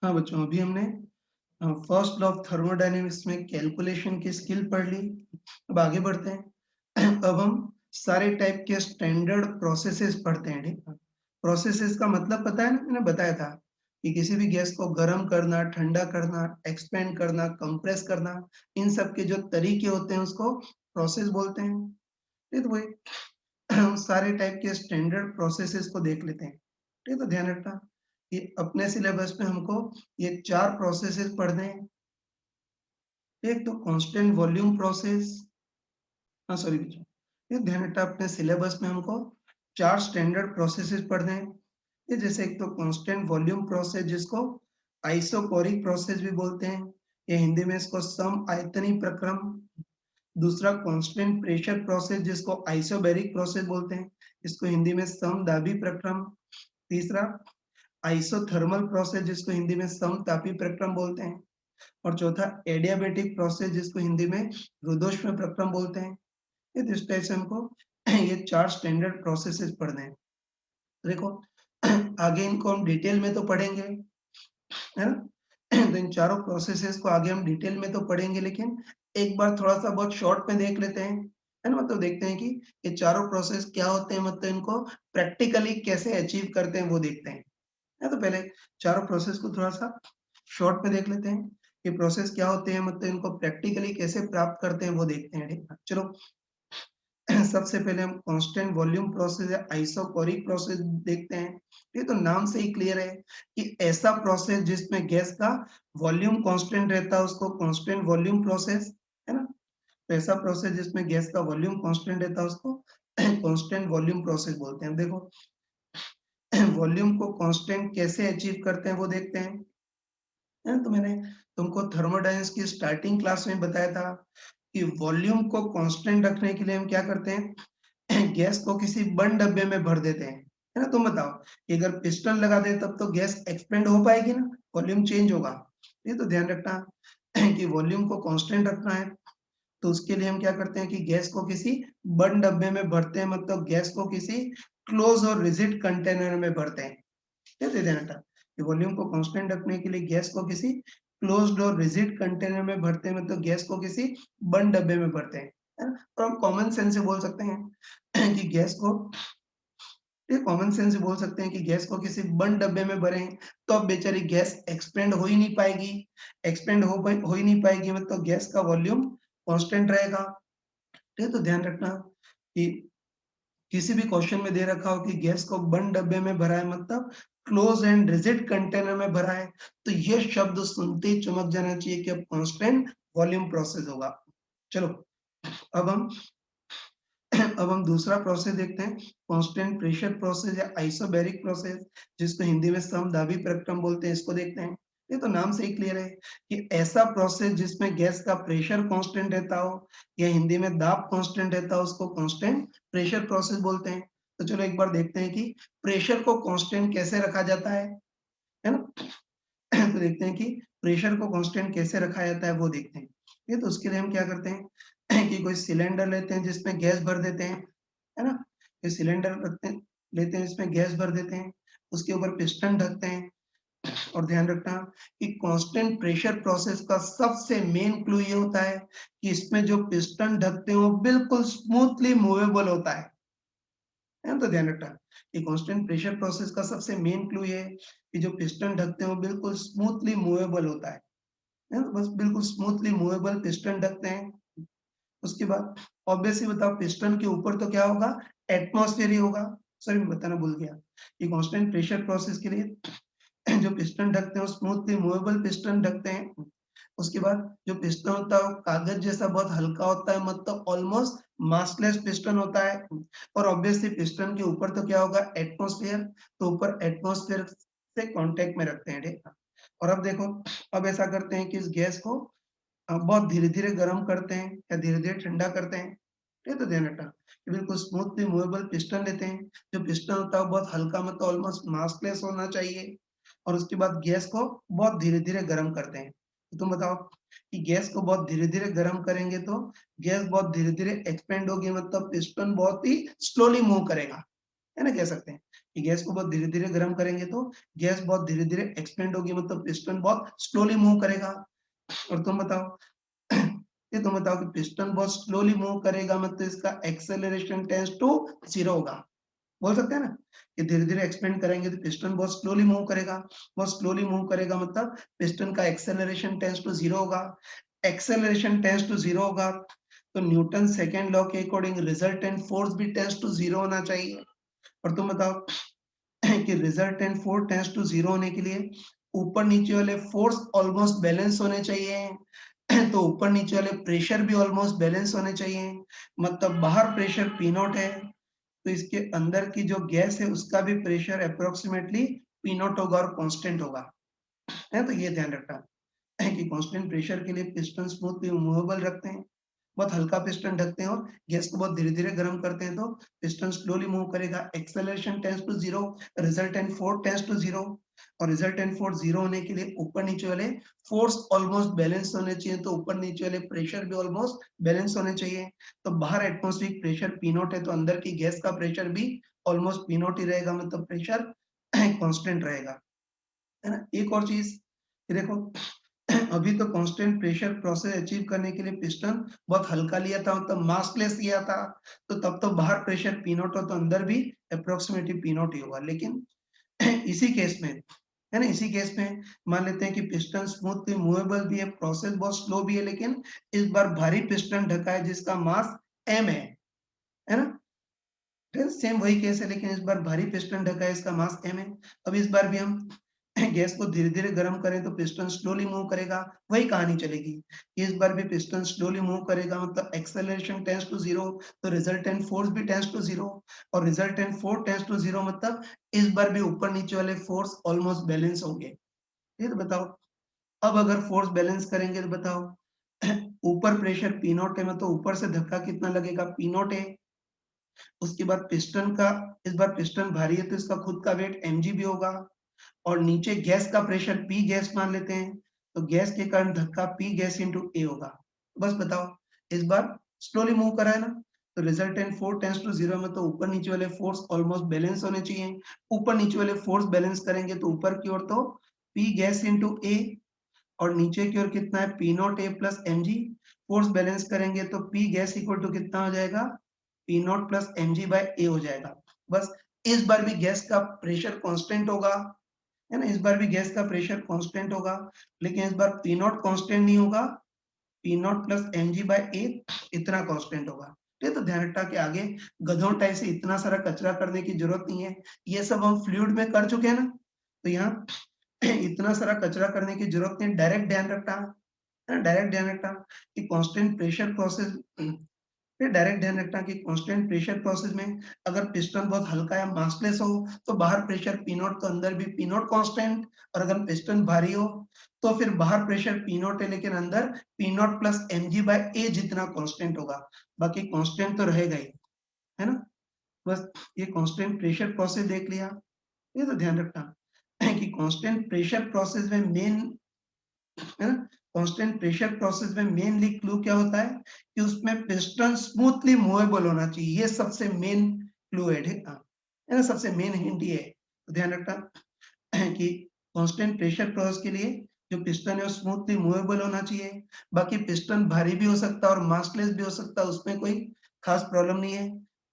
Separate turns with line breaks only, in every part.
हाँ बच्चों, अभी हमने फर्स्ट लॉ ऑफ थर्मोडायनेमिक्स में कैलकुलेशन की स्किल पढ़ ली। अब आगे बढ़ते हैं। अब हम सारे टाइप के स्टैंडर्ड प्रोसेसेस पढ़ते हैं। ठीक है, प्रोसेसेस का मतलब पता है ना, मैंने बताया था कि किसी भी गैस को गर्म करना, ठंडा करना, एक्सपेंड करना, कंप्रेस करना, इन सब के जो तरीके होते हैं उसको प्रोसेस बोलते हैं। ठीक, तो वही हम सारे टाइप के स्टैंडर्ड प्रोसेसेस को देख लेते हैं। ठीक है, तो ध्यान रखना कि अपने सिलेबस में हमको ये 4 प्रोसेसेस पढ़ने हैं। एक तो कांस्टेंट वॉल्यूम प्रोसेस, हाँ सॉरी बच्चों, ये ध्यान रखना अपने सिलेबस में हमको 4 स्टैंडर्ड प्रोसेसेस पढ़ने हैं। ये जैसे एक तो कांस्टेंट वॉल्यूम प्रोसेस जिसको आइसोकोरिक प्रोसेस भी बोलते हैं, ये हिंदी में इसको सम आयतनी प्रक्रम। दूसरा कांस्टेंट प्रेशर प्रोसेस जिसको आइसोबैरिक प्रोसेस बोलते हैं, इसको हिंदी में समदाबी प्रक्रम। तीसरा आइसोथर्मल प्रोसेस जिसको हिंदी में समतापी प्रक्रम बोलते हैं, और चौथा एडियाबेटिक प्रोसेस जिसको हिंदी में रुद्धोष्म प्रक्रम बोलते हैं। इस टाइप से हमको ये 4 स्टैंडर्ड प्रोसेसेस पढ़ने हैं। देखो आगे इनको हम डिटेल में तो पढ़ेंगे, है ना? तो इन चारों प्रोसेसेस को आगे हम डिटेल में तो पढ़ेंगे, लेकिन एक बार थोड़ा-सा बहुत शॉर्ट में देख लेते हैं, है ना? मतलब देखते हैं कि ये चारों प्रोसेस क्या होते हैं, मतलब इनको प्रैक्टिकली कैसे अचीव करते हैं वो देखते हैं। तो पहले चारों प्रोसेस को थोड़ा-सा शॉर्ट में देख लेते हैं। ये प्रोसेस क्या होते हैं, मतलब इनको प्रैक्टिकली कैसे प्राप्त करते हैं वो देखते हैं। ठीक है? चलो सबसे पहले हम कांस्टेंट वॉल्यूम प्रोसेस या आइसोकोरिक प्रोसेस देखते हैं। ये तो नाम से ही क्लियर है कि ऐसा प्रोसेस जिसमें गैस का वॉल्यूम कांस्टेंट रहता है उसको कांस्टेंट वॉल्यूम प्रोसेस, है ना? तो ऐसा प्रोसेस जिसमें गैस का वॉल्यूम कांस्टेंट रहता है उसको कांस्टेंट वॉल्यूम प्रोसेस बोलते हैं। देखो वॉल्यूम को कांस्टेंट कैसे अचीव करते हैं वो देखते हैं। है ना? तो मैंने तुमको थर्मोडायनामिक्स की स्टार्टिंग क्लास में बताया था कि वॉल्यूम को कांस्टेंट रखने के लिए हम क्या करते हैं, गैस को किसी बंद डब्बे में भर देते हैं, है ना? तुम बताओ कि अगर पिस्टन लगा दें तब तो गैस एक्सपेंड हो पाएगी ना, वॉल्यूम चेंज होगा। ये तो ध्यान रखना कि वॉल्यूम को कांस्टेंट रखना है, तो उसके लिए हम क्या करते हैं कि गैस को किसी बंद डब्बे में भरते हैं, मतलब गैस को किसी क्लोज और रिजिड कंटेनर में भरते हैं। ये तो ध्यान रखना कि वॉल्यूम को कांस्टेंट रखने के लिए गैस को किसी क्लोज्ड और रिजिड कंटेनर में भरते हैं, मतलब गैस को किसी बंद डब्बे में भरते हैं, है ना? और हम कॉमन सेंस से बोल सकते हैं कि गैस को, ये कॉमन सेंस से बोल सकते हैं कि गैस को किसी बंद डब्बे में भरें तो अब बेचारी गैस एक्सपेंड हो ही नहीं पाएगी। एक्सपेंड हो ही नहीं पाएगी, मतलब गैस का वॉल्यूम कांस्टेंट रहेगा। ठीक है, तो ध्यान रखना कि किसी भी क्वेश्चन में दे रखा हो कि गैस को बंद डब्बे में भरा है, मतलब क्लोज एंड रिजिड कंटेनर में भरा है, तो ये शब्द सुनते ही चमक जाना चाहिए कि अब कांस्टेंट वॉल्यूम प्रोसेस होगा। चलो अब हम अब हम दूसरा प्रोसेस देखते हैं, कांस्टेंट प्रेशर प्रोसेस या आइसोबैरिक प्रोसेस जिसको हिंदी में समदाबी प्रक्रम बोलते हैं, इसको देखते हैं। ये तो नाम से ही क्लियर है कि ऐसा प्रोसेस जिसमें गैस का प्रेशर कांस्टेंट रहता हो या हिंदी में दाब कांस्टेंट रहता हो उसको कांस्टेंट प्रेशर प्रोसेस बोलते हैं। तो चलो एक बार देखते हैं कि प्रेशर को कांस्टेंट कैसे रखा जाता है ना? तो देखते हैं कि प्रेशर को कांस्टेंट कैसे रखा जाता है वो देखते हैं। ये तो उसके लिए हम क्या करते हैं कि कोई सिलेंडर लेते हैं जिसमें गैस भर देते हैं, है ना? ये सिलेंडर रखते हैं, लेते हैं इसमें गैस भर देते हैं, उसके ऊपर पिस्टन ढकते हैं। और ध्यान रखना कि कांस्टेंट प्रेशर प्रोसेस का सबसे मेन क्लू ये होता है कि इसमें जो पिस्टन ढकते हैं वो बिल्कुल स्मूथली मूवेबल होता है ना? तो ध्यान रखना कि कांस्टेंट प्रेशर प्रोसेस का सबसे मेन क्लू ये है कि जो पिस्टन ढकते हैं वो बिल्कुल स्मूथली मूवेबल होता है ना? तो बस बिल्कुल स्मूथली मूवेबल पिस्टन ढकते हैं। उसके बाद ऑब्वियसली बताओ पिस्टन के ऊपर तो क्या होगा, एटमॉस्फेयर ही होगा। सॉरी मैं बताना भूल गया कि कांस्टेंट प्रेशर प्रोसेस के लिए जो पिस्टन ढकते हैं वो स्मूथली मूवेबल पिस्टन ढकते हैं। उसके बाद जो पिस्टन होता है वो कागज जैसा बहुत हल्का होता है, मतलब ऑलमोस्ट मासलेस पिस्टन होता है। और ऑब्वियसली पिस्टन के ऊपर तो क्या होगा, एटमॉस्फेयर, तो ऊपर एटमॉस्फेयर से कांटेक्ट में रखते हैं। ठीक है, और अब देखो, अब ऐसा करते हैं कि इस गैस को बहुत धीरे-धीरे गर्म करते हैं या धीरे-धीरे ठंडा करते हैं। ये तो ध्यान रखना कि बिल्कुल स्मूथली मूवेबल पिस्टन लेते हैं। जो पिस्टन होता है वो बहुत हल्का, मतलब ऑलमोस्ट मासलेस होना चाहिए, और उसके बाद गैस को बहुत धीरे-धीरे गर्म करते हैं। तो तुम बताओ कि गैस को बहुत धीरे-धीरे गर्म करेंगे तो गैस बहुत धीरे-धीरे एक्सपेंड होगी, मतलब पिस्टन बहुत ही स्लोली मूव करेगा, है ना? कह सकते हैं कि गैस को बहुत धीरे-धीरे गर्म करेंगे तो गैस बहुत धीरे-धीरे एक्सपेंड होगी, मतलब पिस्टन बहुत स्लोली मूव करेगा। और तुम बताओ ये तुम बताओ कि पिस्टन बहुत स्लोली मूव करेगा मतलब इसका एक्सेलरेशन टेंड्स टू 0 होगा। बोल सकते हैं ना कि धीरे-धीरे एक्सपेंड करेंगे तो पिस्टन बहुत स्लोली मूव करेगा। बहुत स्लोली मूव करेगा मतलब पिस्टन का एक्सेलरेशन टेंड्स टू 0 होगा। एक्सेलरेशन टेंड्स टू 0 होगा तो न्यूटन सेकंड लॉ के अकॉर्डिंग रिजल्टेंट फोर्स भी टेंड्स टू 0 होना चाहिए। और तुम बताओ कि रिजल्टेंट फोर्स टेंड्स टू 0 होने के लिए ऊपर नीचे वाले फोर्स ऑलमोस्ट बैलेंस होने चाहिए। तो ऊपर नीचे वाले प्रेशर भी ऑलमोस्ट बैलेंस होने चाहिए। मतलब बाहर प्रेशर पी नॉट है तो इसके अंदर की जो गैस है उसका भी प्रेशर अप्रोक्सीमेटली पी नॉट होगा और कांस्टेंट होगा। है तो ये ध्यान रखना है कि कांस्टेंट प्रेशर के लिए पिस्टन स्मूथली मूवेबल रखते हैं। बहुत हल्का पिस्टन ढकते हैं और गैस को बहुत धीरे-धीरे गर्म करते हैं तो पिस्टन स्लोली मूव करेगा। Acceleration tends to 0, resultant force tends to 0 और रिजल्टेंट फोर्स 0 होने के लिए ऊपर नीचे वाले फोर्स ऑलमोस्ट बैलेंस होने चाहिए, तो ऊपर नीचे वाले प्रेशर भी ऑलमोस्ट बैलेंस होने चाहिए। तो बाहर एटमॉस्फेरिक प्रेशर पी नॉट है तो अंदर की गैस का प्रेशर भी ऑलमोस्ट पी नॉट ही रहेगा, मतलब प्रेशर कांस्टेंट रहेगा। है ना? एक और चीज़ ये देखो अभी तो कांस्टेंट प्रेशर प्रोसेस अचीव करने के लिए पिस्टन बहुत हल्का लिया था, मतलब मासलेस लिया था, तो तब तो बाहर प्रेशर पी नॉट हो तो अंदर भी अप्रोक्सीमेटली पी नॉट ही होगा। लेकिन इसी केस में है ना, इसी केस में मान लेते हैं कि पिस्टन स्मूथली मूवेबल भी है, प्रोसेस बहुत स्लो भी है, लेकिन इस बार भारी पिस्टन ढका है जिसका मास m है ना? सेम वही केस है लेकिन इस बार भारी पिस्टन ढका है, इसका मास m है। अब इस बार भी हम गैस को धीरे-धीरे गर्म करें तो पिस्टन स्लोली मूव करेगा, वही कहानी चलेगी। इस बार भी पिस्टन स्लोली मूव करेगा मतलब एक्सेलरेशन टेंड्स टू 0 तो रिजल्टेंट फोर्स भी टेंड्स टू 0 और रिजल्टेंट फोर्स टेंड्स टू 0 मतलब इस बार भी ऊपर नीचे वाले फोर्स ऑलमोस्ट बैलेंस होंगे। ये तो बताओ, अब अगर फोर्स बैलेंस करेंगे तो बताओ ऊपर प्रेशर पी नॉट है मतलब ऊपर से धक्का कितना लगेगा, पी नॉट है। उसके बाद पिस्टन का इस बार पिस्टन भारी है तो इसका खुद का वेट mg भी होगा और नीचे गैस का प्रेशर P गैस मान लेते हैं, तो गैस के कारण धक्का P गैस इंटू A होगा। बस बताओ, इस बार स्लोली मूव करा है ना, तो रिजल्टेंट फोर्स टेंड्स टू 0 में तो ऊपर नीचे वाले फोर्स ऑलमोस्ट बैलेंस होने चाहिए। ऊपर नीचे वाले फोर्स बैलेंस करेंगे तो ऊपर की ओर तो P गैस इंटू A और नीचे की ओर कितना है P not A plus mg। Force balance करेंगे तो P गैस इक्वल टू कितना हो जाएगा, P not plus mg by A हो जाएगा। बस इस बार भी गैस का प्रेशर कांस्टेंट होगा, है ना? इस बार भी गैस का प्रेशर कांस्टेंट होगा, लेकिन इस बार पी नॉट कांस्टेंट नहीं होगा, P not plus mg by A इतना कांस्टेंट होगा। ये तो ध्यान रखना कि आगे गधों टाइप से इतना सारा कचरा करने की जरूरत नहीं है। ये सब हम फ्लूइड में कर चुके हैं ना, तो यहाँ इतना सारा कचरा करने की जरूरत नहीं, डायरेक्ट ध्यान रखना है ना, डायरेक्ट ध्यान रखना कि कांस्टेंट प्रेशर प्रोसेस फिर डायरेक्ट ध्यान रखना कि कांस्टेंट प्रेशर प्रोसेस में अगर पिस्टन बहुत हल्का या मासलेस हो तो बाहर प्रेशर पी नॉट तो अंदर भी पी नॉट कांस्टेंट, और अगर पिस्टन भारी हो तो फिर बाहर प्रेशर पी नॉट है लेकिन अंदर P not plus mg by A जितना कांस्टेंट होगा। बाकी कांस्टेंट तो रहेगा ही, है ना? बस ये कांस्टेंट प्रेशर प्रोसेस देख लिया। ये तो ध्यान रखना कि कांस्टेंट प्रेशर प्रोसेस में मेन, है ना, कांस्टेंट प्रेशर प्रोसेस में मेनली क्लू क्या होता है कि उसमें पिस्टन स्मूथली मूवेबल होना चाहिए, ये सबसे मेन क्लू है, ठीक है ना, सबसे मेन हिंट ये है। तो ध्यान रखना कि कांस्टेंट प्रेशर प्रोसेस के लिए जो पिस्टन है वो स्मूथली मूवेबल होना चाहिए। बाकी पिस्टन भारी भी हो सकता है और मासलेस भी हो सकता है, उसमें कोई खास प्रॉब्लम नहीं है,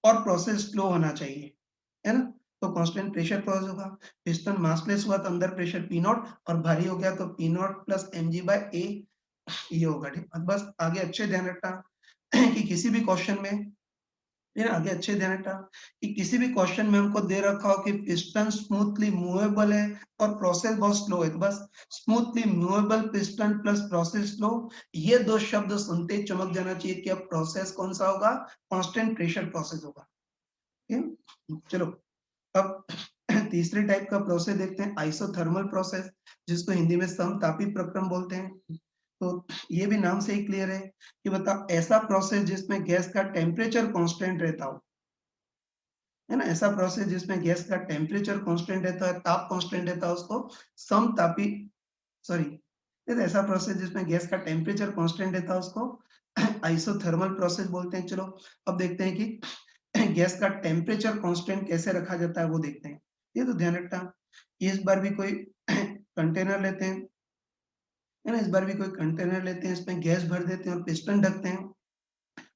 और प्रोसेस स्लो होना चाहिए, है ना? तो कांस्टेंट प्रेशर प्रोसेस होगा, पिस्टन मासलेस हुआ तो अंदर प्रेशर पी नॉट और भारी हो गया तो P not plus mg by A ये होगा, ठीक। अब बस आगे अच्छे ध्यान रखना कि किसी भी क्वेश्चन में, फिर आगे अच्छे ध्यान रखना कि किसी भी क्वेश्चन में हमको दे रखा हो कि पिस्टन स्मूथली मूवेबल है और प्रोसेस बहुत स्लो है, तो बस smoothly movable piston plus process slow, ये दो शब्द सुनते ही चमक जाना चाहिए कि अब प्रोसेस कौन सा होगा, कांस्टेंट प्रेशर प्रोसेस होगा। ठीक है? चलो अब तीसरे टाइप का प्रोसेस देखते हैं, आइसोथर्मल प्रोसेस, जिसको हिंदी में समतापी प्रक्रम बोलते हैं। तो ये भी नाम से ही क्लियर है कि बताओ ऐसा प्रोसेस जिसमें गैस का टेम्परेचर कांस्टेंट रहता हो, है ना, ऐसा प्रोसेस जिसमें गैस का टेम्परेचर कांस्टेंट रहता है, ताप कांस्टेंट रहता है, उसको समतापी, सॉरी, ऐसा प्रोसेस जिसमें गैस का टेम्परेचर कांस्टेंट रहता है उसको आइसोथर्मल प्रोसेस बोलते हैं। चलो अब देखते हैं कि गैस का टेम्परेचर कांस्टेंट कैसे रखा जाता है वो देखते हैं। ये तो ध्यान रखना। इस बार भी कोई कंटेनर लेते हैं, है ना? इस बार भी कोई कंटेनर लेते हैं, इसमें गैस भर देते हैं और पिस्टन ढकते हैं।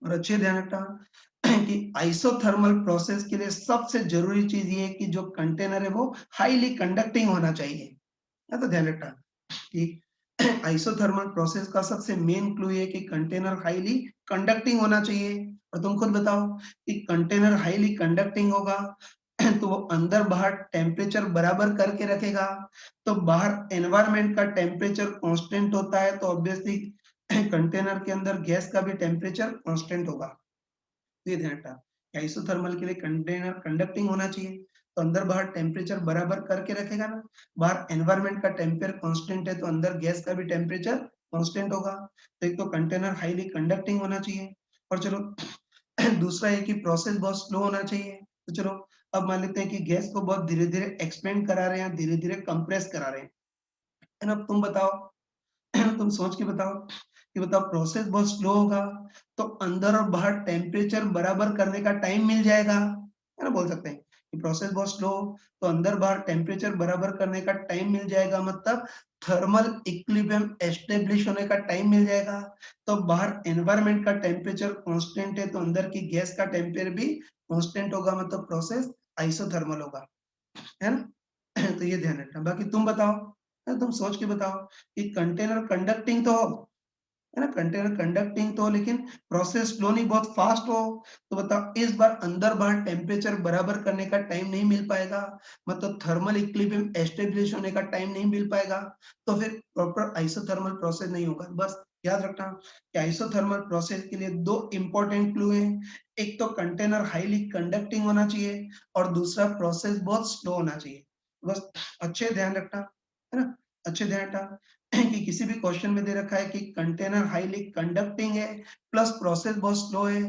और अच्छे ध्यान रखना कि आइसोथर्मल प्रोसेस के लिए सबसे जरूरी चीज ये है कि जो कंटेनर है वो हाईली कंडक्टिंग होना चाहिए। है तो ध्यान रखना कि आइसोथर्मल प्रोसेस का सबसे मेन क्लू ये कि कंटेनर हाईली कंडक्टिंग होना चाहिए। और तुम खुद बताओ कि कंटेनर हाईली कंडक्टिंग होगा तो वो अंदर बाहर टेम्परेचर बराबर करके रखेगा। तो बाहर एनवायरनमेंट का टेम्परेचर कांस्टेंट होता है तो ऑब्वियसली कंटेनर के अंदर गैस का भी टेम्परेचर कांस्टेंट होगा। तो ये ध्यान रखना आइसोथर्मल के लिए कंटेनर कंडक्टिंग होना चाहिए, तो अंदर बाहर टेम्परेचर बराबर करके रखेगा ना। बाहर एनवायरनमेंट का टेम्परेचर कांस्टेंट है तो अंदर गैस का भी टेम्परेचर कांस्टेंट होगा। तो एक तो कंटेनर हाईली कंडक्टिंग होना चाहिए। और चलो दूसरा है कि प्रोसेस बहुत स्लो होना चाहिए। तो चलो अब मान लेते हैं कि गैस को बहुत धीरे धीरे एक्सपेंड करा रहे हैं, धीरे धीरे कंप्रेस करा रहे हैं, है ना? तुम बताओ तुम सोच के बताओ कि बताओ प्रोसेस बहुत स्लो होगा तो अंदर और बाहर टेम्परेचर बराबर करने का टाइम मिल जाएगा, है ना? बोल सकते हैं कि प्रोसेस बहुत स्लो तो अंदर बाहर टेम्परेचर बराबर करने का टाइम मिल जाएगा, मतलब थर्मल इक्विलिब्रियम एस्टेब्लिश होने का टाइम मिल जाएगा। तो बाहर एनवायरनमेंट का टेम्परेचर कांस्टेंट है तो अंदर की गैस का टेम्परेचर भी कांस्टेंट होगा, मतलब प्रोसेस आइसोथर्मल होगा, है ना? तो ये ध्यान रखना। बाकी तुम बताओ, तुम सोच के बताओ कि कंटेनर कंडक्टिंग तो हो, है ना? कंटेनर कंडक्टिंग तो हो लेकिन प्रोसेस स्लो नहीं बहुत फास्ट हो, तो बताओ इस बार अंदर बाहर टेम्परेचर बराबर करने का टाइम नहीं मिल पाएगा, मतलब थर्मल इक्विलिब्रियम एस्टेब्लिश होने का टाइम नहीं मिल पाएगा। तो फिर प्रॉपर आइसोथर्मल प्रोसेस नहीं होगा। बस याद रखना कि आइसोथर्मल प्रोसेस के लिए दो इंपॉर्टेंट क्लू हैं, एक तो कंटेनर हाईली कंडक्टिंग होना चाहिए और दूसरा प्रोसेस बहुत स्लो होना चाहिए। बस अच्छे ध्यान रखना, है ना? अच्छे ध्यान रखना कि किसी भी क्वेश्चन में दे रखा है कि कंटेनर हाईली कंडक्टिंग है प्लस प्रोसेस बहुत स्लो है,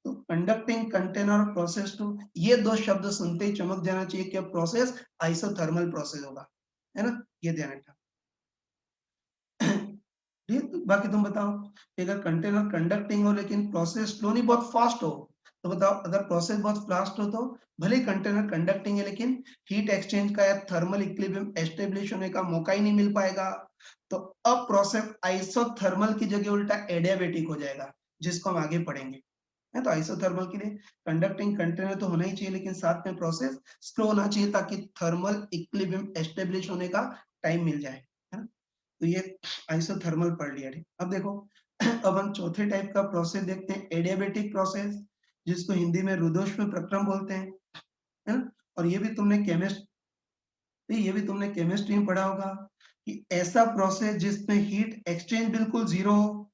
तो कंडक्टिंग कंटेनर और प्रोसेस टू ये दो शब्द सुनते ही चमक जाना चाहिए कि प्रोसेस आइसोथर्मल प्रोसेस होगा, है ना? ये ध्यान रखना। ठीक, बाकी तुम बताओ कि अगर कंटेनर कंडक्टिंग हो लेकिन प्रोसेस स्लो नहीं बहुत फास्ट हो, तो बताओ अगर प्रोसेस बहुत फास्ट हो तो भले कंटेनर कंडक्टिंग है लेकिन हीट एक्सचेंज का या थर्मल इक्विलिब्रियम एस्टेब्लिश होने का मौका ही नहीं मिल पाएगा। तो अब प्रोसेस आइसोथर्मल की जगह उल्टा एडियाबेटिक हो जाएगा, जिसको हम आगे पढ़ेंगे। है तो आइसोथर्मल के लिए कंडक्टिंग कंटेनर तो होना ही चाहिए लेकिन साथ में प्रोसेस स्लो होना चाहिए ताकि थर्मल इक्विलिब्रियम एस्टेब्लिश होने का टाइम मिल जाए, है ना? तो ये आइसोथर्मल पढ़ लिया। ठीक, अब देखो अब हम चौथे टाइप का प्रोसेस देखते हैं, एडियाबेटिक प्रोसेस, जिसको हिंदी में रुद्धोष्म प्रक्रम बोलते हैं, है ना? और ये भी तुमने केमिस्ट्री में पढ़ा होगा कि ऐसा प्रोसेस जिसमें हीट एक्सचेंज बिल्कुल जीरो हो,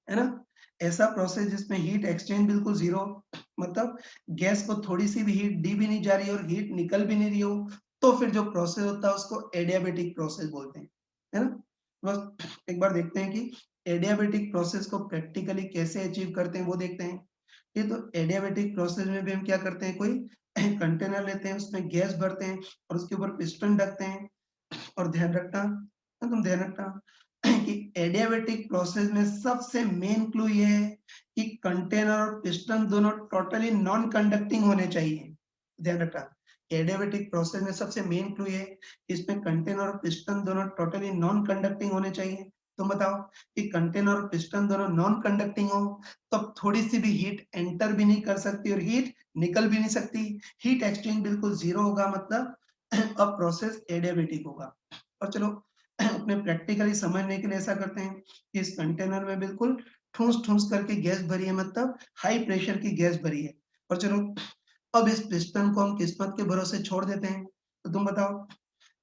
है ना? ऐसा प्रोसेस जिसमें हीट एक्सचेंज बिल्कुल जीरो, मतलब गैस को थोड़ी सी भी हीट दी भी नहीं जा रही और हीट निकल भी नहीं रही हो, तो फिर जो प्रोसेस होता है उसको एडियाबेटिक प्रोसेस बोलते हैं, है ना? बस एक बार देखते हैं कि एडियाबेटिक प्रोसेस को प्रैक्टिकली कैसे अचीव करते हैं वो देखते हैं। ये तो एडियाबेटिक प्रोसेस में भी हम क्या करते हैं, कोई कंटेनर लेते हैं उसमें गैस भरते हैं और उसके ऊपर पिस्टन ढकते हैं। और ध्यान रखना, तुम ध्यान रखना कि एडियाबेटिक प्रोसेस में सबसे मेन क्लू ये है कि कंटेनर और पिस्टन दोनों टोटली नॉन कंडक्टिंग होने चाहिए। ध्यान रखना, एडियाबेटिक प्रोसेस में सबसे मेन क्लू ये है कि इसमें कंटेनर और पिस्टन दोनों टोटली नॉन कंडक्टिंग होने चाहिए। तुम बताओ कि कंटेनर और पिस्टन दोनों नॉन कंडक्टिंग हो तो थोड़ी सी भी हीट एंटर भी नहीं कर सकती और हीट निकल भी नहीं सकती, हीट एक्सचेंज बिल्कुल जीरो होगा, मतलब अब प्रोसेस एडियाबेटिक होगा। और चलो अपने प्रैक्टिकली समझने के लिए ऐसा करते हैं कि इस कंटेनर में बिल्कुल ठूस-ठूस करके गैस भरी है, मतलब हाई प्रेशर की गैस भरी है। और चलो अब इस पिस्टन को हम किस्मत के भरोसे छोड़ देते हैं। तो तुम बताओ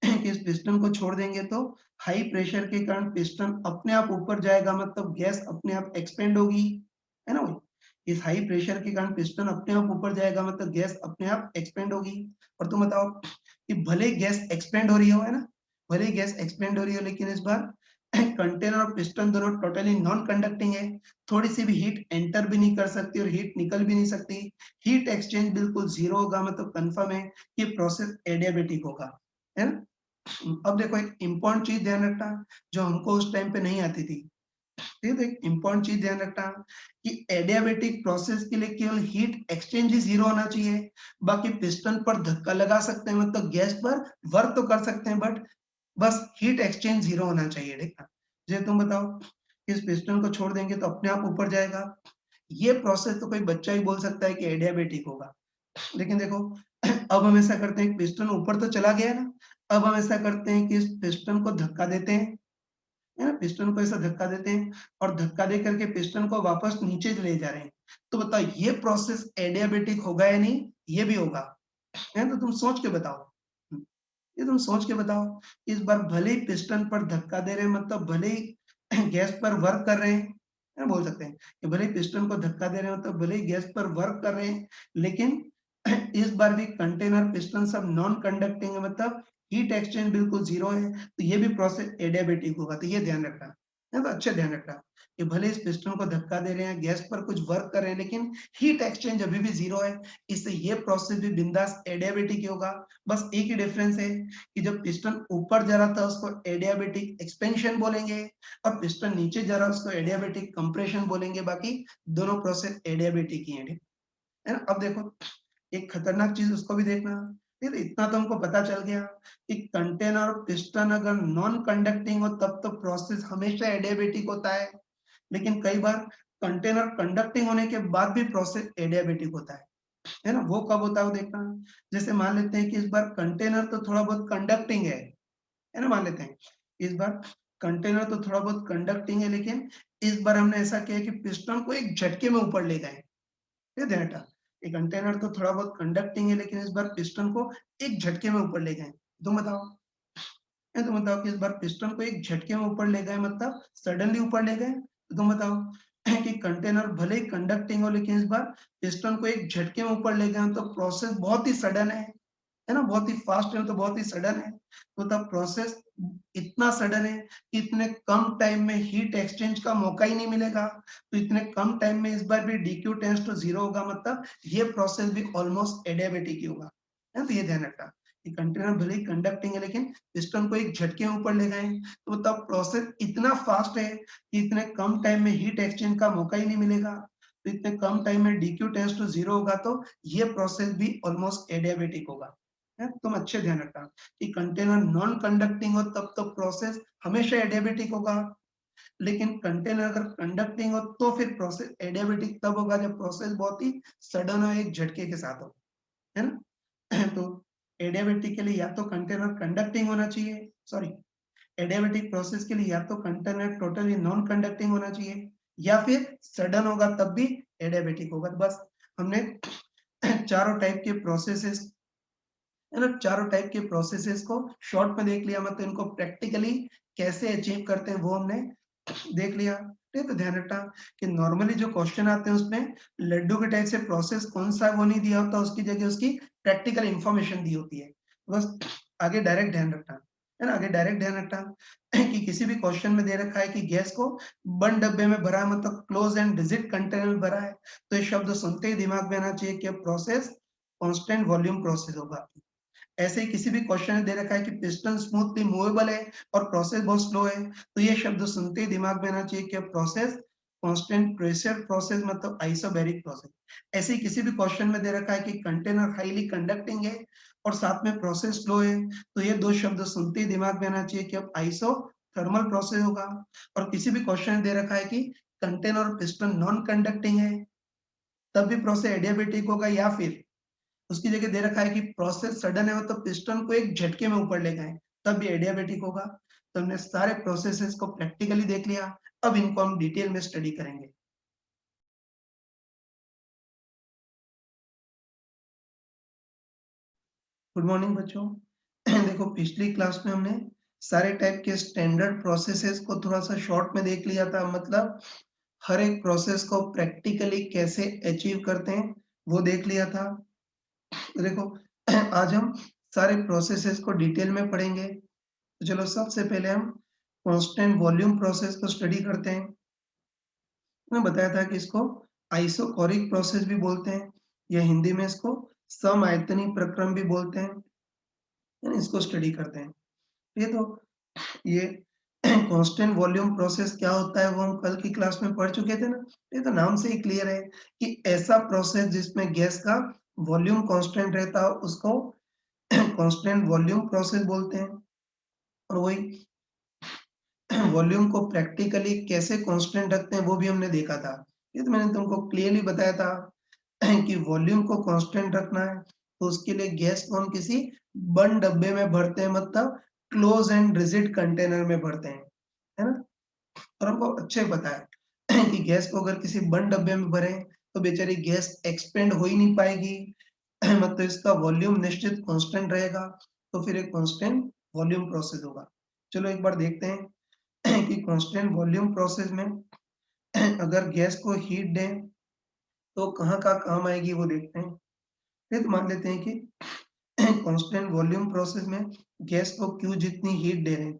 कि इस पिस्टन को छोड़ देंगे तो हाई प्रेशर के कारण पिस्टन अपने आप ऊपर जाएगा, मतलब गैस अपने आप एक्सपेंड होगी, है ना भाई? इस हाई प्रेशर के कारण पिस्टन अपने आप ऊपर जाएगा, मतलब गैस अपने आप एक्सपेंड होगी। और तुम बताओ कि भले गैस एक्सपेंड हो रही हो, है ना? भले गैस एक्सपेंड हो रही हो लेकिन इस बार कंटेनर और पिस्टन दोनों टोटली नॉन कंडक्टिंग है, थोड़ी सी भी हीट एंटर भी नहीं कर सकती और हीट निकल भी नहीं सकती, हीट एक्सचेंज बिल्कुल जीरो होगा, मतलब कंफर्म है कि प्रोसेस एडियाबेटिक होगा, है ना? अब देखो एक इम्पोर्टेंट चीज ध्यान रखना जो हमको उस टाइम पे नहीं आती थी, ये तो एक इम्पोर्टेंट चीज ध्यान रखना कि एडियाबेटिक प्रोसेस के लिए केवल हीट एक्सचेंज ही 0 होना चाहिए। बाकी पिस्टन पर धक्का लगा सकते हैं, मतलब गैस पर वर्क तो कर सकते हैं, बट बस हीट एक्सचेंज 0 होना चाहिए, ठीक है? जे तुम बताओ, इस पिस्टन को छोड़ देंगे तो अपने आप ऊपर जाएगा। ये प्रोसेस तो कोई बच्चा ही बोल सकता है कि एडियाबेटिक होगा। लेकिन देखो, अब हम ऐसा करते हैं, पिस्टन ऊपर तो चला गया ना, अब हम ऐसा करते हैं कि इस पिस्टन को धक्का देते हैं, है ना? पिस्टन को ऐसा धक्का देते हैं और धक्का दे करके पिस्टन को वापस नीचे ले जा रहे हैं। तो बताओ ये प्रोसेस एडियाबेटिक होगा या नहीं? ये भी होगा, है? तो तुम सोच के बताओ। ये तुम सोच के बताओ, इस बार भले ही पिस्टन पर धक्का दे रहे हैं, मतलब भले ही गैस पर वर्क कर रहे हैं, है ना? बोल सकते हैं कि भले ही पिस्टन को धक्का दे रहे हैं, मतलब भले ही गैस पर वर्क कर रहे हैं, लेकिन इस बार भी कंटेनर पिस्टन सब नॉन कंडक्टिंग है, मतलब हीट एक्सचेंज बिल्कुल 0 है, तो ये भी प्रोसेस एडियाबेटिक होगा, तो ये ध्यान रखना, है? तो अच्छे ध्यान रखना कि भले इस पिस्टन को धक्का दे रहे हैं, गैस पर कुछ वर्क कर रहे हैं, लेकिन हीट एक्सचेंज अभी भी 0 है, इससे ये प्रोसेस भी बिंदास एडियाबेटिक ही होगा। बस एक ही डिफरेंस है कि जब पिस्टन ऊपर जा रहा था उसको एडियाबेटिक एक्सपेंशन बोलेंगे, और पिस्टन नीचे जा रहा है उसको एडियाबेटिक कंप्रेशन बोलेंगे। बाकी दोनों प्रोसेस एडियाबेटिक ही है ना? अब देखो, एक खतरनाक चीज उसको भी देखना। फिर इतना तो हमको पता चल गया कि कंटेनर और पिस्टन अगर नॉन कंडक्टिंग हो तब तो प्रोसेस हमेशा एडियाबेटिक होता है, लेकिन कई बार कंटेनर कंडक्टिंग होने के बाद भी प्रोसेस एडियाबेटिक होता है ना? वो कब होता है वो देखना। जैसे मान लेते हैं कि इस बार कंटेनर तो थोड़ा बहुत कंडक्टिंग है ना? मान लेते हैं इस बार कंटेनर तो थोड़ा बहुत कंडक्टिंग है, लेकिन इस बार हमने ऐसा किया कि पिस्टन को एक झटके में ऊपर ले गए। ये ध्यान रखना, ये कंटेनर तो थोड़ा बहुत कंडक्टिंग है, लेकिन इस बार पिस्टन को एक झटके में ऊपर ले गए। तुम बताओ, ये तुम बताओ कि इस बार पिस्टन को एक झटके में ऊपर ले गए, मतलब सडनली ऊपर ले गए। तो तुम बताओ कि कंटेनर भले ही कंडक्टिंग हो, लेकिन इस बार पिस्टन को एक झटके में ऊपर ले गए, तो प्रोसेस बहुत ही सडन है ना? बहुत ही फास्ट है, तो बहुत ही सडन है। तो तब प्रोसेस इतना सडन है कि इतने कम टाइम में हीट एक्सचेंज का मौका ही नहीं मिलेगा। तो इतने कम टाइम में इस बार भी DQ टेंड्स टू 0 होगा, मतलब ये प्रोसेस भी ऑलमोस्ट एडियाबेटिक ही होगा। है ना? तो ये ध्यान रखना कि कंटेनर भले ही कंडक्टिंग है, लेकिन पिस्टन को एक झटके में ऊपर ले गए, तो तब प्रोसेस इतना फास्ट है कि इतने कम टाइम में हीट एक्सचेंज का मौका ही नहीं मिलेगा। तो इतने कम टाइम में DQ टेंड्स टू 0 होगा, तो ये प्रोसेस भी ऑलमोस्ट एडियाबेटिक होगा। है? तुम अच्छे ध्यान रखना कि कंटेनर नॉन कंडक्टिंग हो तब तो प्रोसेस हमेशा एडियाबेटिक होगा, लेकिन कंटेनर अगर कंडक्टिंग हो तो फिर प्रोसेस एडियाबेटिक तब होगा जब प्रोसेस बहुत ही सडन हो, एक झटके के साथ हो, है ना? तो एडियाबेटिक के लिए या तो कंटेनर कंडक्टिंग होना चाहिए, सॉरी, एडियाबेटिक प्रोसेस के लिए या तो कंटेनर टोटली नॉन कंडक्टिंग होना चाहिए, या फिर सडन होगा तब भी एडियाबेटिक होगा। तो बस हमने चारों टाइप के प्रोसेसेस, है ना? चारों टाइप के प्रोसेसेस को शॉर्ट में देख लिया, मतलब इनको प्रैक्टिकली कैसे अचीव करते हैं वो हमने देख लिया। ठीक है? तो ध्यान रखना कि नॉर्मली जो क्वेश्चन आते हैं उसमें लड्डू के टाइप से प्रोसेस कौन सा है वो नहीं दिया होता, उसकी जगह उसकी प्रैक्टिकल इंफॉर्मेशन दी होती है। बस आगे डायरेक्ट ध्यान रखना, है ना? आगे डायरेक्ट ध्यान रखना कि किसी भी क्वेश्चन में दे रखा है कि गैस को बंद डब्बे में भरा है, मतलब क्लोज एंड रिजिड कंटेनर में भरा है, तो ये शब्द सुनते ही दिमाग में आना चाहिए कि प्रोसेस कांस्टेंट वॉल्यूम प्रोसेस होगा। ऐसे ही किसी भी क्वेश्चन में दे रखा है कि पिस्टन स्मूथली मूवेबल है और प्रोसेस बहुत स्लो है, तो ये शब्द सुनते ही दिमाग में आना चाहिए कि प्रोसेस कांस्टेंट प्रेशर प्रोसेस, मतलब आइसोबैरिक प्रोसेस। ऐसे ही किसी भी क्वेश्चन में दे रखा है कि कंटेनर हाईली कंडक्टिंग है और साथ में प्रोसेस स्लो है, तो ये दो शब्द सुनते ही दिमाग में आना चाहिए कि अब आइसो थर्मल प्रोसेस होगा। और किसी भी क्वेश्चन में दे रखा है कि कंटेनर और पिस्टन नॉन कंडक्टिंग है, तब भी प्रोसेस एडियाबेटिक होगा, या फिर उसकी जगह दे रखा है कि प्रोसेस सडन है, मतलब पिस्टन को एक झटके में ऊपर ले गए, तब भी एडियाबेटिक होगा। तो हमने सारे प्रोसेसेस को प्रैक्टिकली देख लिया, अब इनको हम डिटेल में स्टडी करेंगे। गुड मॉर्निंग बच्चों। देखो, पिछली क्लास में हमने सारे टाइप के स्टैंडर्ड प्रोसेसेस को थोड़ा सा शॉर्ट में देख लिया था, मतलब हर एक प्रोसेस को प्रैक्टिकली कैसे अचीव करते हैं वो देख लिया था। तो देखो, आज हम सारे प्रोसेसेस को डिटेल में पढ़ेंगे। तो चलो सबसे पहले हम कांस्टेंट वॉल्यूम प्रोसेस को स्टडी करते हैं। मैंने बताया था कि इसको आइसोकोरिक प्रोसेस भी बोलते हैं, या हिंदी में इसको समआयतनी प्रक्रम भी बोलते हैं। इसको स्टडी करते हैं। ये तो ये कांस्टेंट वॉल्यूम प्रोसेस क्या होता है वो हम कल की क्लास में पढ़ चुके थे ना। ये तो नाम से ही क्लियर है कि ऐसा प्रोसेस जिसमें गैस का वॉल्यूम कांस्टेंट रहता है उसको कांस्टेंट वॉल्यूम प्रोसेस बोलते हैं। और वही वॉल्यूम को प्रैक्टिकली कैसे कांस्टेंट रखते हैं वो भी हमने देखा था। ये तो मैंने तुमको क्लियरली बताया था कि वॉल्यूम को कांस्टेंट रखना है तो उसके लिए गैस को हम किसी बंद डब्बे में भरते हैं, मतलब क्लोज एंड रिजिड कंटेनर में भरते हैं, है ना। और हमको अच्छे पता है कि गैस को अगर किसी बंद डब्बे में भरे तो बेचारी गैस एक्सपेंड हो ही नहीं पाएगी मतलब इसका वॉल्यूम निश्चित कांस्टेंट रहेगा, तो फिर एक कांस्टेंट वॉल्यूम प्रोसेस होगा। चलो एक बार देखते हैं कि कांस्टेंट वॉल्यूम प्रोसेस में अगर गैस को हीट दें तो कहाँ का काम आएगी वो देखते हैं। फिर मान लेते हैं कि कांस्टेंट वॉल्यूम प्रोसेस में गैस को क्यू जितनी हीट दे रहे हैं,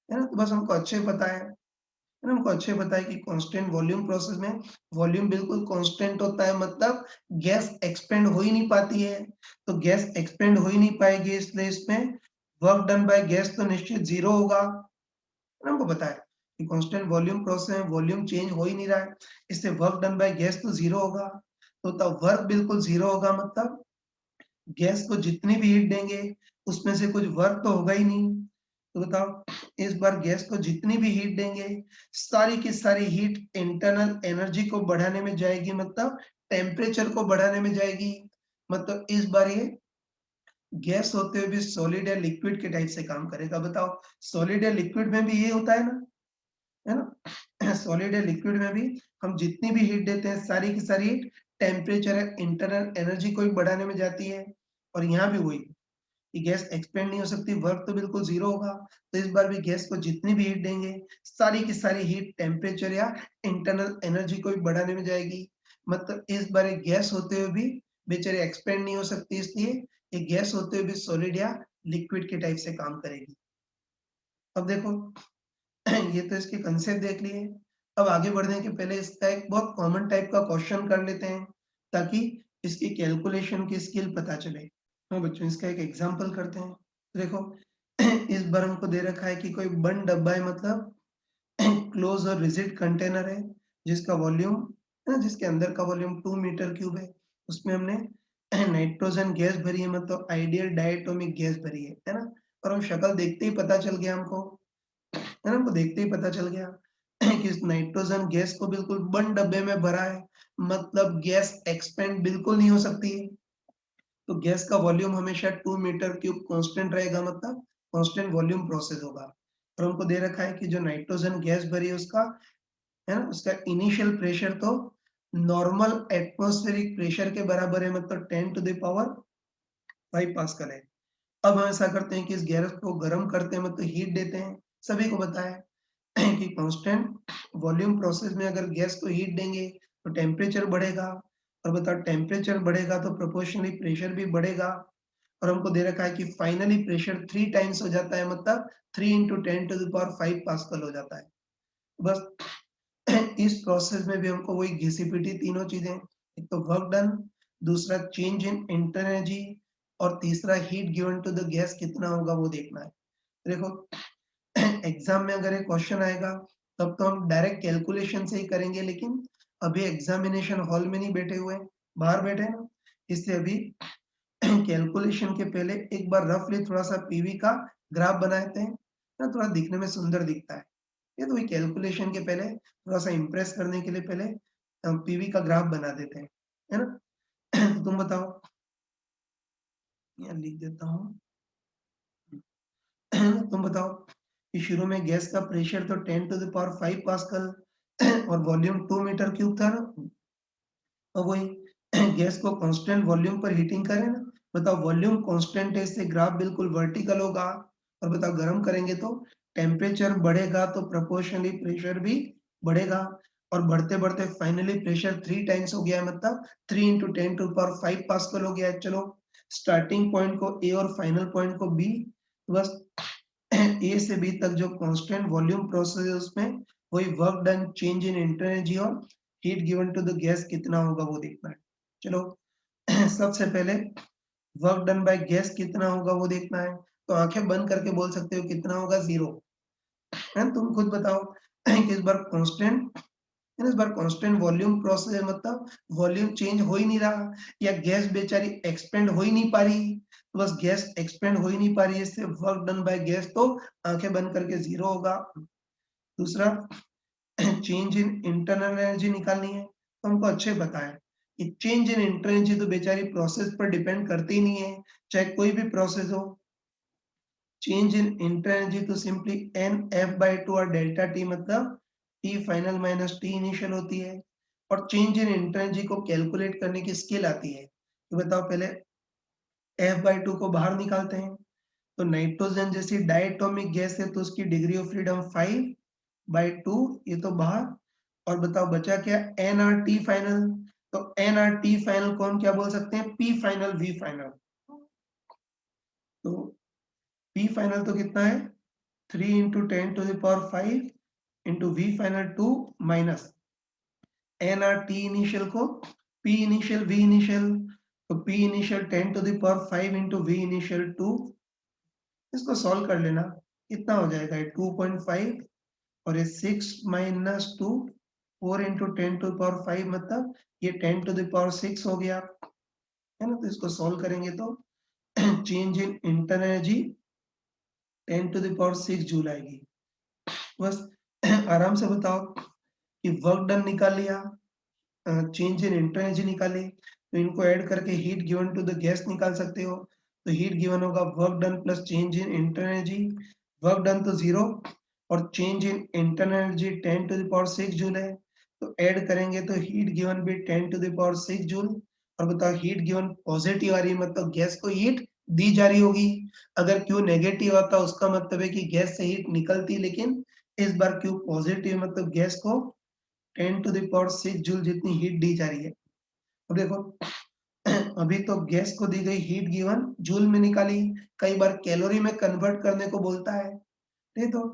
है ना। तो बस हमको अच्छे पता है ना, हमको अच्छे पता है कि कांस्टेंट वॉल्यूम प्रोसेस में वॉल्यूम बिल्कुल कांस्टेंट होता है, मतलब गैस एक्सपेंड हो ही नहीं पाती है। तो गैस एक्सपेंड हो ही नहीं पाएगी इसलिए इसमें वर्क डन बाय गैस तो निश्चित जीरो होगा। हमको पता है कि कांस्टेंट वॉल्यूम प्रोसेस में वॉल्यूम चेंज हो ही नहीं रहा है, इससे वर्क डन बाय गैस तो जीरो होगा। तो तब वर्क बिल्कुल जीरो होगा, मतलब गैस को जितनी भी हीट देंगे उसमें से कुछ वर्क तो होगा ही नहीं। तो बताओ, इस बार गैस को जितनी भी हीट देंगे सारी की सारी हीट इंटरनल एनर्जी को बढ़ाने में जाएगी, मतलब टेम्परेचर को बढ़ाने में जाएगी। मतलब इस बार ये गैस होते हुए भी सॉलिड या लिक्विड के टाइप से काम करेगा। बताओ, सॉलिड या लिक्विड में भी ये होता है ना, है ना। सॉलिड या लिक्विड में भी हम जितनी भी हीट देते हैं सारी की सारी हीट टेम्परेचर या इंटरनल एनर्जी को ही बढ़ाने में जाती है। और यहाँ भी वही कि गैस एक्सपेंड नहीं हो सकती, वर्क तो बिल्कुल जीरो होगा। तो इस बार भी गैस को जितनी भी हीट देंगे सारी की सारी हीट टेम्परेचर या इंटरनल एनर्जी को ही बढ़ाने में जाएगी। मतलब इस बार एक गैस होते हुए भी बेचारे एक्सपेंड नहीं हो सकती, इसलिए ये गैस होते हुए भी सॉलिड या लिक्विड के टाइप से काम करेगी। अब देखो, ये तो इसके कंसेप्ट देख लिए। अब आगे बढ़ने के पहले इसका एक बहुत कॉमन टाइप का क्वेश्चन कर लेते हैं ताकि इसकी कैलकुलेशन की स्किल पता चले। हाँ बच्चों, इसका एक एग्जांपल करते हैं। देखो, इस बार हमको दे रखा है कि कोई बंद डब्बा है, मतलब क्लोज और रिजिड कंटेनर है जिसका वॉल्यूम, जिसके अंदर का वॉल्यूम 2 मीटर क्यूब है। उसमें हमने नाइट्रोजन गैस भरी है, मतलब आइडियल डायटोमिक गैस भरी है ना। और हम शक्ल देखते ही पता चल गया हमको, है ना, हमको देखते ही पता चल गया कि इस नाइट्रोजन गैस को बिल्कुल बंद डब्बे में भरा है, मतलब गैस एक्सपेंड बिल्कुल नहीं हो सकती है। तो गैस का वॉल्यूम हमेशा 2 मीटर क्यूब कांस्टेंट रहेगा, मतलब कांस्टेंट वॉल्यूम प्रोसेस होगा। और हमको दे रखा है कि जो नाइट्रोजन गैस भरी है उसका, है ना, उसका इनिशियल प्रेशर तो नॉर्मल एटमॉस्फेरिक प्रेशर के बराबर है, मतलब 10 टू द पावर 5 पास्कल है। अब हम ऐसा करते हैं कि इस गैस को गर्म करते हैं, मतलब हीट देते हैं। सभी को पता है कि कांस्टेंट वॉल्यूम प्रोसेस में अगर गैस को हीट देंगे तो टेम्परेचर बढ़ेगा, और बताओ टेम्परेचर बढ़ेगा तो प्रोपोर्शनली प्रेशर भी बढ़ेगा। और हमको दे रखा है कि फाइनली प्रेशर 3 टाइम्स हो जाता है, मतलब 3 into 10 to the power 5 pascal हो जाता है। बस इस प्रोसेस में भी हमको वही घिसी-पिटी तीनों चीजें, एक तो वर्क डन, दूसरा चेंज इन इंटर एनर्जी, और तीसरा heat given to the gas कितना होगा वो देखना है। देखो, एग्जाम में अगर ये क्वेश्चन आएगा तब तो हम डायरेक्ट कैलकुलेशन से ही करेंगे, लेकिन अभी एग्जामिनेशन हॉल में नहीं बैठे हुए, बाहर बैठे हैं ना, इससे अभी कैलकुलेशन के पहले एक बार रफली थोड़ा सा पीवी का ग्राफ बनाते हैं ना, थोड़ा दिखने में सुंदर दिखता है। ये तो कैलकुलेशन के पहले थोड़ा सा इम्प्रेस करने के लिए पहले पीवी का ग्राफ बना देते हैं, है ना। तो तुम बताओ, यहाँ लिख देता हूँ। तुम बताओ कि शुरू में गैस का प्रेशर तो 10 टू द पावर 5 पास्कल और वॉल्यूम 2 मीटर क्यूब था ना। अब वही गैस को कांस्टेंट वॉल्यूम पर हीटिंग करें ना, बताओ वॉल्यूम कांस्टेंट है इससे ग्राफ बिल्कुल वर्टिकल होगा। और बताओ गर्म करेंगे तो टेम्परेचर बढ़ेगा तो प्रोपोर्शनली प्रेशर भी बढ़ेगा। और बढ़ते बढ़ते फाइनली प्रेशर 3 टाइम्स हो गया है, मतलब 3 into 10 to the power 5 pascal हो गया है। चलो, स्टार्टिंग पॉइंट को ए और फाइनल पॉइंट को बी, बस ए से बी तक जो कांस्टेंट वॉल्यूम प्रोसेस है उसमें वही work done, change in inter energy और heat given to the gas कितना होगा वो देखना है। चलो, सबसे पहले वर्क डन बाय गैस कितना होगा वो देखना है। तो आंखें बंद करके बोल सकते हो कितना होगा, जीरो। है तुम खुद बताओ कि इस बार कांस्टेंट, इस बार कांस्टेंट वॉल्यूम प्रोसेस मतलब वॉल्यूम चेंज हो ही नहीं रहा, या गैस बेचारी एक्सपेंड हो ही नहीं पा रही, तो बस गैस एक्सपेंड हो ही नहीं पा रही है, इससे वर्क डन बाय गैस तो आंखें बंद करके जीरो होगा। दूसरा, चेंज इन इंटरनल एनर्जी निकालनी है, तो हमको अच्छे पता है कि चेंज इन इंटर एनर्जी तो बेचारी प्रोसेस पर डिपेंड करती ही नहीं है, चाहे कोई भी प्रोसेस हो। चेंज इन इंटर एनर्जी तो simply N F by two और डेल्टा टी मतलब T final minus T initial होती है, और चेंज इन इंटर एनर्जी को कैलकुलेट करने की स्किल आती है। तो बताओ पहले एफ बाई टू को बाहर निकालते हैं, तो नाइट्रोजन जैसी डायटोमिक गैस है तो उसकी डिग्री ऑफ फ्रीडम 5/2, ये तो बाहर। और बताओ बचा क्या, एन आर टी फाइनल, तो एन आर टी फाइनल को हम क्या बोल सकते हैं, पी फाइनल वी फाइनल। तो पी फाइनल तो कितना है, 3 into 10⁵ into V final 2 minus N R T initial को पी इनिशियल वी इनिशियल, तो P initial 10⁵ into V initial 2, इसको सॉल्व कर लेना, कितना हो जाएगा, 2.5 और ये 6 माइनस 2, 4 इंटू 10⁵ मतलब ये 10⁶ हो गया, है ना। तो इसको सॉल्व करेंगे तो change in inter energy 10⁶ joule आएगी। बस आराम से बताओ कि वर्क डन निकाल लिया, चेंज इन इंटर एनर्जी निकाली, तो इनको ऐड करके heat given to the gas निकाल सकते हो, तो हीट गिवन होगा work done plus change in inter energy, work done तो 0 और change in internal energy 10⁶ joule है, तो ऐड करेंगे तो हीट गिवन भी 10⁶ जूल। और बताओ हीट गिवन पॉजिटिव आ रही है मतलब गैस को हीट दी जा रही होगी, अगर क्यू नेगेटिव आता उसका मतलब है कि गैस से हीट निकलती, लेकिन इस बार क्यू पॉजिटिव मतलब गैस को 10⁶ जूल जितनी हीट दी जा रही है। अब देखो अभी तो गैस को दी गई हीट गिवन जूल में निकाली, कई बार कैलोरी में कन्वर्ट करने को बोलता है, नहीं तो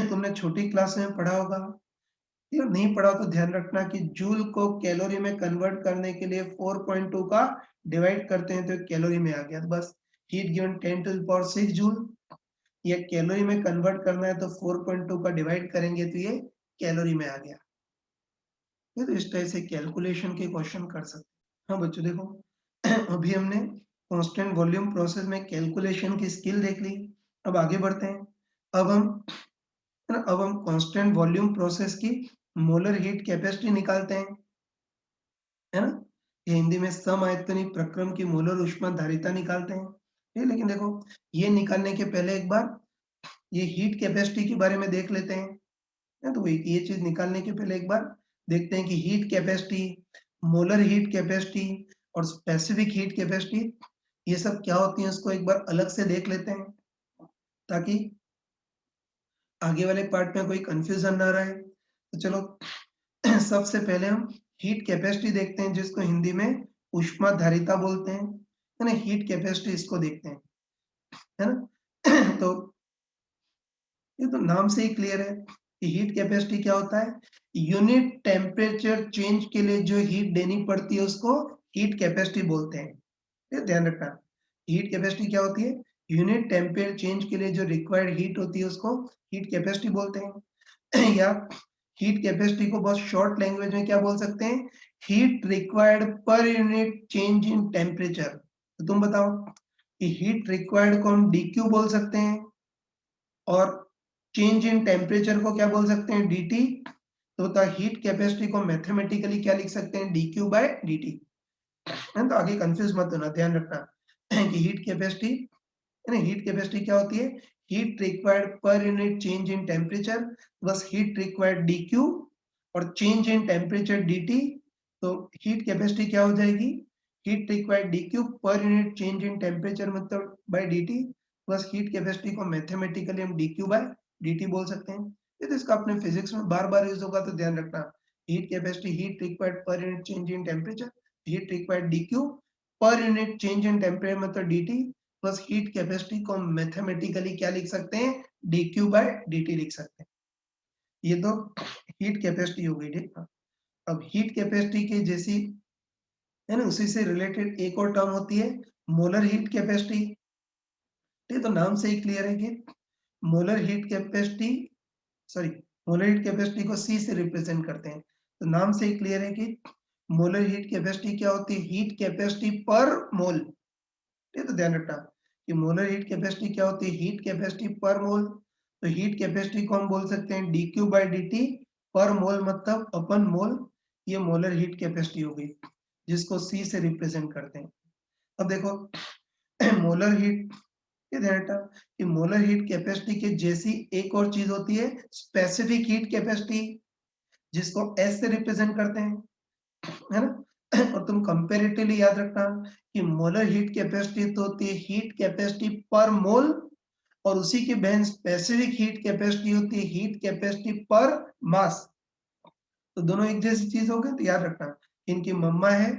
तुमने छोटी क्लास में पढ़ा होगा, या नहीं पढ़ा तो ध्यान रखना कि जूल को कैलोरी में कन्वर्ट करने के लिए 4.2 का डिवाइड करते हैं तो कैलोरी में आ गया, तो बस हीट गिवन 10⁶ जूल, ये कैलोरी में कन्वर्ट करना है तो 4.2 का डिवाइड करेंगे तो ये कैलोरी में आ गया। तो इस तरह से कैलकुलेशन के क्वेश्चन कर सकते हैं। हाँ बच्चों देखो अभी हमने कांस्टेंट वॉल्यूम प्रोसेस में कैलकुलेशन की स्किल देख ली, अब आगे बढ़ते हैं। अब हम अब हम कांस्टेंट वॉल्यूम प्रोसेस की मोलर हीट कैपेसिटी निकालते हैं, है ना। ये हिंदी में समआयतनी प्रक्रम की मोलर ऊष्मा धारिता निकालते हैं, ठीक है। लेकिन देखो ये निकालने के पहले एक बार ये हीट कैपेसिटी के बारे में देख लेते हैं, तो ये चीज निकालने के पहले एक बार देखते हैं कि heat capacity, molar heat capacity और स्पेसिफिक हीट कैपेसिटी ये सब क्या होती है, इसको एक बार अलग से देख लेते हैं ताकि आगे वाले पार्ट में कोई कंफ्यूजन ना रहे। तो चलो सबसे पहले हम हीट कैपेसिटी देखते हैं जिसको हिंदी में ऊष्मा धारिता बोलते हैं, है ना। हीट कैपेसिटी इसको देखते हैं, है ना। तो ये तो नाम से ही क्लियर है कि हीट कैपेसिटी क्या होता है, यूनिट टेम्परेचर चेंज के लिए जो हीट देनी पड़ती है उसको हीट कैपेसिटी बोलते हैं, ये ध्यान रखना। हीट कैपेसिटी क्या होती है, यूनिट टेम्परेचर चेंज के लिए जो रिक्वायर्ड हीट होती है उसको हीट कैपेसिटी बोलते हैं। या हीट कैपेसिटी को बहुत शॉर्ट लैंग्वेज में क्या बोल सकते हैं, heat required per unit change in temperature. तो तुम बताओ कि हीट रिक्वायर्ड को हम डीक्यू बोल सकते हैं और चेंज इन टेम्परेचर को क्या बोल सकते हैं, dt। तो बताओ हीट कैपेसिटी को मैथमेटिकली क्या लिख सकते हैं, dq बाय dt, है। तो आगे कंफ्यूज मत होना, ध्यान रखना कि हीट कैपेसिटी, है ना, हीट कैपेसिटी क्या होती है, heat required per unit change in temperature, बस हीट रिक्वायर्ड dq और चेंज इन टेम्परेचर dt। तो हीट कैपेसिटी क्या हो जाएगी, heat required dq per unit change in temperature मतलब बाय dt, बस हीट कैपेसिटी को मैथमेटिकली हम dq बाय dt बोल सकते हैं। ये तो इसका अपने फिजिक्स में बार बार यूज होगा, तो ध्यान रखना, heat capacity heat required per unit change in temperature, heat required dq per unit change in temperature मतलब dt, बस हीट कैपेसिटी को मैथमेटिकली क्या लिख सकते हैं, dq बाय dt लिख सकते हैं। ये तो हीट कैपेसिटी हो गई, ठीक है। अब हीट कैपेसिटी की जैसी, है ना, उसी से रिलेटेड एक और टर्म होती है मोलर हीट कैपेसिटी। ठीक है, तो नाम से ही क्लियर है कि molar heat capacity, sorry, molar heat capacity को C से रिप्रेजेंट करते हैं। तो नाम से ही क्लियर है कि मोलर हीट कैपेसिटी क्या होती है? हीट कैपेसिटी पर मोल। ये तो ध्यान रखना कि मोलर हीट कैपेसिटी क्या होती है? हीट कैपेसिटी पर मोल। तो हीट कैपेसिटी को हम बोल सकते हैं dQ/dt पर मोल, मतलब अपन मोल। ये मोलर हीट कैपेसिटी हो गई, जिसको C से रिप्रेजेंट करते हैं। अब देखो मोलर हीट, ये ध्यान रखना कि मोलर हीट कैपेसिटी के जैसी एक और चीज होती है स्पेसिफिक हीट कैपेसिटी, जिसको S से रिप्रेजेंट करते हैं, है ना? और तुम कंपैरेटिवली याद रखना कि मोलर हीट कैपेसिटी तो होती है हीट कैपेसिटी पर मोल, और उसी की बहन स्पेसिफिक हीट कैपेसिटी होती है हीट कैपेसिटी पर मास। तो दोनों एक जैसी चीज हो गई, तो याद रखना इनकी मम्मा है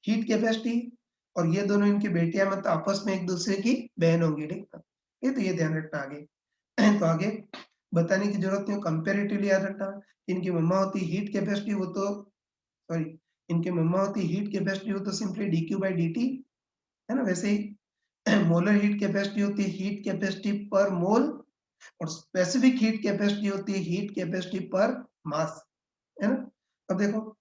हीट कैपेसिटी, और ये दोनों इनकी बेटियां, मतलब आपस में एक दूसरे की बहन होंगी, ठीक है? ये तो ये ध्यान रखना आगे। तो आगे बताने की जरूरत नहीं, कंपैरेटिवली याद रखना। इनकी मम्मा होती हीट कैपेसिटी, वो तो, सॉरी, इनकी मम्मा होती हीट कैपेसिटी, वो तो सिंपली dQ/dt, है ना? वैसे ही मोलर हीट कैपेसिटी होती है हीट कैपेसिटी पर मोल, और स्पेसिफिक हीट कैपेसिटी होती है हीट कैपेसिटी पर मास, है ना? अब देखो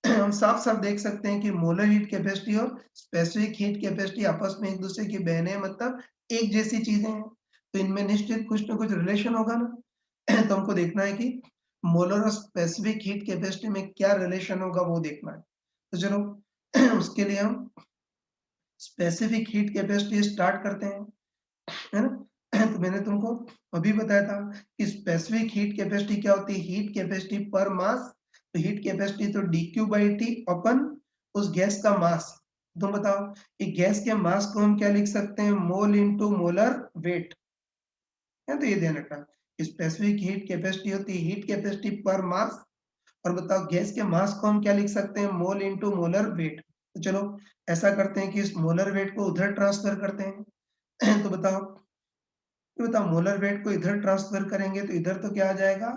हम साफ साफ देख सकते हैं कि मोलर हीट कैपेसिटी और स्पेसिफिक हीट कैपेसिटी आपस में एक दूसरे की बहनें हैं, मतलब एक जैसी चीजें हैं। तो इनमें निश्चित कुछ ना कुछ रिलेशन होगा ना। तो हमको देखना है कि मोलर और स्पेसिफिक हीट कैपेसिटी में क्या रिलेशन होगा, वो देखना है। तो चलो उसके लिए हम स्पेसिफिक हीट कैपेसिटी स्टार्ट करते हैं, है ना? तो मैंने तुमको अभी बताया था कि स्पेसिफिक हीट कैपेसिटी क्या होती है? हीट कैपेसिटी पर मास। तो हीट कैपेसिटी तो dQ/T अपन उस गैस का मास। तुम बताओ कि गैस के मास को हम क्या लिख सकते हैं? मोल इंटू मोलर वेट, है? तो ये ध्यान रखना, स्पेसिफिक हीट कैपेसिटी होती है हीट कैपेसिटी पर मास, और बताओ गैस के मास को हम क्या लिख सकते हैं? मोल इंटू मोलर वेट। तो चलो ऐसा करते हैं कि इस मोलर वेट को उधर ट्रांसफर करते हैं। तो बताओ, ये बताओ मोलर वेट को इधर ट्रांसफर करेंगे तो इधर तो क्या आ जाएगा?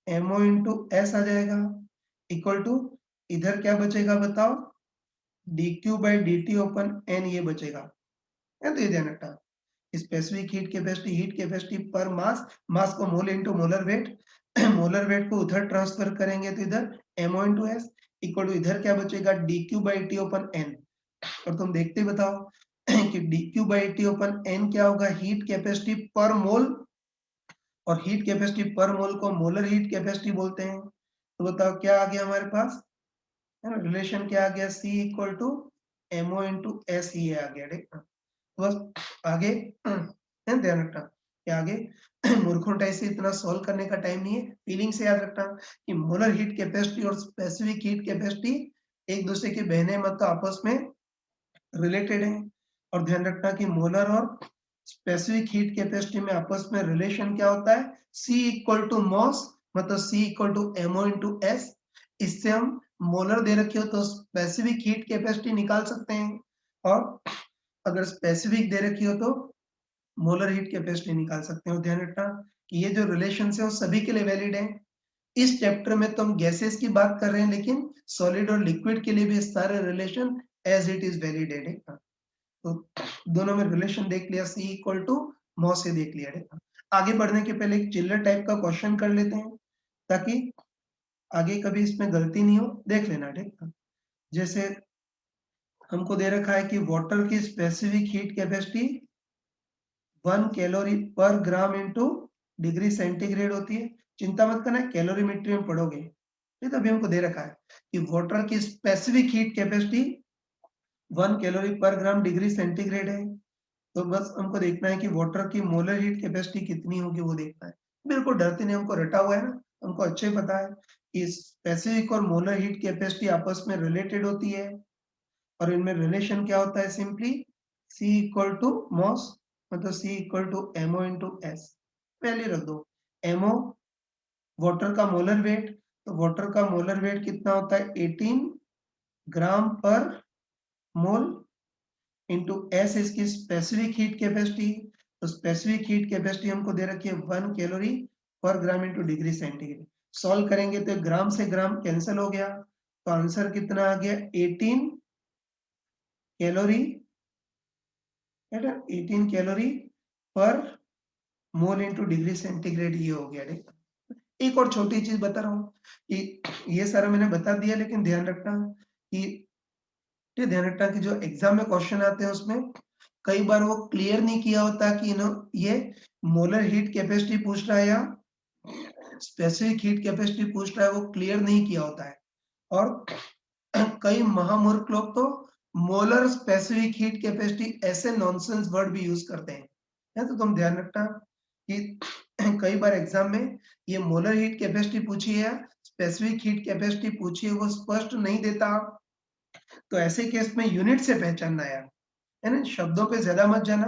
MO इंटू एस आ जाएगा, इक्वल टू, इधर क्या बचेगा बताओ? dQ/dt ओपन n, ये बचेगा, है? तो ये ध्यान रखना, स्पेसिफिक हीट कैपेसिटी पर मास, मास को mole into molar weight, molar weight को उधर ट्रांसफर करेंगे तो इधर MO into S, equal to इधर क्या बचेगा? dQ/T open n। और तुम देखते ही बताओ कि dQ/T ओपन n क्या होगा? हीट कैपेसिटी पर मोल, और हीट कैपेसिटी पर मोल को मोलर हीट कैपेसिटी बोलते हैं। तो बताओ क्या आ गया हमारे पास, है ना? रिलेशन क्या आ गया? C equal to MO into S, ये आ गया, ठीक है? तो बस आगे ध्यान रखना कि आगे मूर्खों टाइप से इतना सॉल्व करने का टाइम नहीं है, फीलिंग से याद रखना कि मोलर हीट कैपेसिटी और स्पेसिफिक हीट कैपेसिटी एक दूसरे की बहनें, मतलब आपस में रिलेटेड है। और ध्यान रखना कि मोलर और स्पेसिफिक हीट कैपेसिटी में आपस में रिलेशन क्या होता है? C इक्वल टू मॉस, मतलब C equal to MO into S. इससे हम मोलर दे रखे हो तो स्पेसिफिक हीट कैपेसिटी निकाल सकते हैं, और अगर स्पेसिफिक दे रखी हो तो मोलर हीट कैपेसिटी निकाल सकते हो। ध्यान रखना कि ये जो रिलेशन है वो सभी के लिए वैलिड है। इस चैप्टर में तो हम गैसेस की बात कर रहे हैं, लेकिन सॉलिड और लिक्विड के लिए भी सारे relation as it is valid है, ठीक है? तो दोनों में रिलेशन देख लिया, C इक्वल टू मॉस से देख लिया, ठीक है? आगे बढ़ने के पहले एक चिल्लर टाइप का क्वेश्चन कर लेते हैं, ताकि आगे कभी इसमें गलती नहीं हो, देख लेना, ठीक है? जैसे हमको दे रखा है कि वाटर की specific heat capacity 1 calorie per gram into degree centigrade होती है। चिंता मत करना, कैलोरीमेट्री में पढ़ोगे। ये तो अभी हमको दे रखा है कि वाटर की specific heat capacity 1 calorie per gram degree centigrade है। तो बस हमको देखना है कि वाटर की मोलर हीट कैपेसिटी कितनी होगी, वो देखना है। बिल्कुल डरते नहीं, हमको रटा हुआ है ना, हमको अच्छे ही पता है कि स्पेसिफिक और मोलर हीट कैपेसिटी आपस में रिलेटेड होती है, और इनमें रिलेशन क्या होता है? Simply C equal to moss, मतलब C equal to MO into S. Value रख दो। MO वाटर का मोलर वेट, तो वाटर का मोलर वेट कितना होता है? 18 gram per mole, into S इसकी स्पेसिफिक हीट कैपेसिटी। तो स्पेसिफिक हीट कैपेसिटी हमको दे रखी है 1 calorie per gram into degree centigrade. Solve करेंगे तो ग्राम से ग्राम कैंसिल हो गया, तो आंसर कितना आ गया? 18 कैलोरी, है ना? 18 कैलोरी पर मोल इंटू डिग्री सेंटीग्रेड ये हो गया। ठीक, एक और छोटी चीज बता रहा हूँ कि ये सारा मैंने बता दिया, लेकिन ध्यान रखना कि जो एग्जाम में क्वेश्चन आते हैं उसमें कई बार वो क्लियर नहीं किया होता कि ये मोलर हीट कैपेसिटी पूछ रहा है या स्पेसिफिक हीट कैपेसिटी पूछ रहा है, वो क्लियर नहीं किया होता है। और कई महामूर्ख लोग तो मोलर स्पेसिफिक हीट कैपेसिटी ऐसे नॉनसेंस वर्ड भी यूज करते हैं। है, तो तुम ध्यान रखना कि कई बार एग्जाम में ये मोलर हीट कैपेसिटी पूछी है, स्पेसिफिक हीट कैपेसिटी पूछी है, वो स्पष्ट नहीं देता, तो ऐसे केस में यूनिट से पहचानना यार, है ना, शब्दों पे ज्यादा मत जाना।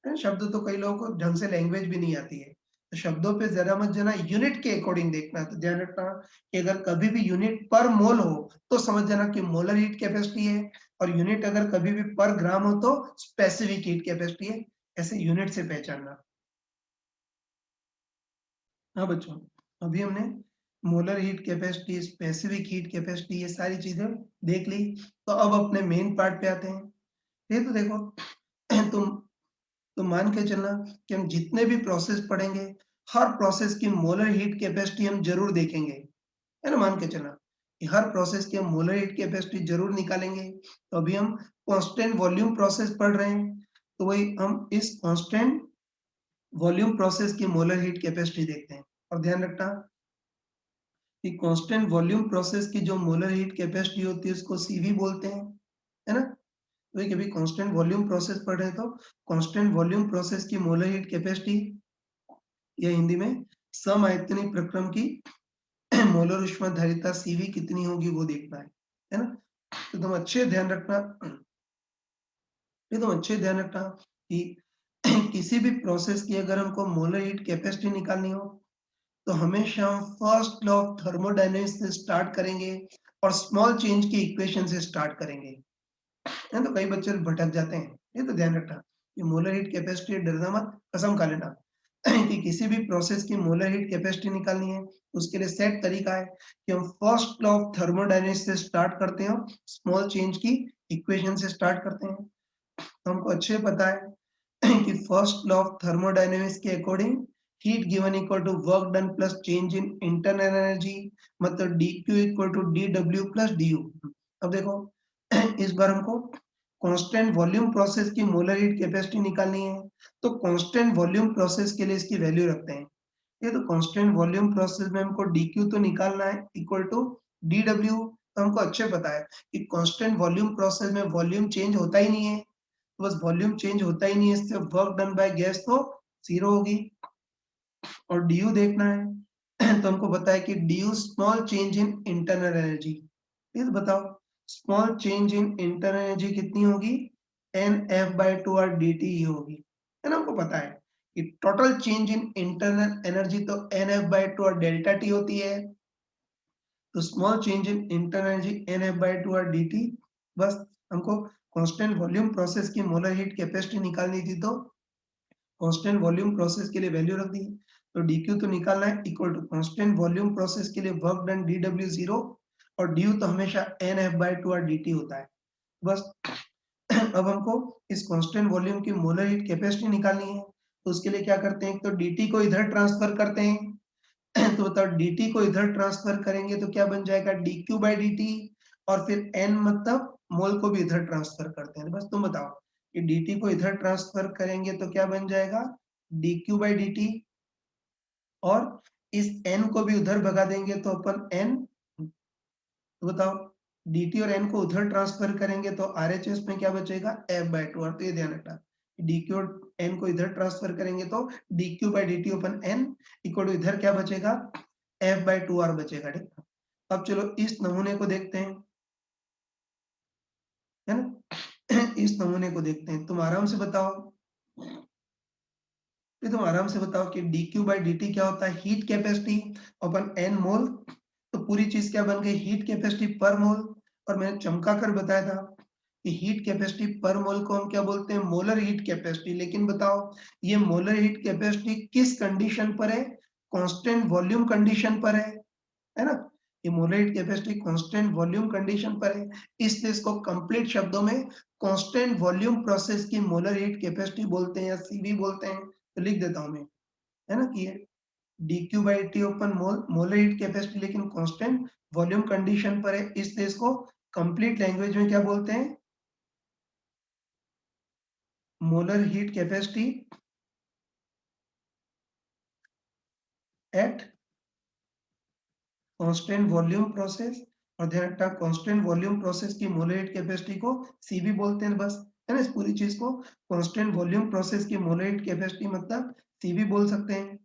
है, शब्द तो कई लोगों को ढंग से लैंग्वेज भी नहीं आती है, तो शब्दों पे ज्यादा मत जाना, यूनिट के अकॉर्डिंग देखना। तो ध्यान रखना कि अगर कभी भी यूनिट पर मोल हो तो समझ जाना कि मोलर हीट कैपेसिटी है, और यूनिट अगर कभी भी पर ग्राम हो तो स्पेसिफिक हीट कैपेसिटी है। ऐसे यूनिट से पहचानना। हाँ बच्चों, अभी हमने molar heat capacity, specific heat capacity, ये सारी चीजें देख ली। तो अब अपने मेन पार्ट पे आते हैं। ये तो देखो, तुम तो मान के चलना कि हम जितने भी प्रोसेस पढ़ेंगे, हर प्रोसेस की मोलर हीट कैपेसिटी हम जरूर देखेंगे। है ना, मान के चलना कि हर प्रोसेस की हम मोलर हीट कैपेसिटी जरूर निकालेंगे। तो अभी हम कांस्टेंट वॉल्यूम प्रोसेस पढ़ रहे हैं, तो वही हम इस कांस्टेंट वॉल्यूम प्रोसेस की मोलर हीट कैपेसिटी देखते हैं। और ध्यान रखना कि कांस्टेंट वॉल्यूम प्रोसेस की जो मोलर हीट कैपेसिटी होती है उसको सीवी बोलते हैं। है ना, तो कभी कांस्टेंट वॉल्यूम प्रोसेस पढ़ रहे हैं तो कांस्टेंट वॉल्यूम प्रोसेस की मोलर हीट कैपेसिटी, या हिंदी में समआयतनी प्रक्रम की मोलर ऊष्मा धारिता सीवी कितनी होगी वो देखना है ना। तो तुम अच्छे ध्यान रखना, ये तुम अच्छे ध्यान रखना कि किसी भी प्रोसेस की अगर हमको मोलर हीट कैपेसिटी निकालनी हो तो हमेशा हम फर्स्ट लॉ ऑफ थर्मोडायनेमिक्स से स्टार्ट करेंगे और स्मॉल चेंज की इक्वेशन से स्टार्ट करेंगे। है, तो कई बच्चे भटक जाते हैं, ये तो ध्यान रखना कि मोलर हीट कैपेसिटी, डरना मत, कसम खा लेना कि किसी भी प्रोसेस की मोलर हीट कैपेसिटी निकालनी है उसके लिए सेट तरीका है कि हम फर्स्ट लॉ ऑफ थर्मोडायनेमिक्स से स्टार्ट करते हैं, स्मॉल चेंज की इक्वेशन से स्टार्ट करते हैं। तो हमको अच्छे पता है कि फर्स्ट लॉ ऑफ थर्मोडायनेमिक्स के according heat given equal to work done plus change in internal energy, मतलब dq equal to dw plus du। अब देखो, इस बार हमको कांस्टेंट वॉल्यूम प्रोसेस की मोलर हीट कैपेसिटी निकालनी है, तो कांस्टेंट वॉल्यूम प्रोसेस के लिए इसकी वैल्यू रखते हैं। ये तो कांस्टेंट वॉल्यूम प्रोसेस में हमको dq तो निकालना है इक्वल टू dw। तो हमको अच्छे पता है कि कांस्टेंट वॉल्यूम प्रोसेस में वॉल्यूम चेंज होता ही नहीं है, तो बस वॉल्यूम चेंज होता ही नहीं है, इससे वर्क डन बाय गैस तो जीरो होगी। और du देखना है तो हमको पता है कि du small change in internal energy. Please बताओ, small change in internal energy कितनी होगी, nf/2 और dt ही होगी। है ना, हमको पता है कि total change in internal energy तो nf/2 और डेल्टा टी होती है, तो small change in internal energy nf/2 और dt। बस हमको कांस्टेंट वॉल्यूम प्रोसेस की मोलर हीट कैपेसिटी निकालनी थी, तो कांस्टेंट वॉल्यूम प्रोसेस के लिए वैल्यू रख दी। तो dq तो निकालना है equal to constant volume process के लिए वर्क डन dw जीरो, और du तो हमेशा nf/2 और dt होता है। बस अब हमको इस कांस्टेंट वॉल्यूम की मोलर हीट कैपेसिटी निकालनी है, तो उसके लिए क्या करते हैं, तो dt को इधर ट्रांसफर करते हैं तो बताओ dt को इधर ट्रांसफर करेंगे तो क्या बन जाएगा, dq/dt, और फिर n मतलब मोल को भी इधर ट्रांसफर करते हैं। बस तुम बताओ कि dt को इधर ट्रांसफर करेंगे तो क्या बन जाएगा, dq/dt, और इस n को भी उधर भगा देंगे तो अपन n, तो बताओ dt और n को उधर ट्रांसफर करेंगे तो RHS में क्या बचेगा, f/2। और तो ये ध्यान रखना, dq और n को इधर ट्रांसफर करेंगे तो dq/dt upon n equal to इधर क्या बचेगा, f/2r बचेगा। ठीक, अब चलो इस नमूने को देखते हैं, है ना इस नमूने को देखते हैं। तुम आराम से बताओ, ये तुम आराम से बताओ कि dq/dt क्या होता है, हीट कैपेसिटी अपन n मोल, तो पूरी चीज क्या बन गई, हीट कैपेसिटी पर मोल। और मैंने चमका कर बताया था कि हीट कैपेसिटी पर मोल को हम क्या बोलते हैं, मोलर हीट कैपेसिटी। लेकिन बताओ ये मोलर हीट कैपेसिटी किस कंडीशन पर है, कांस्टेंट वॉल्यूम कंडीशन पर है ना। ये molar heat capacity constant volume condition पर है, इसलिए इसको कंप्लीट शब्दों में कांस्टेंट वॉल्यूम प्रोसेस की मोलर हीट कैपेसिटी बोलते हैं या सीवी बोलते हैं। तो लिख देता हूं मैं, है ना कि ये dq by t open molar heat capacity लेकिन कांस्टेंट वॉल्यूम कंडीशन पर है, इसलिए इसको कंप्लीट लैंग्वेज में क्या बोलते हैं, molar heat capacity at constant volume process. और ध्यान रखना कांस्टेंट वॉल्यूम प्रोसेस की मोलर हीट कैपेसिटी को सीवी बोलते हैं बस, है ना। इस पूरी चीज को कांस्टेंट वॉल्यूम प्रोसेस की मोलर हीट कैपेसिटी मतलब सीवी बोल सकते हैं।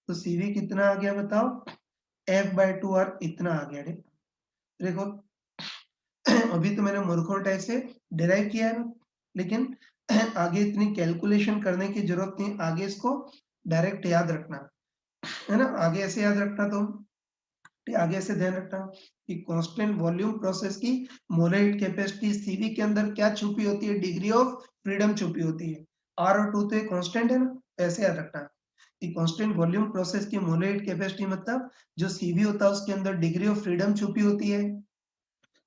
तो सीवी कितना आ गया बताओ, एफ बाय टू आर इतना आ गया। देखो अभी तो मैंने मूर्खों टाइप से डिराइव किया है ना, लेकिन आगे इतनी कैलकुलेशन करने की जरूरत नहीं, आगे इसको डायरेक्ट याद रखना, है ना। आगे ऐसे याद रखना, तो आगे ऐसे ध्यान रखना कि कांस्टेंट वॉल्यूम प्रोसेस की मोलर हीट कैपेसिटी सीवी के अंदर क्या छुपी होती है, डिग्री ऑफ फ्रीडम छुपी होती है। आर और टू तो कांस्टेंट है ना, तो ऐसे याद रखना कि कांस्टेंट वॉल्यूम प्रोसेस की मोलर हीट कैपेसिटी मतलब जो सीवी होता है उसके अंदर डिग्री ऑफ फ्रीडम छुपी होती है।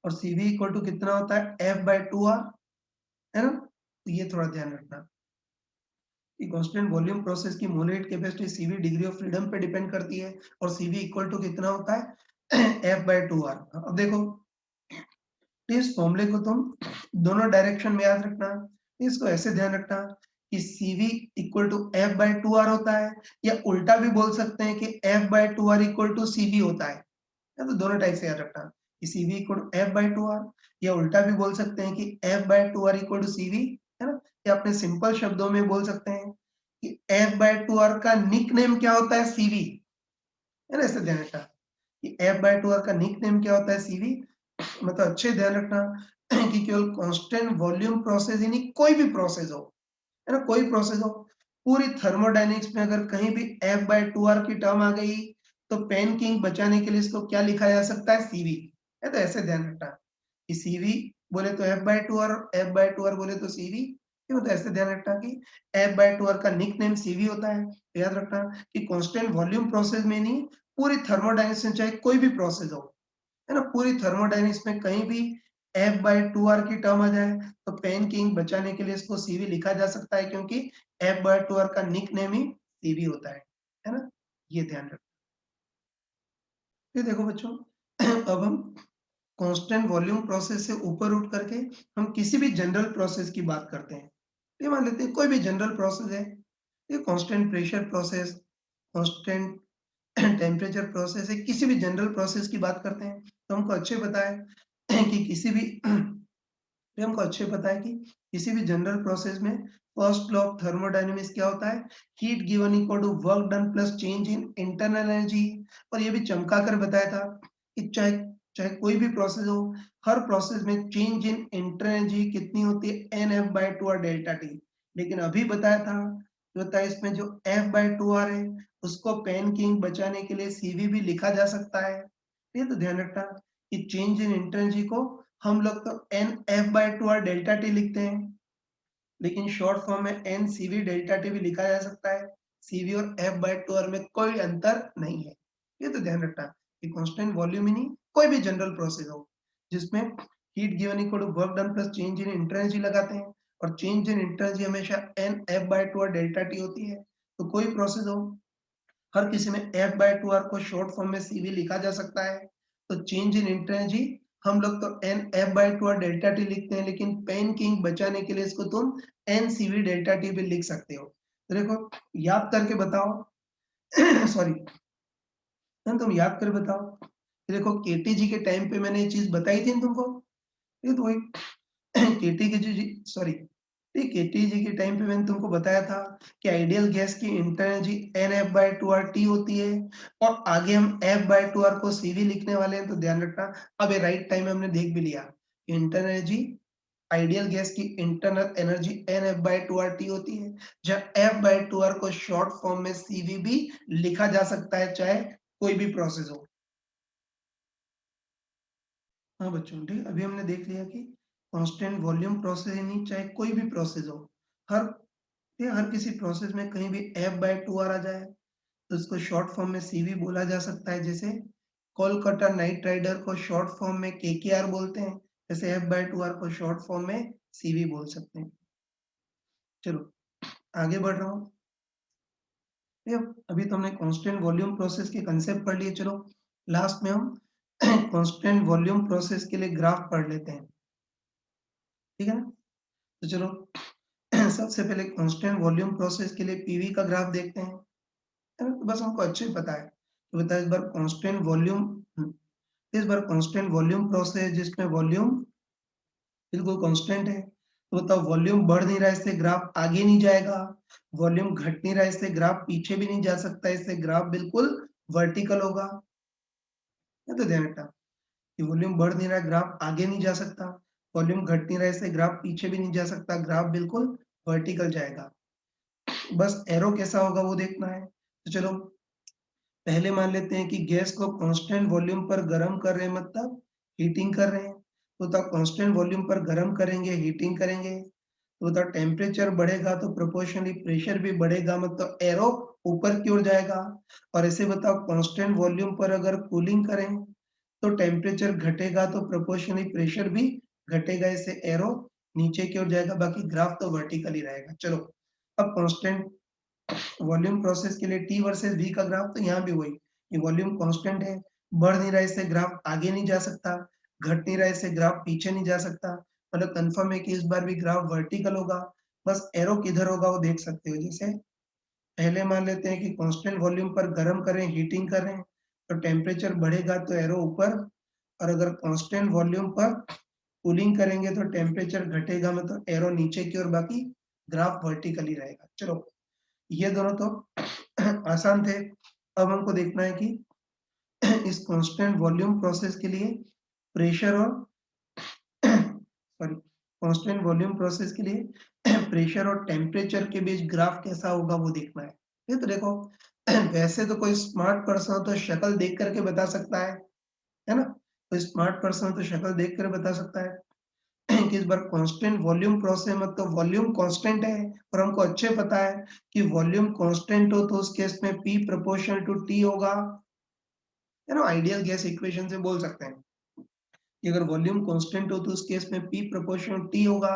और सीवी इक्वल टू कितना होता है, एफ बाय टू आर, है ना। तो ये थोड़ा ध्यान रखना कि कांस्टेंट वॉल्यूम प्रोसेस की molar heat capacity CV degree of freedom पे डिपेंड करती है, और सीवी इक्वल टू कितना होता है, एफ बाय टू आर। अब देखो इस फॉर्मूले को तुम दोनों डायरेक्शन में याद रखना, इसको ऐसे ध्यान रखना कि C V equal to F by two R होता है, या उल्टा भी बोल सकते हैं कि F by two R equal to C V होता है। तो दोनों टाइप से याद रखना कि C V equal to F by two R, या उल्टा भी बोल सकते हैं कि F by two R equal to C V, है ना। या अपने सिंपल शब्दों में बोल सकते हैं कि एफ बाय टू आर का निक नेम क्या होता है, सीवी, है ना। ऐसे ध्यान रखना कि एफ बाय टू आर का निक नेम क्या होता है, सीवी। मतलब अच्छे ध्यान रखना कि केवल कांस्टेंट वॉल्यूम प्रोसेस, यानी कोई भी प्रोसेस हो, है ना, कोई प्रोसेस हो, पूरी थर्मोडायनेमिक्स में अगर कहीं भी एफ बाय टू आर की टर्म आ गई, तो पेन किंग बचाने के लिए इसको क्या लिखा जा सकता है, सीवी, है। तो ऐसे ध्यान रखना कि सीवी बोले तो F by two R, F by two R बोले तो सीवी। तो ऐसे ध्यान रखना कि एफ बाय टू आर का निक नेम सीवी होता है। तो याद रखना कि कांस्टेंट वॉल्यूम प्रोसेस में नहीं, पूरी थर्मोडायनेमिक्स में चाहे कोई भी प्रोसेस हो, है ना, पूरी थर्मोडायनेमिक्स में कहीं भी एफ बाय टू आर की टर्म आ जाए, तो पेन किंग बचाने के लिए इसको सीवी लिखा जा सकता है, क्योंकि एफ बाय टू आर का निक नेम ही सीवी होता है ना। ये ध्यान रखना। ये देखो बच्चों अब हम कांस्टेंट वॉल्यूम प्रोसेस से ऊपर उठ करके हम किसी भी जनरल प्रोसेस की बात करते हैं। ये मान लेते हैं कोई भी जनरल प्रोसेस है, ये constant pressure process, constant temperature process है, किसी भी जनरल प्रोसेस की बात करते हैं, तो हमको अच्छे पता है कि किसी भी तो हमको अच्छे पता है कि किसी भी जनरल प्रोसेस में फर्स्ट लॉ ऑफ थर्मोडायनेमिक्स क्या होता है, heat given equal to work done plus change in internal energy. और ये भी चमका कर बताया था कि चाहे चाहे कोई भी प्रोसेस हो, हर प्रोसेस में चेंज इन इंटरनल एनर्जी कितनी होती है, N F by two R delta T. लेकिन अभी बताया था, जो था इसमें जो एफ बाय टू आर है, उसको पेन किंग बचाने के लिए सीवी भी लिखा जा सकता है। ये तो ध्यान रखना कि चेंज इन इंटरनल एनर्जी को हम लोग तो N F by two R delta T लिखते हैं, लेकिन शॉर्ट फॉर्म में एन सीवी डेल्टा टी भी लिखा जा सकता है। सीवी और एफ बाय टू आर में कोई अंतर नहीं है। ये तो ध्यान रखना कि कांस्टेंट वॉल्यूम ही नहीं, कोई भी जनरल प्रोसेस हो जिसमें heat given equal to work done plus change in inter energy लगाते हैं, और चेंज इन इंटर एनर्जी हमेशा N F by two R delta T होती है। तो कोई प्रोसेस हो, हर किसी में एफ बाय टू आर को शॉर्ट फॉर्म में सीवी लिखा जा सकता है। तो चेंज इन इंटर एनर्जी हम लोग तो N F by two R delta T लिखते हैं, लेकिन पेन किंग बचाने के लिए इसको तुम एन सीवी डेल्टा टी भी लिख सकते हो। तो देखो याद करके बताओ सॉरी, तुम याद कर बताओ। देखो केटीजी के टाइम पे मैंने ये चीज बताई थी ना तुमको, ये तो वही केटी के जी सॉरी, ठीक केटीजी के टाइम पे मैंने तुमको बताया था कि आइडियल गैस की inter energy N F by two R T होती है, और आगे हम एफ बाय टू आर को सीवी लिखने वाले हैं। तो ध्यान रखना, अब ये राइट टाइम हमने देख भी लिया, इंटर एनर्जी आइडियल गैस की internal energy N F by two R T होती है, जहां एफ बाय टू आर को शॉर्ट फॉर्म में सीवी भी लिखा जा सकता है, चाहे कोई भी प्रोसेस हो। हाँ बच्चों ठीक, अभी हमने देख लिया कि कांस्टेंट वॉल्यूम प्रोसेस ही नहीं, चाहे कोई भी प्रोसेस हो, हर हर किसी प्रोसेस में कहीं भी एफ बाय टू आर आ जाए, तो इसको शॉर्ट फॉर्म में सीवी बोला जा सकता है। जैसे कोलकाता नाइट राइडर को शॉर्ट फॉर्म में केकेआर बोलते हैं, जैसे एफ बाय टू आर को शॉर्ट फॉर्म में सीवी बोल सकते हैं। चलो आगे बढ़ रहा हूँ। ठीक है? अभी तो हमने कांस्टेंट वॉल्यूम प्रोसेस के कंसेप्ट पढ़ लिए, चलो लास्ट में हम कांस्टेंट वॉल्यूम प्रोसेस के लिए ग्राफ पढ़ लेते हैं, ठीक है ना? तो चलो सबसे पहले कांस्टेंट वॉल्यूम प्रोसेस के लिए पीवी का ग्राफ देखते हैं, है ना? तो बस हमको अच्छे ही पता है, तो बता इस बार कांस्टेंट वॉल्यूम इस बार कांस्टेंट वॉल्यूम प्रोसेस जिसमें वॉल्यूम बिल्कुल कांस्टेंट है, तो बताओ वॉल्यूम बढ़ नहीं रहा है, इससे ग्राफ आगे नहीं जाएगा, वॉल्यूम घट नहीं रहा है, इससे ग्राफ पीछे भी नहीं जा सकता, इससे ग्राफ बिल्कुल वर्टिकल होगा। ये तो ध्यान रखना कि वॉल्यूम बढ़ नहीं रहा है, ग्राफ आगे नहीं जा सकता, वॉल्यूम घट नहीं रहा है, इससे ग्राफ पीछे भी नहीं जा सकता, ग्राफ बिल्कुल वर्टिकल जाएगा। बस एरो कैसा होगा वो देखना है। तो चलो पहले मान लेते हैं कि गैस को कांस्टेंट वॉल्यूम पर गर्म कर रहे हैं, मतलब हीटिंग कर रहे हैं, तो बताओ कांस्टेंट वॉल्यूम पर गर्म करेंगे, हीटिंग करेंगे, तो बताओ टेम्परेचर बढ़ेगा तो प्रोपोर्शनली प्रेशर भी बढ़ेगा, मतलब एरो ऊपर की ओर जाएगा। और ऐसे बताओ कांस्टेंट वॉल्यूम पर अगर कूलिंग करें तो टेम्परेचर घटेगा तो प्रोपोर्शनली प्रेशर भी घटेगा, इससे एरो नीचे की ओर जाएगा, बाकी ग्राफ तो वर्टिकल ही रहेगा। चलो अब कांस्टेंट वॉल्यूम प्रोसेस के लिए टी वर्सेस वी का ग्राफ, तो यहाँ भी वही कि वॉल्यूम कांस्टेंट है, बढ़ नहीं रहा है, इससे ग्राफ आगे नहीं जा सकता, घट नहीं रहा है, इससे ग्राफ पीछे नहीं जा सकता, मतलब कंफर्म है कि इस बार भी ग्राफ वर्टिकल होगा। बस एरो किधर होगा वो देख सकते हो, जैसे पहले मान लेते हैं कि कांस्टेंट वॉल्यूम पर गर्म कर रहे हैं, हीटिंग कर रहे हैं, तो टेम्परेचर बढ़ेगा तो एरो ऊपर, और अगर कांस्टेंट वॉल्यूम पर कूलिंग करेंगे तो टेम्परेचर घटेगा, मतलब एरो नीचे की ओर, बाकी ग्राफ वर्टिकली रहेगा। चलो ये दोनों तो आसान थे। अब हमको देखना है कि इस कांस्टेंट वॉल्यूम प्रोसेस के लिए प्रेशर और सॉरी कांस्टेंट वॉल्यूम प्रोसेस के लिए प्रेशर और टेम्परेचर के बीच ग्राफ कैसा होगा वो देखना है। ये तो देखो वैसे तो कोई स्मार्ट पर्सन हो तो शक्ल देख करके बता सकता है ना? कोई स्मार्ट पर्सन हो तो शक्ल देख कर बता सकता है कि इस बार कांस्टेंट वॉल्यूम प्रोसेस, मतलब वॉल्यूम कांस्टेंट है, और हमको अच्छे पता है कि वॉल्यूम कांस्टेंट हो तो उस केस में P प्रोपोर्शनल टू T होगा, है ना? आइडियल गैस इक्वेशन से बोल सकते हैं कि अगर वॉल्यूम कांस्टेंट हो तो उस केस में P प्रोपोर्शनल T होगा,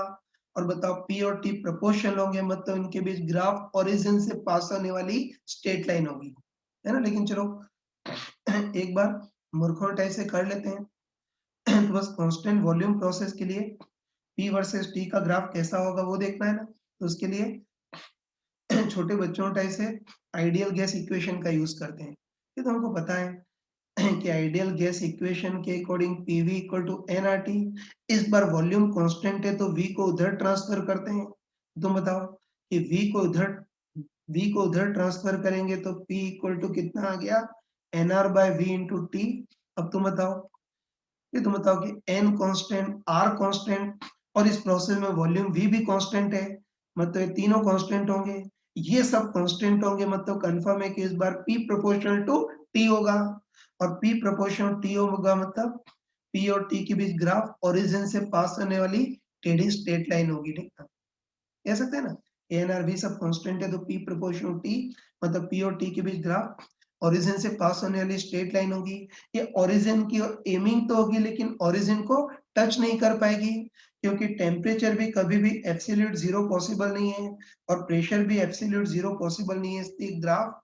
और बताओ P और T प्रोपोर्शनल होंगे, मतलब इनके बीच ग्राफ ओरिजिन से पास होने वाली स्ट्रेट लाइन होगी, है ना? लेकिन चलो एक बार मूर्खों टाइप से कर लेते हैं तो बस कांस्टेंट वॉल्यूम प्रोसेस के लिए P वर्सेस T का ग्राफ कैसा होगा वो देखना है ना, तो उसके लिए छोटे बच्चों टाइप से आइडियल गैस इक्वेशन का यूज करते हैं। ये तो हमको पता है कि आइडियल गैस इक्वेशन के according PV equal to NRT. इस बार वॉल्यूम कांस्टेंट है तो वी को उधर ट्रांसफर करते हैं। तुम बताओ कि वी को उधर ट्रांसफर करेंगे तो P इक्वल टू कितना आ गया, NR by V into T. अब तुम बताओ ये तुम बताओ कि एन कांस्टेंट, आर कांस्टेंट, और इस प्रोसेस में वॉल्यूम वी भी कांस्टेंट है, मतलब ये तीनों कांस्टेंट होंगे, ये सब कांस्टेंट होंगे, मतलब कंफर्म है कि इस बार P प्रोपोर्शनल टू T होगा, और P प्रोपोर्शनल T होगा, मतलब P और T के बीच ग्राफ ओरिजिन से पास होने वाली टेढ़ी स्ट्रेट लाइन होगी, ठीक है? कह सकते हैं ना, ए एन आर भी सब कांस्टेंट है तो P प्रोपोर्शनल T, मतलब P और T के बीच ग्राफ ओरिजिन से पास होने वाली स्ट्रेट लाइन होगी। ये ओरिजिन की ओर एमिंग तो होगी, लेकिन ओरिजिन को टच नहीं कर पाएगी, क्योंकि टेम्परेचर भी कभी भी एब्सोल्यूट जीरो पॉसिबल नहीं है, और प्रेशर भी एब्सोल्यूट जीरो पॉसिबल नहीं है, इसलिए ग्राफ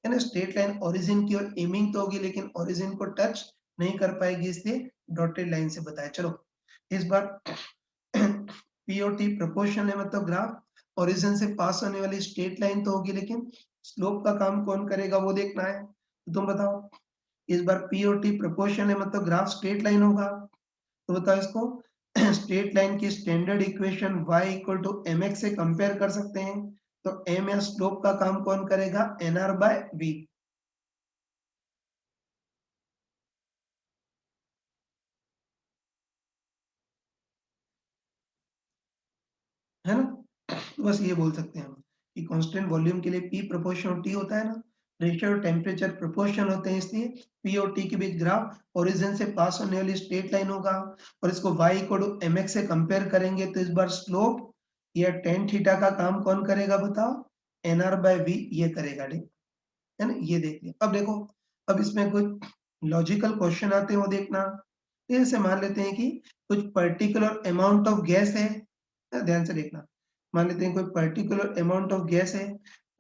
है ना, स्ट्रेट लाइन ओरिजिन की ओर एमिंग तो होगी, लेकिन ओरिजिन को टच नहीं कर पाएगी, इसलिए डॉटेड लाइन से बताया। चलो इस बार P और T प्रोपोर्शनल है, मतलब ग्राफ ओरिजिन से पास होने वाली स्ट्रेट लाइन तो होगी, लेकिन स्लोप का काम कौन करेगा वो देखना है। तो तुम बताओ इस बार P और T प्रोपोर्शनल है, मतलब ग्राफ स्ट्रेट लाइन होगा, तो बताओ इसको स्ट्रेट लाइन की standard equation y equal to mx से कंपेयर कर सकते हैं, तो m या स्लोप का काम कौन करेगा, nr बाय v, है ना? तो बस ये बोल सकते हैं हम कि कांस्टेंट वॉल्यूम के लिए P प्रोपोर्शनल T होता है ना, प्रेशर और टेम्परेचर प्रोपोर्शनल होते हैं, इसलिए P और T के बीच ग्राफ ओरिजिन से पास होने वाली स्ट्रेट लाइन होगा, और इसको y इक्वल टू mx से कंपेयर करेंगे, तो इस बार स्लोप या tan थीटा का काम कौन करेगा बताओ, nr बाय v ये करेगा, ठीक है ना? ये देख लिया। अब देखो अब इसमें कुछ लॉजिकल क्वेश्चन आते हैं वो देखना। जैसे मान लेते हैं कि कुछ पर्टिकुलर अमाउंट ऑफ गैस है, ध्यान से देखना, मान लेते हैं कोई पर्टिकुलर अमाउंट ऑफ गैस है,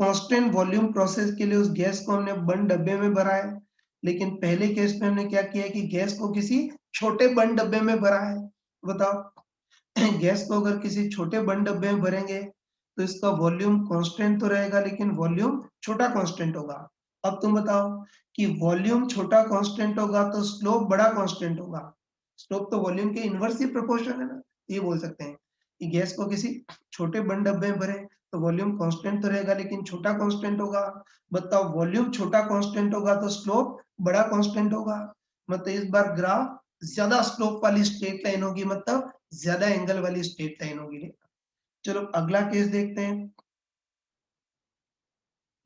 कांस्टेंट वॉल्यूम प्रोसेस के लिए उस गैस को हमने बंद डब्बे में भरा है, लेकिन पहले केस में हमने क्या किया है कि गैस को किसी छोटे बंद डब्बे में भरा है। बताओ गैस को अगर किसी छोटे बंद डब्बे में भरेंगे तो इसका वॉल्यूम कांस्टेंट तो रहेगा, लेकिन वॉल्यूम छोटा कांस्टेंट होगा। अब तुम बताओ कि वॉल्यूम छोटा कांस्टेंट होगा तो स्लोप बड़ा कांस्टेंट होगा। स्लोप तो वॉल्यूम के इनवर्स ही प्रोपोर्शन है ना, ये बोल सकते हैं कि गैस को किसी छोटे बंद डब्बे में भरे तो वॉल्यूम कांस्टेंट तो रहेगा, लेकिन छोटा कांस्टेंट होगा। बताओ वॉल्यूम छोटा कांस्टेंट होगा तो स्लोप बड़ा कांस्टेंट होगा। मतलब इस बार ग्राफ ज्यादा स्लोप वाली स्ट्रेट लाइन होगी, मतलब ज्यादा एंगल वाली स्ट्रेट लाइन होगी। चलो अगला केस देखते हैं,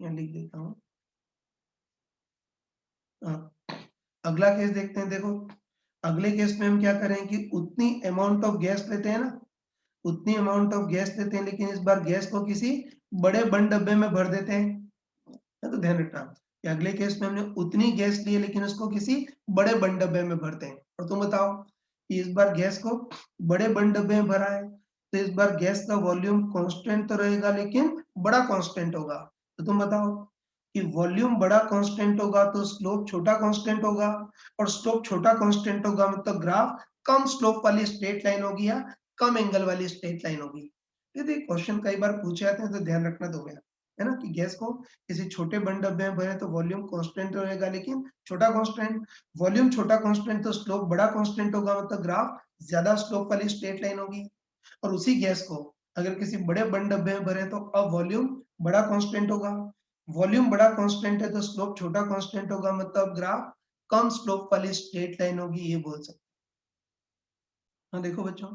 यहाँ लिख देता हूँ। अगला केस देखते हैं। देखो अगले केस में हम क्या करें कि उतनी अमाउंट ऑफ गैस लेते हैं ना, उतनी अमाउंट ऑफ गैस लेते हैं, लेकिन इस बार गैस को किसी बड़े बंद डब्बे में भर देते हैं। तो ध्यान रखना कि अगले केस में हमने उतनी गैस ली है, लेकिन उसको किसी बड़े बंद डब्बे में भरते हैं। और तुम बताओ कि इस बार गैस को बड़े बंद डब्बे में भरा है, तो इस बार गैस का वॉल्यूम कांस्टेंट तो रहेगा, लेकिन बड़ा कांस्टेंट होगा। तो तुम बताओ कि वॉल्यूम बड़ा कांस्टेंट होगा तो स्लोप छोटा कांस्टेंट होगा, और स्लोप छोटा कांस्टेंट होगा मतलब ग्राफ कम स्लोप वाली स्ट्रेट लाइन होगी या कम एंगल वाली स्ट्रेट लाइन होगी। यदि क्वेश्चन कई बार पूछे जाते हैं तो ध्यान रखना तो गया है ना कि गैस को किसी छोटे बंद डब्बे में भरे तो वॉल्यूम कांस्टेंट रहेगा, लेकिन छोटा कांस्टेंट। वॉल्यूम छोटा कांस्टेंट तो स्लोप बड़ा कांस्टेंट होगा, मतलब ग्राफ ज्यादा स्लोप वाली स्ट्रेट लाइन होगी। और उसी गैस को अगर किसी बड़े बंद डब्बे में भरे तो अब वॉल्यूम बड़ा कांस्टेंट होगा। वॉल्यूम बड़ा कांस्टेंट है तो स्लोप छोटा कांस्टेंट होगा, मतलब ग्राफ कम स्लोप वाली स्ट्रेट लाइन होगी, ये बोल सकते हैं। हाँ देखो बच्चों,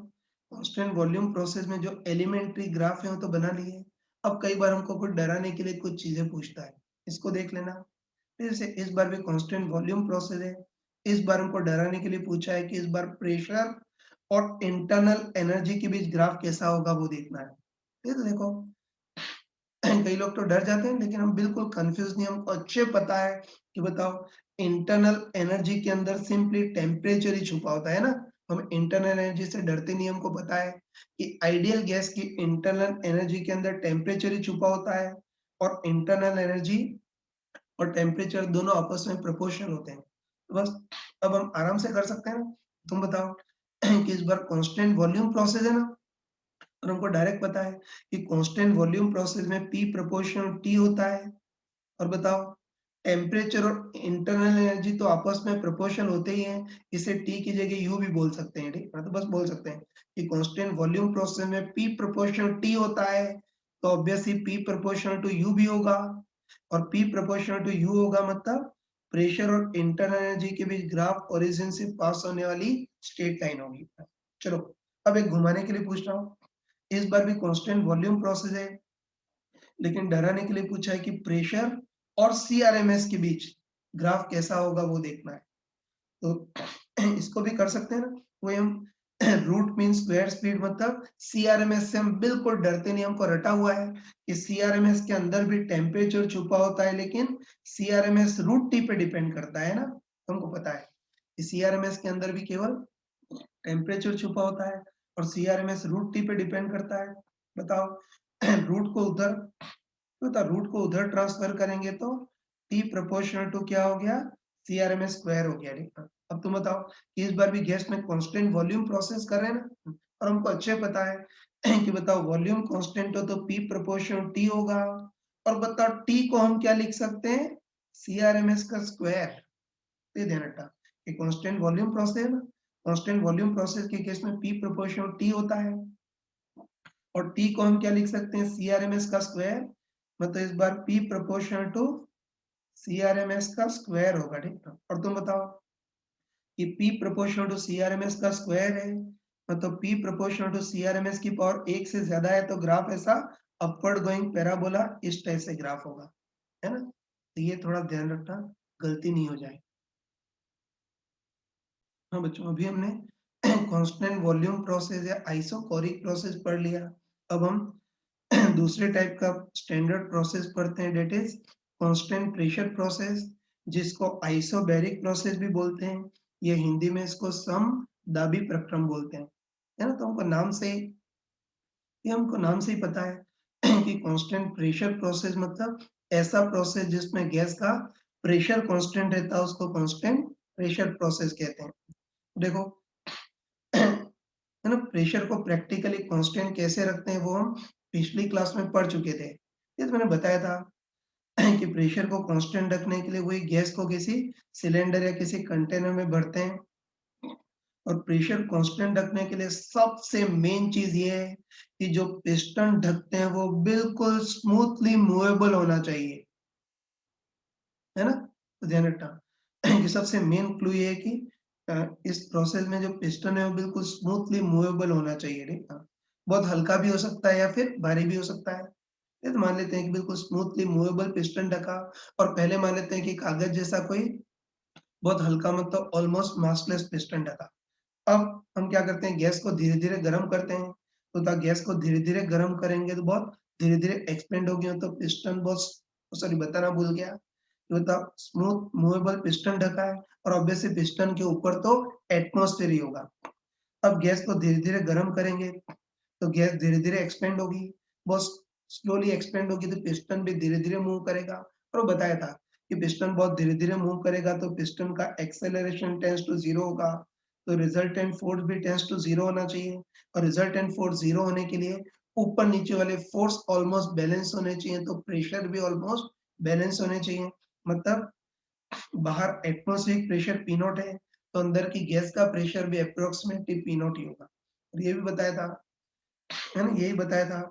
कांस्टेंट वॉल्यूम प्रोसेस में जो एलिमेंट्री ग्राफ है वो तो बना लिए। अब कई बार हमको कुछ डराने के लिए कुछ चीजें पूछता है, इसको देख लेना। फिर से इस बार भी कांस्टेंट वॉल्यूम प्रोसेस है। इस बार हमको डराने के लिए पूछा है कि इस बार प्रेशर और इंटरनल एनर्जी के बीच ग्राफ कैसा होगा वो देखना है। फिर देखो कई लोग तो डर जाते हैं, लेकिन हम बिल्कुल कंफ्यूज नहीं, हमको अच्छे पता है कि बताओ इंटरनल एनर्जी के अंदर सिंपली टेम्परेचर ही छुपा होता है ना। हम इंटरनल एनर्जी से डरते नहीं, हमको पता है कि आइडियल गैस की इंटरनल एनर्जी के अंदर टेम्परेचर ही छुपा होता है, और इंटरनल एनर्जी और टेम्परेचर दोनों आपस में प्रोपोर्शनल होते हैं। तो बस अब हम आराम से कर सकते हैं ना। तुम बताओ कि इस बार कांस्टेंट वॉल्यूम प्रोसेस है ना, और हमको डायरेक्ट पता है कि कांस्टेंट वॉल्यूम प्रोसेस में P प्रोपोर्शनल T होता है। और बताओ टेम्परेचर और इंटरनल एनर्जी तो आपस में प्रोपोर्शनल होते ही हैं, इसे T की जगह U भी बोल सकते हैं। ठीक है, तो बस बोल सकते हैं कि कांस्टेंट वॉल्यूम प्रोसेस में P प्रोपोर्शनल T होता है, तो obviously P proportional to U भी होगा। और P प्रोपोर्शनल टू U होगा मतलब प्रेशर और इंटरनल एनर्जी के बीच ग्राफ ओरिजिन से पास होने वाली स्ट्रेट लाइन होगी। चलो अब एक घुमाने के लिए पूछ रहा हूँ। इस बार भी कांस्टेंट वॉल्यूम प्रोसेस है, लेकिन डराने के लिए पूछा है कि प्रेशर और सीआरएमएस के बीच ग्राफ कैसा होगा वो देखना है। तो इसको भी कर सकते हैं ना, वो हम रूट मीन स्क्वायर स्पीड, मतलब सीआरएमएस से हम बिल्कुल डरते नहीं, हमको रटा हुआ है कि सीआरएमएस के अंदर भी टेम्परेचर छुपा होता है, लेकिन सीआरएमएस रूट टी पे डिपेंड करता है ना। हमको पता है कि सीआरएमएस के अंदर भी केवल टेम्परेचर छुपा होता है, और सीआरएमएस रूट टी पे डिपेंड करता है। बताओ रूट को उधर, तो रूट को उधर ट्रांसफर करेंगे तो टी प्रोपोर्शनल टू क्या हो गया, सीआरएमएस स्क्वायर हो गया। ठीक है, अब तुम बताओ कि इस बार भी गैस में कांस्टेंट वॉल्यूम प्रोसेस कर रहे हैं ना, और हमको अच्छे पता है कि बताओ वॉल्यूम कांस्टेंट हो तो पी प्रोपोर्शनल टी होगा। और बताओ टी को हम क्या लिख सकते हैं, सीआरएमएस का स्क्वायर। ये ध्यान रखना कि कांस्टेंट वॉल्यूम प्रोसेस है ना, कांस्टेंट वॉल्यूम प्रोसेस के केस में पी प्रोपोर्शनल टी होता है, और टी को हम क्या लिख सकते हैं, सीआरएमएस का स्क्वायर। मतलब इस बार पी प्रोपोर्शनल टू सीआरएमएस का स्क्वायर होगा। ठीक है, और तुम बताओ कि P प्रोपोर्शनल टू सीआरएमएस का स्क्वायर है, मतलब P प्रोपोर्शनल टू सीआरएमएस की पावर 1 से ज्यादा है, तो ग्राफ ऐसा अपवर्ड गोइंग पैराबोला इस टाइप से ग्राफ होगा, है ना। तो ये थोड़ा ध्यान रखना, गलती नहीं हो जाए। हाँ बच्चों, अभी हमने कांस्टेंट वॉल्यूम प्रोसेस या आइसोकोरिक प्रोसेस पढ़ लिया। अब हम दूसरे टाइप का स्टैंडर्ड प्रोसेस पढ़ते हैं, that is constant pressure process, जिसको आइसोबैरिक प्रोसेस भी बोलते हैं। ये हिंदी में इसको समदाबी प्रक्रम बोलते हैं, है ना। तो हमको नाम से ही, ये हमको नाम से ही पता है कि कांस्टेंट प्रेशर प्रोसेस मतलब ऐसा प्रोसेस जिसमें गैस का प्रेशर कांस्टेंट रहता है उसको कांस्टेंट प्रेशर प्रोसेस कहते हैं। देखो है ना, प्रेशर को प्रैक्टिकली कांस्टेंट कैसे रखते हैं वो हम पिछली क्लास में पढ़ चुके थे। ये तो मैंने बताया था कि प्रेशर को कांस्टेंट रखने के लिए वही गैस को किसी सिलेंडर या किसी कंटेनर में भरते हैं और प्रेशर कांस्टेंट रखने के लिए सबसे मेन चीज ये है कि जो पिस्टन ढकते हैं वो बिल्कुल स्मूथली मूवेबल होना चाहिए, है ना? तो ध्यान रखना कि सबसे मेन क्लू ये है कि इस प्रोसेस में जो पिस्टन है वो बिल्कुल स्मूथली मूवेबल होना चाहिए, ठीक है? बहुत हल्का भी हो सकता है या फिर भारी भी हो सकता है। ये तो मान लेते हैं कि बिल्कुल स्मूथली मूवेबल पिस्टन ढका और पहले मान लेते हैं कि कागज जैसा कोई बहुत हल्का मतलब ऑलमोस्ट मासलेस पिस्टन ढका। अब हम क्या करते हैं, गैस को धीरे-धीरे गरम करते हैं। तो गैस को धीरे-धीरे गरम करेंगे तो बहुत धीरे-धीरे एक्सपेंड होगी, तो पिस्टन बहुत सॉरी बताना भूल गया। ये बताओ स्मूथ मूवेबल पिस्टन ढका है और ऑब्वियसली पिस्टन के ऊपर तो एटमॉस्फेयर ही होगा। अब गैस को धीरे-धीरे गरम करेंगे तो गैस धीरे-धीरे एक्सपेंड होगी। बहुत स्लोली एक्सपेंड होगी तो पिस्टन भी धीरे-धीरे मूव करेगा और वो बताया था कि पिस्टन बहुत धीरे-धीरे मूव करेगा तो पिस्टन का एक्सेलरेशन टेंड्स टू 0 होगा। तो रिजल्टेंट फोर्स भी टेंड्स टू 0 होना चाहिए और रिजल्टेंट फोर्स 0 होने के लिए ऊपर-नीचे वाले फोर्स ऑलमोस्ट बैलेंस होने चाहिए, तो प्रेशर भी ऑलमोस्ट बैलेंस होने चाहिए। मतलब बाहर एटमॉस्फेरिक प्रेशर पी नॉट है, तो अंदर की गैस का प्रेशर भी अप्रोक्सीमेटली पी नॉट ही होगा। और ये भी बताया था, है ना? यही बताया था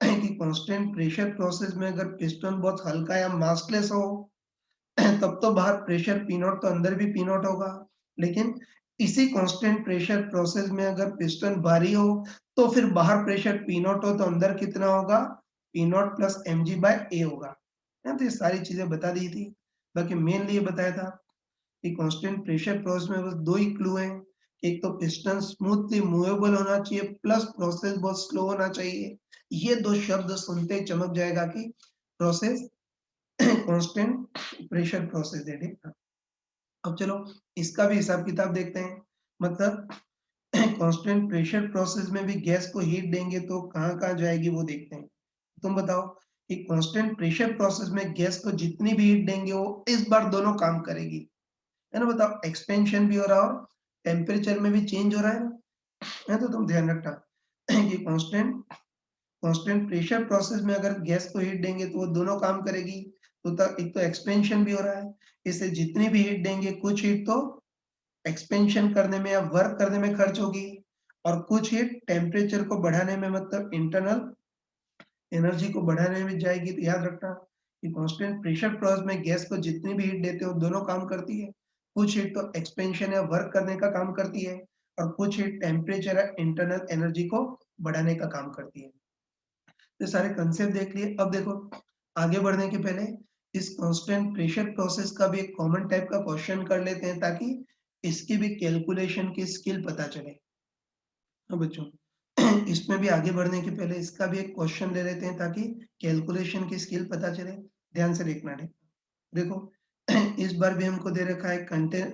कि कांस्टेंट प्रेशर प्रोसेस में अगर पिस्टन बहुत हल्का या मासलेस हो तब तो बाहर प्रेशर पी नॉट तो अंदर भी पी नॉट होगा। लेकिन इसी कांस्टेंट प्रेशर प्रोसेस में अगर पिस्टन भारी हो तो फिर बाहर प्रेशर पी नॉट हो तो अंदर कितना होगा? P not plus mg by a होगा। है ना? तो ये सारी चीजें बता दी थी। बाकी मेनली ये बताया था कि कांस्टेंट प्रेशर प्रोसेस में बस 2 ही क्लू हैं। एक तो पिस्टन स्मूथली मूवेबल होना चाहिए प्लस प्रोसेस बहुत स्लो होना चाहिए। ये 2 शब्द सुनते ही चमक जाएगा कि प्रोसेस कांस्टेंट प्रेशर प्रोसेस है, ठीक है? अब चलो इसका भी हिसाब किताब देखते हैं। मतलब कांस्टेंट प्रेशर प्रोसेस में भी गैस को हीट देंगे तो कहाँ-कहाँ जाएगी वो देखते हैं। तुम बताओ कि कांस्टेंट प्रेशर प्रोसेस में गैस को जितनी भी हीट देंगे वो इस बार दोनों काम करेगी। है ना? बताओ एक्सपेंशन भी हो रहा है और टेम्परेचर में भी चेंज हो रहा है ना? है तो तुम ध्यान रखना कि कांस्टेंट कांस्टेंट प्रेशर प्रोसेस में अगर गैस को हीट देंगे तो वो दोनों काम करेगी। तो एक तो एक्सपेंशन भी हो रहा है, इससे जितनी भी हीट देंगे कुछ हीट तो एक्सपेंशन करने में या वर्क करने में खर्च होगी और कुछ हीट टेम्परेचर को बढ़ाने में मतलब इंटरनल एनर्जी को बढ़ाने में जाएगी। तो याद रखना कि कांस्टेंट प्रेशर प्रोसेस में गैस को जितनी भी हीट देते हो दोनों काम करती है। कुछ हीट तो एक्सपेंशन या वर्क करने का काम करती है और कुछ हीट टेम्परेचर या इंटरनल एनर्जी को बढ़ाने का काम करती है। ये सारे कंसेप्ट देख लिए। अब देखो आगे बढ़ने के पहले इस कांस्टेंट प्रेशर प्रोसेस का भी एक कॉमन टाइप का क्वेश्चन कर लेते हैं ताकि इसकी भी कैलकुलेशन की स्किल पता चले। हाँ बच्चों इसमें भी आगे बढ़ने के पहले इसका भी एक क्वेश्चन ले लेते हैं ताकि कैलकुलेशन की स्किल पता चले। ध्यान से देखना है। देखो इस बार भी हमको दे रखा है कंटेनर,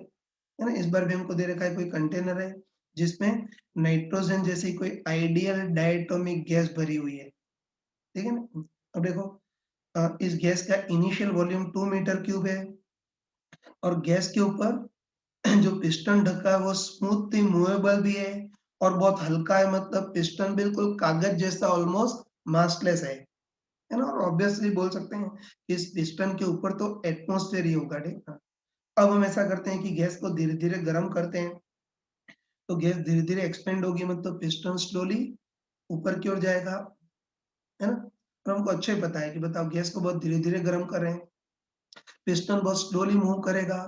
है ना? इस बार भी हमको दे रखा है कोई कंटेनर है जिसमें नाइट्रोजन जैसी कोई आइडियल डायटोमिक गैस भरी हुई है। ठीक है ना? अब देखो इस गैस का इनिशियल वॉल्यूम 2 मीटर क्यूब है और गैस के ऊपर जो पिस्टन ढका है वो स्मूथली मूवेबल भी है और बहुत हल्का है, मतलब पिस्टन बिल्कुल कागज जैसा ऑलमोस्ट मासलेस है ना? और ऑब्वियसली बोल सकते हैं कि इस पिस्टन के ऊपर तो एटमॉस्फेयर ही होगा, ठीक है? अब हम ऐसा करते हैं कि गैस को धीरे-धीरे गर्म करते हैं, तो गैस धीरे-धीरे एक्सपेंड होगी मतलब पिस्टन स्लोली ऊपर की ओर जाएगा, है ना? और हमको अच्छा ही पता है कि बताओ गैस को बहुत धीरे-धीरे गर्म कर रहे हैं, पिस्टन बहुत स्लोली मूव करेगा,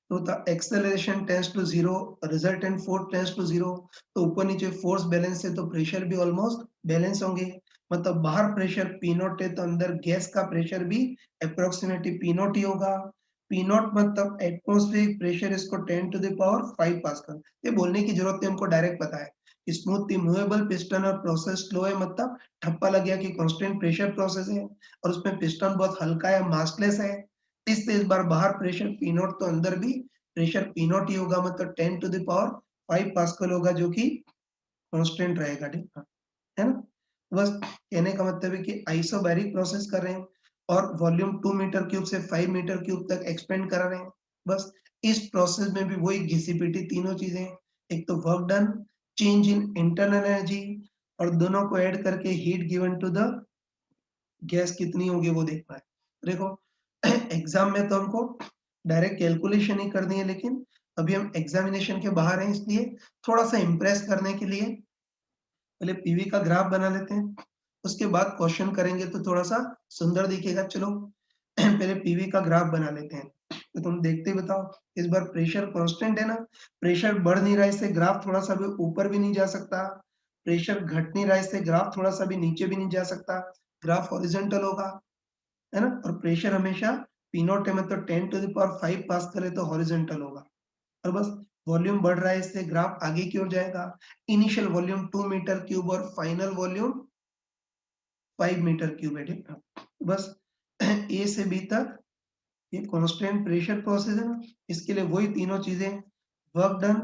तो the acceleration tends to 0, resultant force tends to 0, तो ऊपर-नीचे फोर्स बैलेंस है तो प्रेशर भी ऑलमोस्ट बैलेंस होंगे। मतलब बाहर प्रेशर पी नॉट है तो अंदर गैस का प्रेशर भी अप्रोक्सीमेटली पी नॉट ही होगा। पी नॉट मतलब एटमॉस्फेरिक प्रेशर इसको 10 टू द पावर 5 पास्कल। ये बोलने की जरूरत नहीं, हमको डायरेक्ट पता है। स्मूथली मूवेबल पिस्टन और प्रोसेस स्लो है मतलब ठप्पा लग गया कि कांस्टेंट प्रेशर प्रोसेस है और उसमें पिस्टन बहुत हल्का है, मासलेस है। इससे इस बार बाहर प्रेशर पी नॉट तो अंदर भी प्रेशर पी नॉट ही होगा, मतलब 10 टू द पावर 5 पास्कल होगा जो कि कांस्टेंट रहेगा, ठीक है ना? बस कहने का मतलब है कि आइसोबैरिक प्रोसेस कर रहे हैं और वॉल्यूम 2 मीटर क्यूब से 5 मीटर क्यूब तक एक्सपेंड करा रहे हैं। बस इस प्रोसेस में भी वही घिसी-पिटी तीनों चीज़ें हैं। एक तो work done, change in internal energy और दोनों को ऐड करके heat given to the gas कितनी होगी वो देखना है। देखो एग्ज़ाम में तो हमको डायरेक्ट कैलकुलेशन ही करनी है, लेकिन अभी हम एग्ज़ामिनेशन के बाहर हैं, इसलिए थोड़ा-सा इम्प्रेस करने के लिए पहले पीवी का ग्राफ बना लेते हैं, उसके बाद क्वेश्चन करेंगे तो थोड़ा-सा सुंदर दिखेगा। चलो पहले पीवी का ग्राफ बना लेते हैं। तो तुम देखते ही बताओ, इस बार प्रेशर कांस्टेंट है ना, प्रेशर बढ़ नहीं रहा है, इससे ग्राफ थोड़ा-सा भी ऊपर भी नहीं जा सकता, प्रेशर घट नहीं रहा है, इससे ग्राफ थोड़ा-सा भी नीचे भी नहीं जा सकता, ग्राफ हॉरिजॉन्टल होगा, है ना? और प्रेशर हमेशा पी नॉट है, मतलब 10 टू द पावर 5 पास करे तो हॉरिजॉन्टल होगा। और बस वॉल्यूम बढ़ रहा है, इससे ग्राफ आगे की ओर जाएगा। इनिशियल वॉल्यूम 2 मीटर क्यूब और फाइनल वॉल्यूम 5 मीटर क्यूब है, ठीक है? बस ए से बी तक ये कांस्टेंट प्रेशर प्रोसेस है ना, इसके लिए वही तीनों चीजें, work done,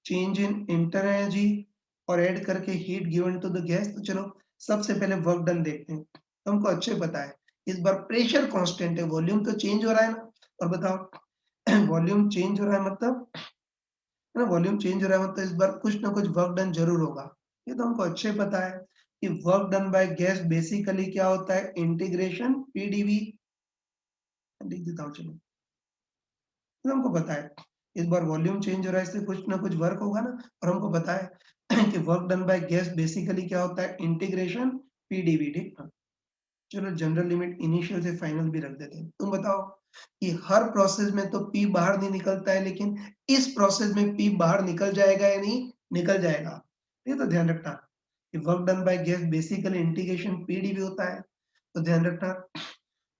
change in inter energy और ऐड करके heat given to the gas. तो चलो सबसे पहले वर्क डन देखते हैं। तो हमको अच्छे पता है इस बार प्रेशर कांस्टेंट है, वॉल्यूम तो चेंज हो रहा है ना। और बताओ वॉल्यूम चेंज हो रहा है मतलब, है ना, वॉल्यूम चेंज हो रहा है मतलब इस बार कुछ ना कुछ वर्क डन जरूर होगा। ये तो हमको अच्छे पता है कि work done by gas basically क्या होता है, इंटीग्रेशन पीडीवी। लिख देता हूँ चलो, तो हमको पता है इस बार वॉल्यूम चेंज हो रहा है, इससे कुछ ना कुछ वर्क होगा ना। और हमको पता है कि work done by gas basically क्या होता है, इंटीग्रेशन पीडीवी, ठीक है। चलो जनरल लिमिट इनिशियल से फाइनल भी रख देते हैं। तुम बताओ कि हर प्रोसेस में तो पी बाहर नहीं निकलता है, लेकिन इस प्रोसेस में पी बाहर निकल जाएगा या नहीं, निकल जाएगा। ये तो ध्यान रखना कि work done by gas basically integration PDV होता है। तो ध्यान रखना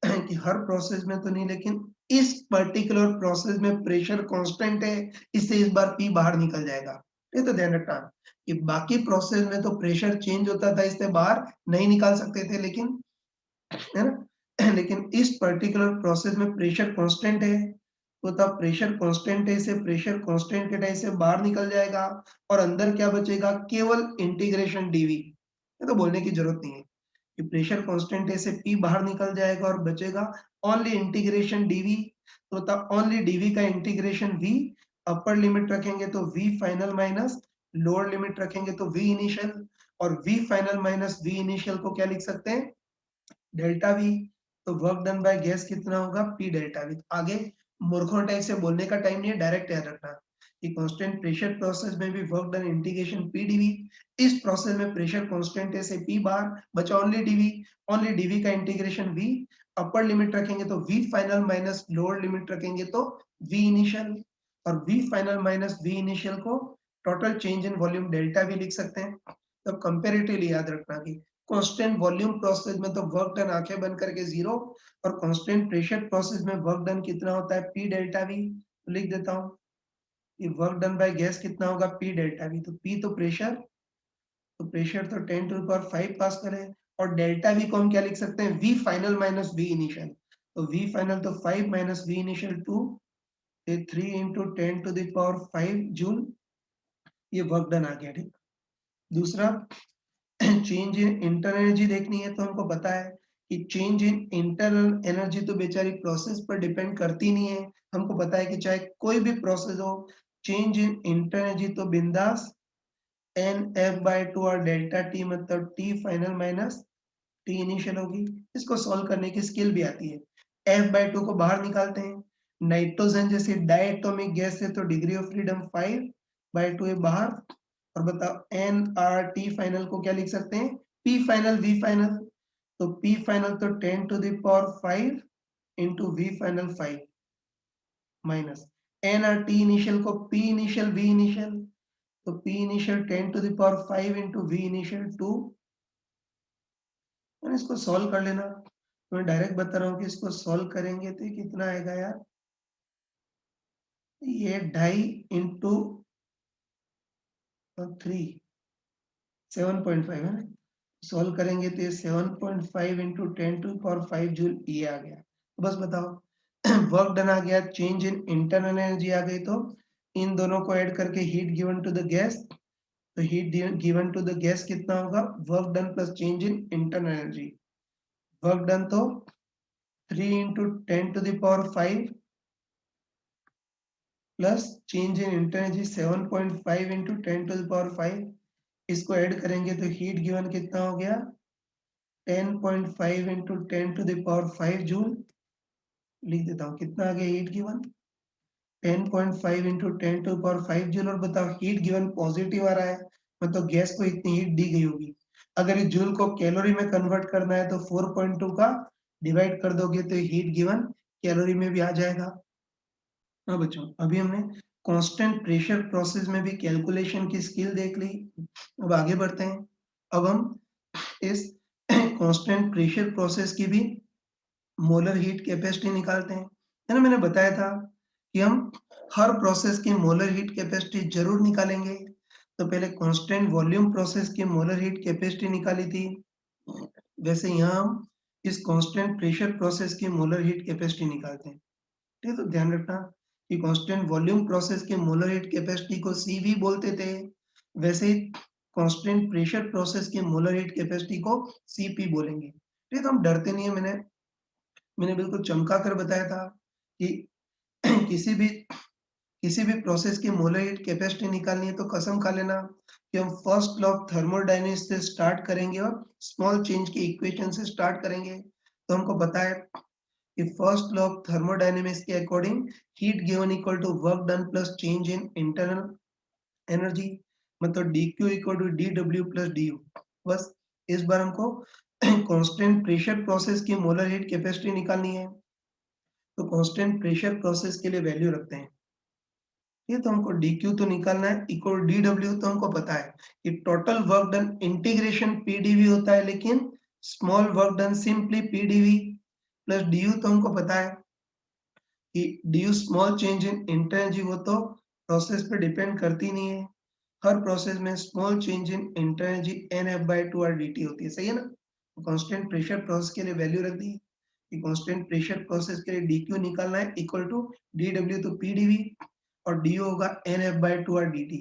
कि हर प्रोसेस में तो नहीं, लेकिन इस पर्टिकुलर प्रोसेस में प्रेशर कांस्टेंट है, इससे इस बार पी बाहर निकल जाएगा। ये तो ध्यान रखना कि बाकी प्रोसेस में तो प्रेशर चेंज होता था, इससे बाहर नहीं निकाल सकते थे, लेकिन, है ना, लेकिन इस पर्टिकुलर प्रोसेस में प्रेशर कांस्टेंट है, तो तब प्रेशर कांस्टेंट है, से प्रेशर कांस्टेंट के टाइम से बाहर निकल जाएगा और अंदर क्या बचेगा, केवल इंटीग्रेशन डीवी। ये तो बोलने की जरूरत नहीं है कि प्रेशर कांस्टेंट है से पी बाहर निकल जाएगा और बचेगा ओनली इंटीग्रेशन डीवी। तो तब ओनली डीवी का इंटीग्रेशन वी, अपर लिमिट रखेंगे तो V final minus lower limit रखेंगे तो वी इनिशियल, और V final minus V initial को क्या लिख सकते हैं, डेल्टा वी। तो वर्क डन बाय गैस कितना होगा, पी डेल्टा वी। आगे मूर्खों टाइप से बोलने का टाइम नहीं है, डायरेक्ट याद रखना कि कांस्टेंट प्रेशर प्रोसेस में भी work done integration P dV. इस प्रोसेस में प्रेशर कांस्टेंट है से पी बार बचा ओनली डीवी, ओनली डीवी का इंटीग्रेशन वी, अपर लिमिट रखेंगे तो V final minus lower limit रखेंगे तो वी इनिशियल, और V final minus V initial को total change in volume delta V लिख सकते हैं। तो कंपैरेटिवली याद रखना कि कांस्टेंट वॉल्यूम प्रोसेस में तो वर्क डन आंखें बंद करके 0, और कांस्टेंट प्रेशर प्रोसेस में वर्क डन कितना होता है, पी डेल्टा वी। तो लिख देता हूँ कि वर्क डन बाय गैस कितना होगा, पी डेल्टा वी। तो पी तो प्रेशर, तो प्रेशर तो 10 टू द पावर 5 पास करें, और डेल्टा वी को हम क्या लिख सकते हैं, V final minus V initial. तो वी फाइनल तो 5 माइनस V initial 2, 3 into 10 to the power 5 joule. ये वर्क डन आ गया, ठीक। दूसरा चेंज इन इंटरनल एनर्जी देखनी है, तो हमको पता है कि चेंज इन इंटरनल एनर्जी तो बेचारी प्रोसेस पर डिपेंड करती नहीं है। हमको पता है कि चाहे कोई भी प्रोसेस हो, चेंज इन इंटर एनर्जी तो बिंदास एन एफ बाय टू और डेल्टा टी, मतलब T final minus T initial होगी। इसको सॉल्व करने की स्किल भी आती है। एफ बाय टू को बाहर निकालते हैं, नाइट्रोजन जैसे डायटोमिक गैस है तो डिग्री ऑफ फ्रीडम 5 बाय 2 है बाहर। और बताओ एन आर टी फाइनल को क्या लिख सकते हैं, पी फाइनल वी फाइनल। तो पी फाइनल तो 10 to the power 5 into V final 5 minus N R T initial को पी इनिशियल वी इनिशियल। तो P initial 10 to the power 5 into V initial 2। मैंने इसको सॉल्व कर लेना, तो मैं डायरेक्ट बता रहा हूँ कि इसको सॉल्व करेंगे तो ये कितना आएगा यार, ये 2.5 इंटू 3 7.5 है ना। सॉल्व करेंगे तो ये 7.5 इंटू 10 टू पावर 5 जूल ये आ गया। तो बस बताओ वर्क डन आ गया, चेंज इन इंटरनल एनर्जी आ गई, तो इन दोनों को ऐड करके heat given to the gas, तो heat given to the gas कितना होगा, work done plus change in internal energy. Work done तो 3 into 10 to the power 5 plus change in internal energy 7.5 into 10 to the power 5। इसको add करेंगे तो heat given कितना हो गया, 10.5 into 10 to the power 5 joule. लिख देता हूँ कितना आ गया heat given, 10.5 into 10 to the power 5 joule. और बताओ हीट गिवन पॉजिटिव आ रहा है, मतलब गैस को इतनी हीट दी गई होगी। अगर इस जूल को कैलोरी में कन्वर्ट करना है तो 4.2 का डिवाइड कर दोगे तो हीट गिवन कैलोरी में भी आ जाएगा। हाँ बच्चों, अभी हमने कांस्टेंट प्रेशर प्रोसेस में भी कैलकुलेशन की स्किल देख ली। अब आगे बढ़ते हैं। अब हम इस कांस्टेंट प्रेशर प्रोसेस की भी मोलर हीट कैपेसिटी निकालते हैं। है ना, मैंने बताया था कि हम हर प्रोसेस की मोलर हीट कैपेसिटी जरूर निकालेंगे। तो पहले कांस्टेंट वॉल्यूम प्रोसेस की मोलर हीट कैपेसिटी निकाली थी, वैसे यहाँ हम इस कांस्टेंट प्रेशर प्रोसेस की मोलर हीट कैपेसिटी निकालते हैं। ठीक है, तो ध्यान रखना कि कांस्टेंट वॉल्यूम प्रोसेस के मोलर हीट कैपेसिटी को CV बोलते थे, वैसे ही कांस्टेंट प्रेशर प्रोसेस की मोलर हीट कैपेसिटी को CP बोलेंगे। ठीक है, तो हम डरते नहीं है। मैंने बिल्कुल चमका कर बताया था कि किसी भी प्रोसेस की मोलर हीट कैपेसिटी निकालनी है तो कसम खा लेना कि हम फर्स्ट लॉ ऑफ थर्मोडायनेमिक्स से स्टार्ट करेंगे और स्मॉल चेंज की इक्वेशन से स्टार्ट करेंगे। तो हमको पता है कि फर्स्ट लॉ ऑफ थर्मोडायनेमिक्स के according heat given equal to work done plus change in internal energy, मतलब dq equal to dw plus du। बस इस बार हमको कांस्टेंट प्रेशर प्रोसेस की मोलर हीट कैपेसिटी निकालनी है। तो कांस्टेंट प्रेशर प्रोसेस के लिए वैल्यू रखते हैं। ये तो हमको dq तो निकालना है, इक्वल dw तो हमको पता है कि total work done integration pdv होता है, लेकिन small work done simply pdv plus du तो हमको पता है कि du small change in inter energy वो तो प्रोसेस पे डिपेंड करती नहीं है। हर प्रोसेस में small change in inter energy NF/2R dt होती है, सही है ना। तो कांस्टेंट प्रेशर प्रोसेस के लिए वैल्यू रख दी कि कांस्टेंट प्रेशर प्रोसेस के लिए dq निकालना है इक्वल टू dw तो pdv और du होगा NF/2R dt।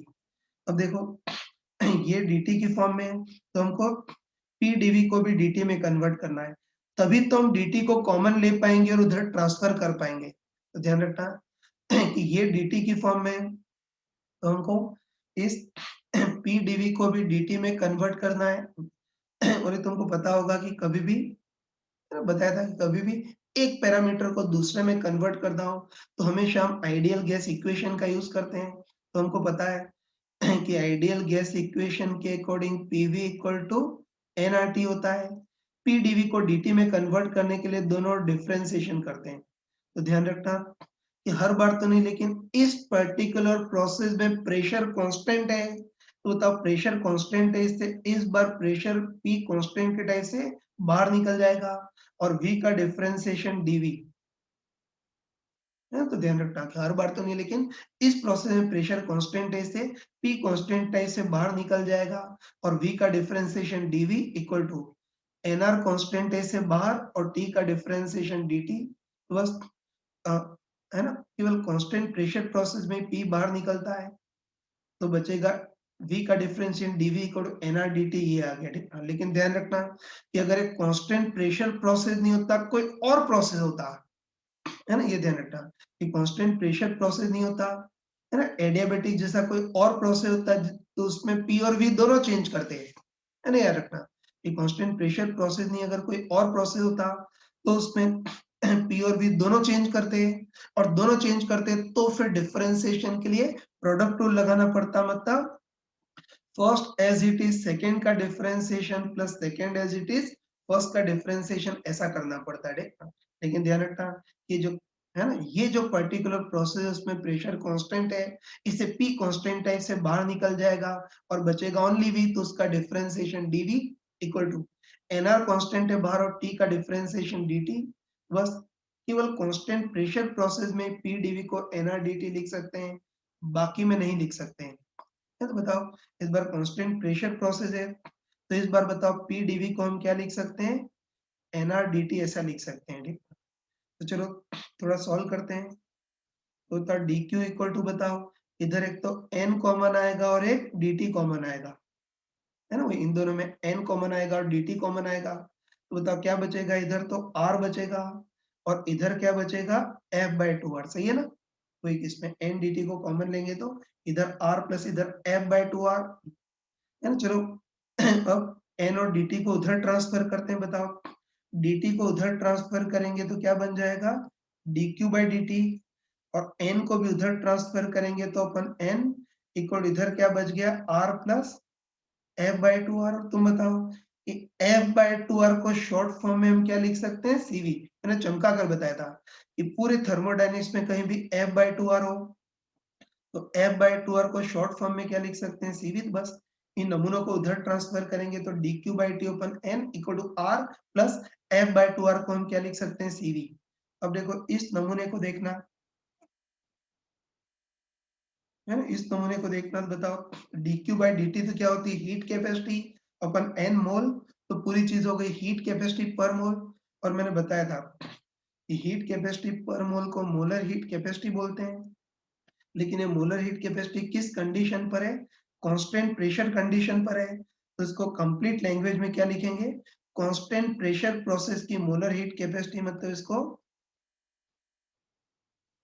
अब देखो ये dt की फॉर्म में है तो हमको pdv को भी dt में कन्वर्ट करना है, तभी तो हम dt को कॉमन ले पाएंगे और उधर ट्रांसफर कर पाएंगे। तो ध्यान रखना कि ये dt की फॉर्म में है, तो हमको इस pdv को भी dt में कन्वर्ट करना है। और ये तुमको पता होगा कि कभी भी बताया था कि कभी भी एक पैरामीटर को दूसरे में कन्वर्ट करना हो तो हमेशा हम आइडियल गैस इक्वेशन का यूज करते हैं। तो हमको पता है कि आइडियल गैस इक्वेशन के according PV equal to nRT होता है। pdv को dt में कन्वर्ट करने के लिए दोनों डिफरेंशिएशन करते हैं। तो ध्यान रखना कि हर बार तो नहीं, लेकिन इस पर्टिकुलर प्रोसेस में प्रेशर कांस्टेंट है, तो बताओ प्रेशर कांस्टेंट है, इससे इस बार प्रेशर P कांस्टेंट के टाइप से बाहर निकल जाएगा और V का डिफरेंशिएशन dV है। तो ध्यान रखना कि हर बार तो नहीं, लेकिन इस प्रोसेस में प्रेशर कांस्टेंट है, इससे P कांस्टेंट टाइप से बाहर निकल जाएगा और V का differentiation dV equal to nR constant है इससे बाहर और T का डिफरेंशिएशन dt। बस है ना, केवल कांस्टेंट प्रेशर प्रोसेस में P बाहर निकलता है तो बचेगा V का differentiation dV equal to nR dt। ये आ गया, ठीक है। लेकिन ध्यान रखना कि अगर एक कांस्टेंट प्रेशर प्रोसेस नहीं होता, कोई और प्रोसेस होता है ना, ये ध्यान रखना कि कांस्टेंट प्रेशर प्रोसेस नहीं होता है ना, एडियाबेटिक जैसा कोई और प्रोसेस होता है तो उसमें P और V दोनों चेंज करते हैं, है ना। याद रखना कि कांस्टेंट प्रेशर प्रोसेस नहीं, अगर कोई और प्रोसेस होता तो उसमें P और V दोनों चेंज करते हैं, और दोनों चेंज करते हैं तो फिर डिफरेंशिएशन के लिए प्रोडक्ट रूल लगाना पड़ता, मतलब first as it is second का differentiation plus second as it is first का डिफरेंशिएशन, ऐसा करना पड़ता है। लेकिन ध्यान रखना कि जो है ना, ये जो पर्टिकुलर प्रोसेस उसमें प्रेशर कांस्टेंट है, इससे P कांस्टेंट टाइप से बाहर निकल जाएगा और बचेगा ओनली V, तो उसका differentiation dV equal to nR constant है बाहर और T का डिफरेंशिएशन dt। बस केवल कांस्टेंट प्रेशर प्रोसेस में PdV को nR dt लिख सकते हैं, बाकी में नहीं लिख सकते हैं। तो बताओ इस बार कांस्टेंट प्रेशर प्रोसेस है तो इस बार बताओ pdv को हम क्या लिख सकते हैं, nR dt ऐसा लिख सकते हैं, ठीक। तो चलो थोड़ा सॉल्व करते हैं। तो था dq इक्वल टू बताओ इधर एक तो n कॉमन आएगा और एक dt कॉमन आएगा, है ना? वही इन दोनों में n कॉमन आएगा और dt कॉमन आएगा, तो बताओ क्या बचेगा? इधर तो r बचेगा और इधर क्या बचेगा? f/2r, सही है ना? वही इसमें n dt को कॉमन लेंगे तो इधर r प्लस इधर f/2r, है ना? चलो अब n और dt को उधर ट्रांसफर करते हैं, बताओ dt को उधर ट्रांसफर करेंगे तो क्या बन जाएगा? dq/dt, और n को भी उधर ट्रांसफर करेंगे तो अपन n इक्वल इधर क्या बच गया? r plus f/2r। तुम बताओ कि f/2r को शॉर्ट फॉर्म में हम क्या लिख सकते हैं? cv। मैंने चमका कर बताया था कि पूरे थर्मोडायनेमिक्स में कहीं भी f/2r हो तो f/2r को शॉर्ट फॉर्म में क्या लिख सकते हैं? cv। तो बस इन नमूनों को उधर ट्रांसफर करेंगे तो dq/t अपन n equal to r plus f/2r को हम क्या लिख सकते हैं? cv। अब देखो इस नमूने को देखना, है ना? इस नमूने को देखना, तो बताओ dq/dt तो क्या होती है? हीट कैपेसिटी अपन n मोल, तो पूरी चीज हो गई हीट कैपेसिटी पर मोल। और मैंने बताया था कि हीट कैपेसिटी पर मोल को मोलर हीट कैपेसिटी बोलते हैं, लेकिन ये मोलर हीट कैपेसिटी किस कंडीशन पर है? कांस्टेंट प्रेशर कंडीशन पर है। तो इसको कंप्लीट लैंग्वेज में क्या लिखेंगे? कांस्टेंट प्रेशर प्रोसेस की मोलर हीट कैपेसिटी, मतलब इसको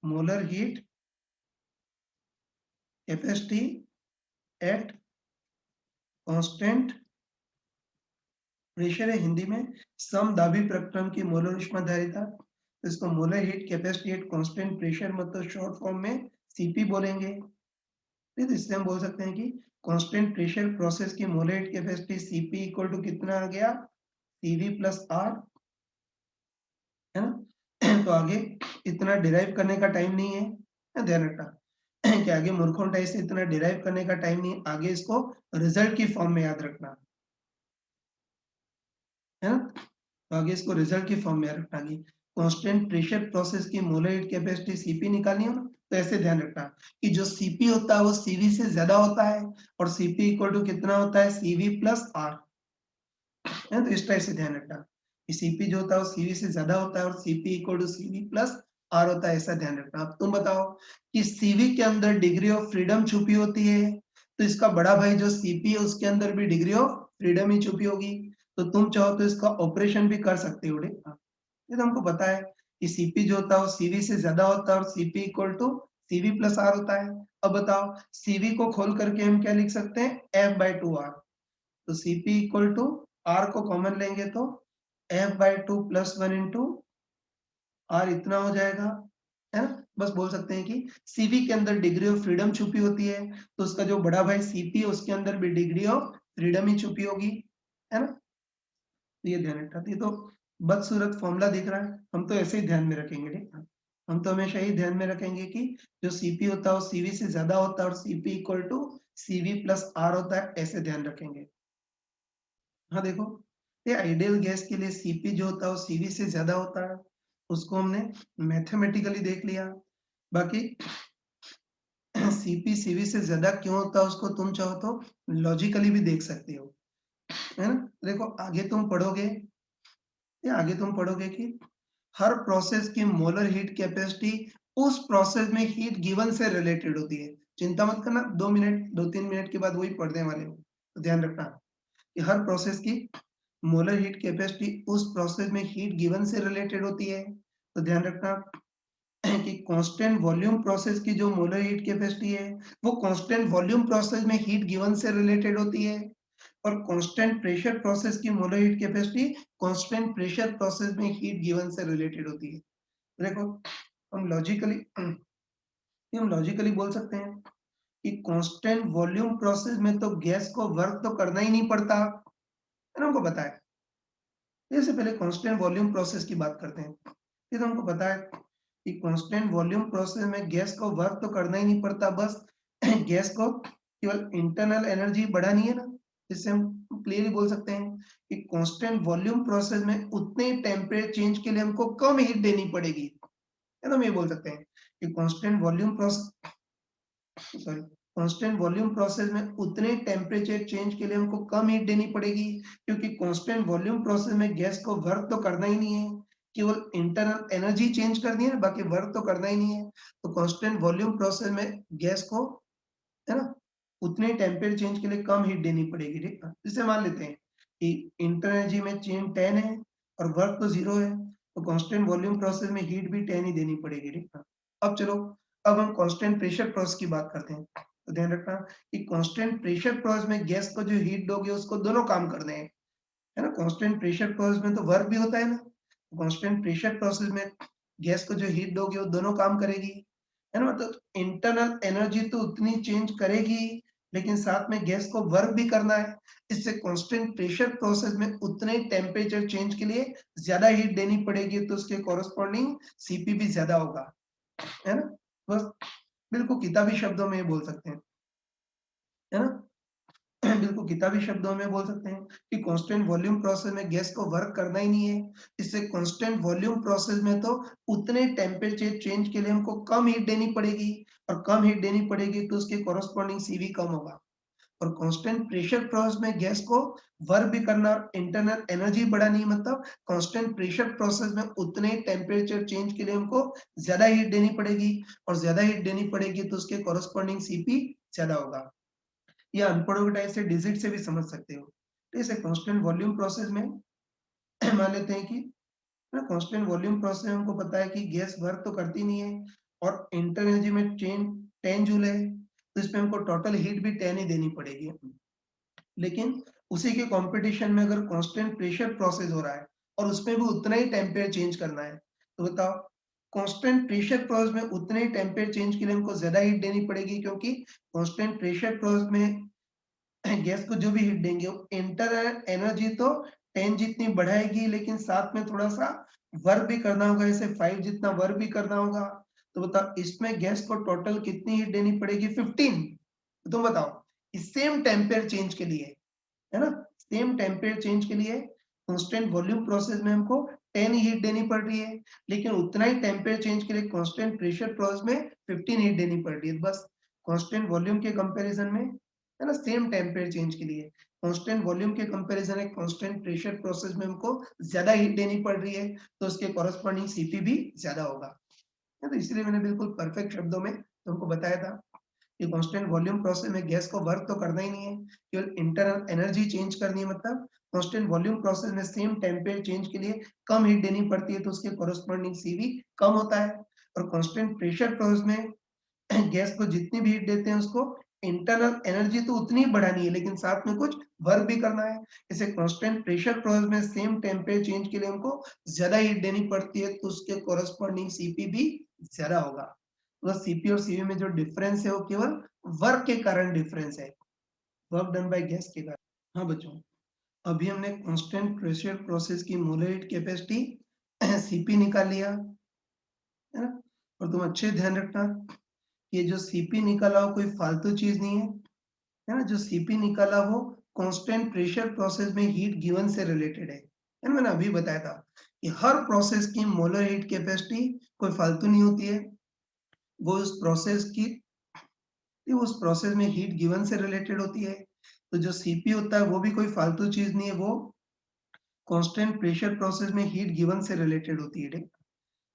molar heat capacity at constant pressure है हिंदी में, समदाबी प्रक्रम की मोलर ऊष्माधारिता, तो इसको molar heat capacity at constant pressure, मतलब शॉर्ट फॉर्म में सीपी बोलेंगे। ठीक है, इससे हम बोल सकते हैं कि कांस्टेंट प्रेशर प्रोसेस की molar heat capacity CP equal to कितना आ गया? सीवी प्लस आर, है ना? तो आगे इतना डिराइव करने का टाइम नहीं है, ध्यान रखना कि आगे मूर्खों टाइप से इतना डिराइव करने का टाइम नहीं है, आगे इसको रिजल्ट की फॉर्म में याद रखना, है ना? तो आगे इसको रिजल्ट की फॉर्म में याद रखना कि कांस्टेंट प्रेशर प्रोसेस की मोलर हीट कैपेसिटी सीपी निकालनी हो ना, तो ऐसे ध्यान रखना कि जो सीपी होता है वो सीवी से ज्यादा होता है और सीपी इक्वल टू कितना होता है? सीवी प्लस आर, है। तो इस टाइप से ध्यान रखना कि सीपी जो होता है वो सीवी से ज्यादा होता है और CP equal to CV plus R होता है, ऐसा ध्यान रखना। अब तुम बताओ कि सीवी के अंदर डिग्री ऑफ फ्रीडम छुपी होती है, तो इसका बड़ा भाई जो सीपी है उसके अंदर भी डिग्री ऑफ फ्रीडम ही छुपी होगी, तो तुम चाहो तो इसका ऑपरेशन भी कर सकते हो। ये तो हमको पता है कि सीपी जो होता है वो सीवी से ज्यादा होता है और CP equal to CV plus R होता है। अब बताओ सीवी को खोल करके हम क्या लिख सकते हैं? f/2r, तो Cp इक्वल टू R को कॉमन लेंगे तो f/2 प्लस 1 इंटू R इतना हो जाएगा, है ना? बस बोल सकते हैं कि Cv के अंदर डिग्री ऑफ फ्रीडम छुपी होती है, तो उसका जो बड़ा भाई Cp है उसके अंदर भी डिग्री ऑफ फ्रीडम ही छुपी होगी, है ना? तो ये ध्यान रखना। ये तो बदसूरत फॉर्मूला दिख रहा है, हम तो ऐसे ही ध्यान में रखेंगे, ठीक है? हम तो हमेशा ही ध्यान में रखेंगे कि जो Cp होता है वो Cv से ज्यादा होता है और Cp equal to Cv plus R होता है, ऐसे ध्यान रखेंगे। हाँ देखो, ये आइडियल गैस के लिए सीपी जो होता है वो सीवी से ज्यादा होता है, उसको हमने मैथमेटिकली देख लिया। बाकी सीपी सीवी से ज्यादा क्यों होता है उसको तुम चाहो तो लॉजिकली भी देख सकते हो, है ना? देखो आगे तुम पढ़ोगे कि हर प्रोसेस की मोलर हीट कैपेसिटी उस प्रोसेस में हीट गिवन से रिलेटेड होती है। चिंता मत करना, 2-3 मिनट के बाद वही पढ़ने वाले हो, तो ध्यान रखना कि हर प्रोसेस की मोलर हीट कैपेसिटी उस प्रोसेस में हीट गिवन से रिलेटेड होती है। तो ध्यान रखना कि कांस्टेंट वॉल्यूम प्रोसेस की जो मोलर हीट कैपेसिटी है वो कांस्टेंट वॉल्यूम प्रोसेस में हीट गिवन से रिलेटेड होती है, और कांस्टेंट प्रेशर प्रोसेस की molar heat capacity constant pressure process में हीट गिवन से रिलेटेड होती है। देखो हम लॉजिकली हम लॉजिकली बोल सकते हैं कि कांस्टेंट वॉल्यूम प्रोसेस में तो गैस को वर्क तो करना ही नहीं पड़ता, है ना? हमको पता है। इससे पहले कांस्टेंट वॉल्यूम प्रोसेस की बात करते हैं। ये तो हमको पता है कि कांस्टेंट वॉल्यूम प्रोसेस में गैस को वर्क तो करना ही नहीं पड़ता, बस गैस को केवल इंटरनल एनर्जी बढ़ानी है ना। इससे हम क्लियरली बोल सकते हैं कि कांस्टेंट वॉल्यूम प्रोसेस में उतने टेम्परेचर चेंज के लिए हमको कम हीट देनी पड़ेगी, है ना? हम ये बोल सकते हैं कि कांस्टेंट वॉल्यूम प्रोसेस में उतने टेम्परेचर चेंज के लिए हमको कम हीट देनी पड़ेगी, क्योंकि कांस्टेंट वॉल्यूम प्रोसेस में गैस को वर्क तो करना ही नहीं है, केवल इंटरनल एनर्जी चेंज करनी है, बाकी वर्क तो करना ही नहीं है। तो कांस्टेंट वॉल्यूम प्रोसेस में गैस को है ना? उतने टेम्परेचर चेंज के लिए कम हीट देनी पड़ेगी, ठीक है? जैसे मान लेते हैं कि इंटर एनर्जी में चेंज 10 है और वर्क तो 0 है, तो कांस्टेंट वॉल्यूम प्रोसेस में हीट भी 10 ही देनी पड़ेगी, ठीक है? अब चलो, अब हम कांस्टेंट प्रेशर प्रोसेस की बात करते हैं। तो ध्यान रखना कि कांस्टेंट प्रेशर प्रोसेस में गैस को जो हीट दोगे उसको दोनों काम करने हैं, है ना? कांस्टेंट प्रेशर प्रोसेस में तो वर्क भी होता है ना, कांस्टेंट प्रेशर प्रोसेस में गैस को जो हीट दोगे वो दोनों काम करेगी, है ना? मतलब इंटरनल एनर्जी तो उतनी चेंज करेगी, लेकिन साथ में गैस को वर्क भी करना है। इससे कांस्टेंट प्रेशर प्रोसेस में उतने टेम्परेचर चेंज के लिए ज्यादा हीट देनी पड़ेगी, तो उसके कॉरेस्पॉन्डिंग सीपी भी ज्यादा होगा, है ना? बस बिल्कुल किताबी शब्दों में ये बोल सकते हैं, है ना? बिल्कुल किताबी शब्दों में बोल सकते हैं कि कांस्टेंट वॉल्यूम प्रोसेस में गैस को वर्क करना ही नहीं है। इससे कांस्टेंट वॉल्यूम प्रोसेस में तो उतने टेम्परेचर चेंज के लिए हमको कम हीट देनी पड़ेगी, और कम हीट देनी पड़ेगी तो उसके कॉरेस्पॉन्डिंग सीवी कम होगा। और कांस्टेंट प्रेशर प्रोसेस में गैस को वर्क भी करना और इंटरनल एनर्जी बढ़ानी है, मतलब कांस्टेंट प्रेशर प्रोसेस में उतने टेम्परेचर चेंज के लिए हमको ज्यादा हीट देनी पड़ेगी, और ज्यादा हीट देनी पड़ेगी तो उसके कॉरेस्पॉन्डिंग सीपी ज्यादा होगा। या अनपढ़ों के टाइप से डिजिट से भी समझ सकते हो। जैसे कांस्टेंट वॉल्यूम प्रोसेस में मान लेते हैं कि ना कांस्टेंट वॉल्यूम प्रोसेस में हमको पता है कि गैस वर्क तो करती नहीं है, और इंटर एनर्जी में चेंज 10 जूल है, तो इसमें हमको टोटल हीट भी 10 ही देनी पड़ेगी। लेकिन उसी के कंपटीशन में अगर कांस्टेंट प्रेशर प्रोसेस हो रहा है और उसमें भी उतना ही टेम्परेचर चेंज करना है, तो बताओ कांस्टेंट प्रेशर प्रोसेस में उतने ही टेम्परेचर चेंज के लिए हमको ज्यादा हीट देनी पड़ेगी, क्योंकि कांस्टेंट प्रेशर प्रोसेस में गैस को जो भी हीट देंगे वो इंटरनल एनर्जी तो 10 जितनी बढ़ाएगी, लेकिन साथ में थोड़ा सा वर्क भी करना होगा, जैसे 5 जितना वर्क भी करना होगा। तो बताओ इसमें गैस को टोटल कितनी हीट देनी पड़ेगी? 15। तो तुम बताओ इस सेम टेम्परेचर चेंज के लिए, है ना? सेम टेम्परेचर चेंज के लिए कांस्टेंट वॉल्यूम प्रोसेस में हमको 10 हीट देनी पड़ रही है, लेकिन उतना ही टेम्परेचर चेंज के लिए कांस्टेंट प्रेशर प्रोसेस में 15 हीट देनी पड़ रही है। बस कांस्टेंट वॉल्यूम के कंपैरिजन में, है ना, सेम टेम्परेचर चेंज के लिए कांस्टेंट वॉल्यूम के कंपैरिजन में कांस्टेंट प्रेशर प्रोसेस में हमको ज्यादा हीट देनी पड़ रही है, तो उसके कॉरेस्पॉन्डिंग सीपी भी ज्यादा होगा। है, तो इसलिए मैंने बिल्कुल परफेक्ट शब्दों में तुमको बताया था कि कांस्टेंट वॉल्यूम प्रोसेस में गैस को वर्क तो करना ही नहीं है, केवल इंटरनल एनर्जी चेंज करनी है। मतलब कांस्टेंट वॉल्यूम प्रोसेस में सेम टेम्परेचर चेंज के लिए कम हीट देनी पड़ती है, तो उसके कॉरेस्पॉन्डिंग सीवी कम होता है। और कांस्टेंट प्रेशर प्रोसेस में गैस को जितनी भी हीट देते हैं उसको इंटरनल एनर्जी तो उतनी ही बढ़ानी है, लेकिन साथ में कुछ वर्क भी करना है। इसे कांस्टेंट प्रेशर प्रोसेस में सेम टेम्परेचर चेंज के लिए हमको ज्यादा हीट देनी पड़ती है, तो उसके कॉरेस्पॉन्डिंग सीपी भी ज्यादा होगा। तो सीपी और सीवी में जो डिफरेंस है वो केवल वर्क के कारण डिफरेंस है, वर्क डन बाय गैस के कारण। हाँ बच्चों, अभी हमने कांस्टेंट प्रेशर प्रोसेस की मोलर हीट कैपेसिटी सीपी निकाल लिया, है ना? और तुम अच्छे ध्यान रखना, ये जो सीपी निकाला हो कोई फालतू चीज नहीं है ना? जो सीपी निकाला वो कांस्टेंट प्रेशर प्रोसेस में हीट गिवन से रिलेटेड है ना? मैंने अभी बताया था कि हर प्रोसेस की मोलर हीट कैपेसिटी कोई फालतू नहीं होती है, वो उस प्रोसेस में हीट गिवन से रिलेटेड होती है। तो जो सीपी होता है वो भी कोई फालतू चीज नहीं है, वो कांस्टेंट प्रेशर प्रोसेस में हीट गिवन से रिलेटेड होती है, ठीक?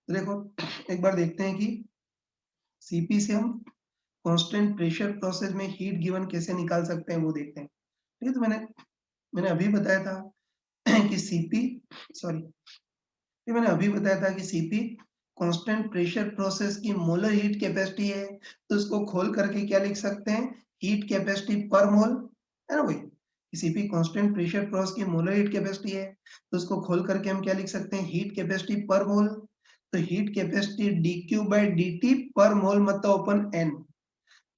तो देखो एक बार देखते हैं कि सीपी से हम कांस्टेंट प्रेशर प्रोसेस में हीट गिवन कैसे निकाल सकते हैं, वो देखते हैं। ठीक है, तो मैंने अभी बताया था कि सीपी सॉरी ये मैंने अभी बताया था कि सीपी कांस्टेंट प्रेशर प्रोसेस की मोलर हीट कैपेसिटी है, तो इसको खोल करके क्या लिख सकते हैं? हीट कैपेसिटी पर मोल, है ना? वही सीपी कांस्टेंट प्रेशर प्रोसेस की मोलर हीट कैपेसिटी है, तो इसको खोल करके हम क्या लिख सकते हैं? हीट कैपेसिटी पर मोल। तो heat capacity dq by dt पर मोल मतलब ओपन n।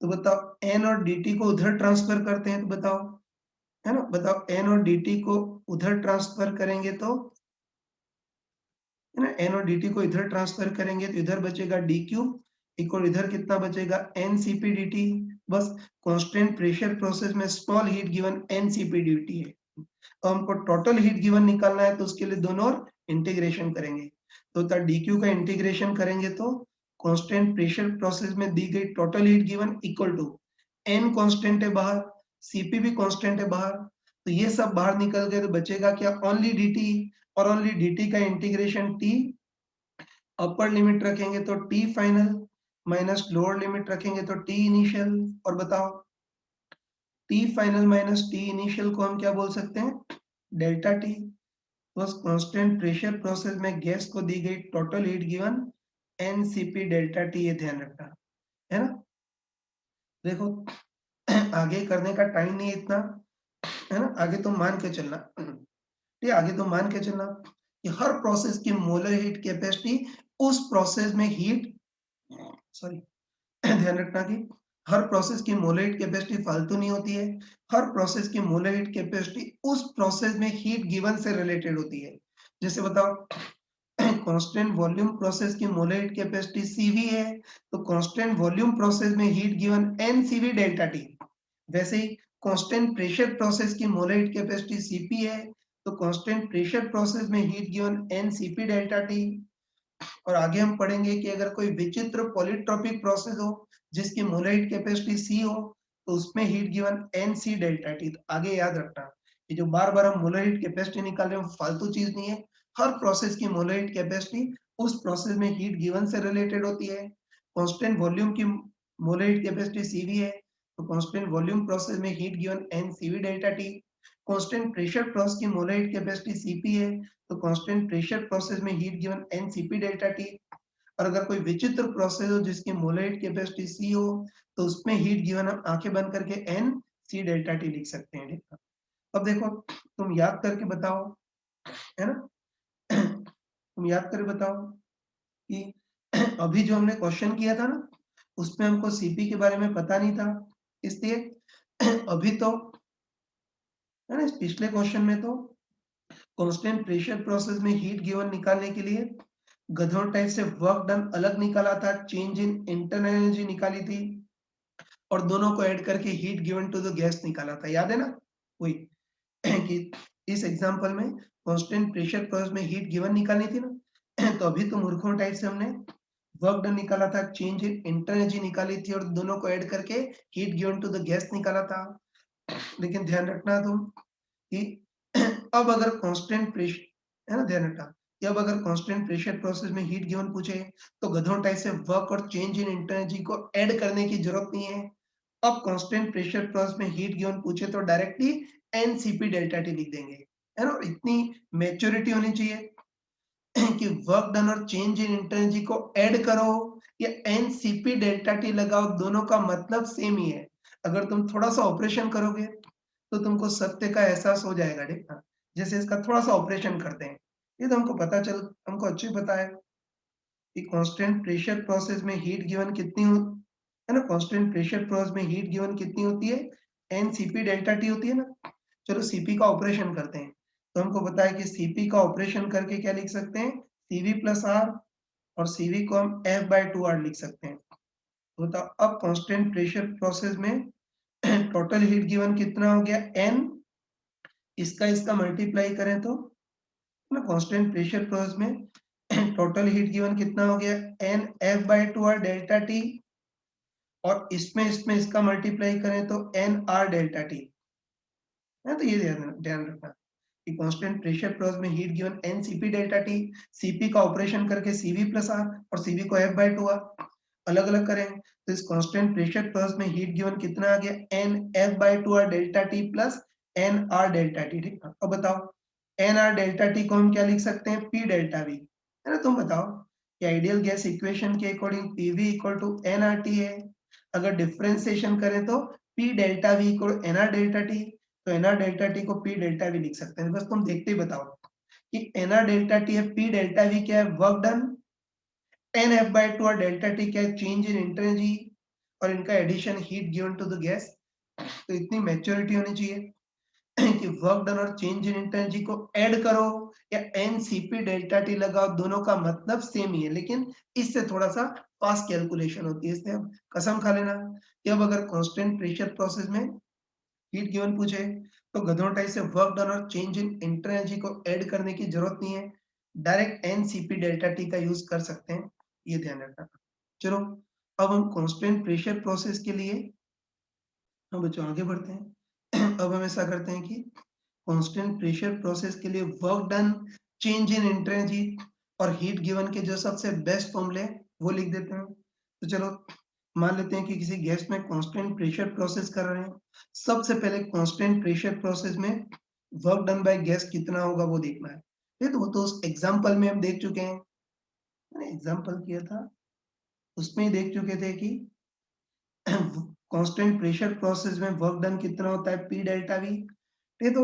तो बताओ n और dt को उधर ट्रांसफर करते हैं, तो बताओ, है ना? बताओ n और dt को उधर ट्रांसफर करेंगे तो, है ना, n और dt को इधर ट्रांसफर करेंगे तो इधर बचेगा dq इक्वल, इधर कितना बचेगा? ncp dt। बस कांस्टेंट प्रेशर प्रोसेस में small heat given ncp dt है। तो हमको टोटल हीट गिवन निकालना है, तो उसके लिए दोनों और इंटीग्रेशन करेंगे। तो dq का इंटीग्रेशन करेंगे तो कांस्टेंट प्रेशर प्रोसेस में दी गई total heat given equal to n constant है बाहर, cp भी कांस्टेंट है बाहर, तो ये सब बाहर निकल गए, तो बचेगा क्या? Only dt। और ओनली dt का इंटीग्रेशन t अपर लिमिट रखेंगे तो t final minus lower limit रखेंगे तो टी इनिशियल, और बताओ T final minus T initial को हम क्या बोल सकते हैं, डेल्टा टी। बस कांस्टेंट प्रेशर प्रोसेस में गैस को दी गई total heat given NCP delta T, ये ध्यान रखना है ना। देखो आगे करने का टाइम नहीं है इतना, है ना, आगे तो मान के चलना, ये आगे तो मान के चलना कि हर प्रोसेस की मोलर हीट कैपेसिटी उस प्रोसेस में हीट, सॉरी, ध्यान रखना कि हर प्रोसेस की मोलर हीट कैपेसिटी फालतू नहीं होती है, हर प्रोसेस की मोलर हीट कैपेसिटी उस प्रोसेस में हीट गिवन से रिलेटेड होती है। जैसे बताओ कांस्टेंट वॉल्यूम प्रोसेस की मोलर हीट कैपेसिटी CV है, तो कांस्टेंट वॉल्यूम प्रोसेस में heat given NCV delta T. वैसे ही कांस्टेंट प्रेशर प्रोसेस की मोलर हीट कैपेसिटी CP है, तो कांस्टेंट प्रेशर प्रोसेस में heat given NCP delta T. और आगे हम पढ़ेंगे कि अगर कोई विचित्र पॉलीट्रोपिक प्रोसेस हो जिसकी मोलर हीट कैपेसिटी C हो, तो उसमें heat given NC delta T. तो आगे याद रखना कि जो बार बार हम मोलर हीट कैपेसिटी निकाल रहे हैं वो फालतू चीज नहीं है, हर प्रोसेस की मोलर हीट कैपेसिटी उस प्रोसेस में हीट गिवन से रिलेटेड होती है। कांस्टेंट वॉल्यूम की मोलर हीट कैपेसिटी CV है, तो कांस्टेंट वॉल्यूम प्रोसेस में heat given NCV delta T. Constant pressure process की मोलर हीट कैपेसिटी CP है, तो कांस्टेंट प्रेशर प्रोसेस में heat given NCP delta T. और अगर कोई विचित्र प्रोसेस हो जिसकी मोलर हीट कैपेसिटी C हो, तो उसमें हीट गिवन हम आंखें बंद करके NC डेल्टा टी लिख सकते हैं। ठीक है? अब देखो तुम याद करके बताओ, है ना, तुम याद करके बताओ कि अभी जो हमने क्वेश्चन किया था ना, उसमें हमको CP के बारे में पता नहीं था, इसलिए अभी तो, है ना, इस पिछले क्वेश्चन में तो कांस्टेंट प्रेशर प्रोसेस में हीट गिवन निकालने के लिए गधों टाइप से वर्क डन अलग निकाला था, चेंज इन इंटरनल एनर्जी निकाली थी, और दोनों को ऐड करके heat given to the gas निकाला था, याद है ना। वही कि इस एग्जांपल में कांस्टेंट प्रेशर प्रोसेस में हीट गिवन निकालनी थी ना, तो अभी तो मूर्खों टाइप से हमने वर्क डन निकाला था, चेंज इन इंटर एनर्जी निकाली थी, और दोनों को ऐड करके heat given to the gas निकाला था। लेकिन ध्यान रखना तुम कि अब अगर कांस्टेंट प्रेशर, है ना, ध्यान रखना कि अब अगर कांस्टेंट प्रेशर प्रोसेस में हीट गिवन पूछे, तो गधों टाइप से वर्क और चेंज इन इंटर एनर्जी को ऐड करने की जरूरत नहीं है। अब कांस्टेंट प्रेशर प्रोसेस में हीट गिवन पूछे तो डायरेक्टली एनसीपी डेल्टा टी लिख देंगे, है ना। इतनी मैच्योरिटी होनी चाहिए कि वर्क डन और चेंज इन इंटर एनर्जी को ऐड करो या एनसीपी डेल्टा टी लगाओ, दोनों का मतलब सेम ही है। अगर तुम थोड़ा सा ऑपरेशन करोगे तो तुमको सत्य का एहसास हो जाएगा। ठीक है, जैसे इसका थोड़ा सा ऑपरेशन करते हैं, ये तो हमको अच्छे पता है कि कांस्टेंट प्रेशर प्रोसेस में हीट गिवन कितनी हो, है ना, कांस्टेंट प्रेशर प्रोसेस में हीट गिवन कितनी होती है, एनसीपी डेल्टा टी होती है ना। चलो सीपी का ऑपरेशन करते हैं, तो हमको पता है कि सीपी का ऑपरेशन करके क्या लिख सकते हैं, सीवी प्लस आर, और सीवी को हम एफ बाई टू आर लिख सकते हैं। तो बताओ अब कांस्टेंट प्रेशर प्रोसेस में टोटल हीट गिवन कितना हो गया, एन, इसका इसका मल्टीप्लाई करें तो ना, कांस्टेंट प्रेशर प्रोसेस में टोटल हीट गिवन कितना हो गया, N F by two R delta T, और इसमें इसका मल्टीप्लाई करें तो एन आर डेल्टा टी, है। तो ये ध्यान ध्यान रखना कि कांस्टेंट प्रेशर प्रोसेस में heat given N CP delta T, CP का ऑपरेशन करके सीवी प्लस आर, और सीवी को एफ बाई टू आर अलग अलग करें, तो इस कांस्टेंट प्रेशर प्रोसेस में हीट गिवन कितना आ गया, N F by two R delta T plus N R delta T. ठीक है, अब बताओ एन आर डेल्टा टी को हम क्या लिख सकते हैं, पी डेल्टा वी, है ना। तुम बताओ कि आइडियल गैस इक्वेशन के according PV equal to N R T है, अगर डिफरेंशिएशन करें तो P delta V equal N R delta T, तो एन आर डेल्टा टी को पी डेल्टा वी लिख सकते हैं। बस तुम देखते ही बताओ कि एन आर डेल्टा टी है, पी डेल्टा वी क्या है, work done, N F by two R delta T क्या है, चेंज इन इंटर एनर्जी, और इनका addition heat given to the gas. तो इतनी मैच्योरिटी होनी चाहिए कि वर्क डन और चेंज इन इंटर एनर्जी को ऐड करो या एनसीपी डेल्टा टी लगाओ, दोनों का मतलब सेम ही है, लेकिन इससे थोड़ा सा फास्ट कैलकुलेशन होती है। इसलिए अब कसम खा लेना कि अब अगर कांस्टेंट प्रेशर प्रोसेस में हीट गिवन पूछे तो गधों टाइप से वर्क डन और चेंज इन इंटर एनर्जी को ऐड करने की जरूरत नहीं है, डायरेक्ट एनसीपी डेल्टा टी का यूज कर सकते हैं, ये ध्यान रखना। चलो अब हम कांस्टेंट प्रेशर प्रोसेस के लिए हम बच्चों आगे बढ़ते हैं। अब हम ऐसा करते हैं कि कांस्टेंट प्रेशर प्रोसेस के लिए work done, change in inter energy और हीट गिवन के जो सबसे बेस्ट फॉर्मूले वो लिख देते हैं। तो चलो मान लेते हैं कि किसी गैस में कांस्टेंट प्रेशर प्रोसेस कर रहे हैं। सबसे पहले कांस्टेंट प्रेशर प्रोसेस में वर्क डन बाय गैस कितना होगा वो देखना है। ये तो वो तो उस एग्जांपल में हम देख चुके हैं। मैंने एग्जांपल किया था, उसमें ही देख चुके थे कि कांस्टेंट प्रेशर प्रोसेस में वर्क डन कितना होता है, पी डेल्टा वी। ये तो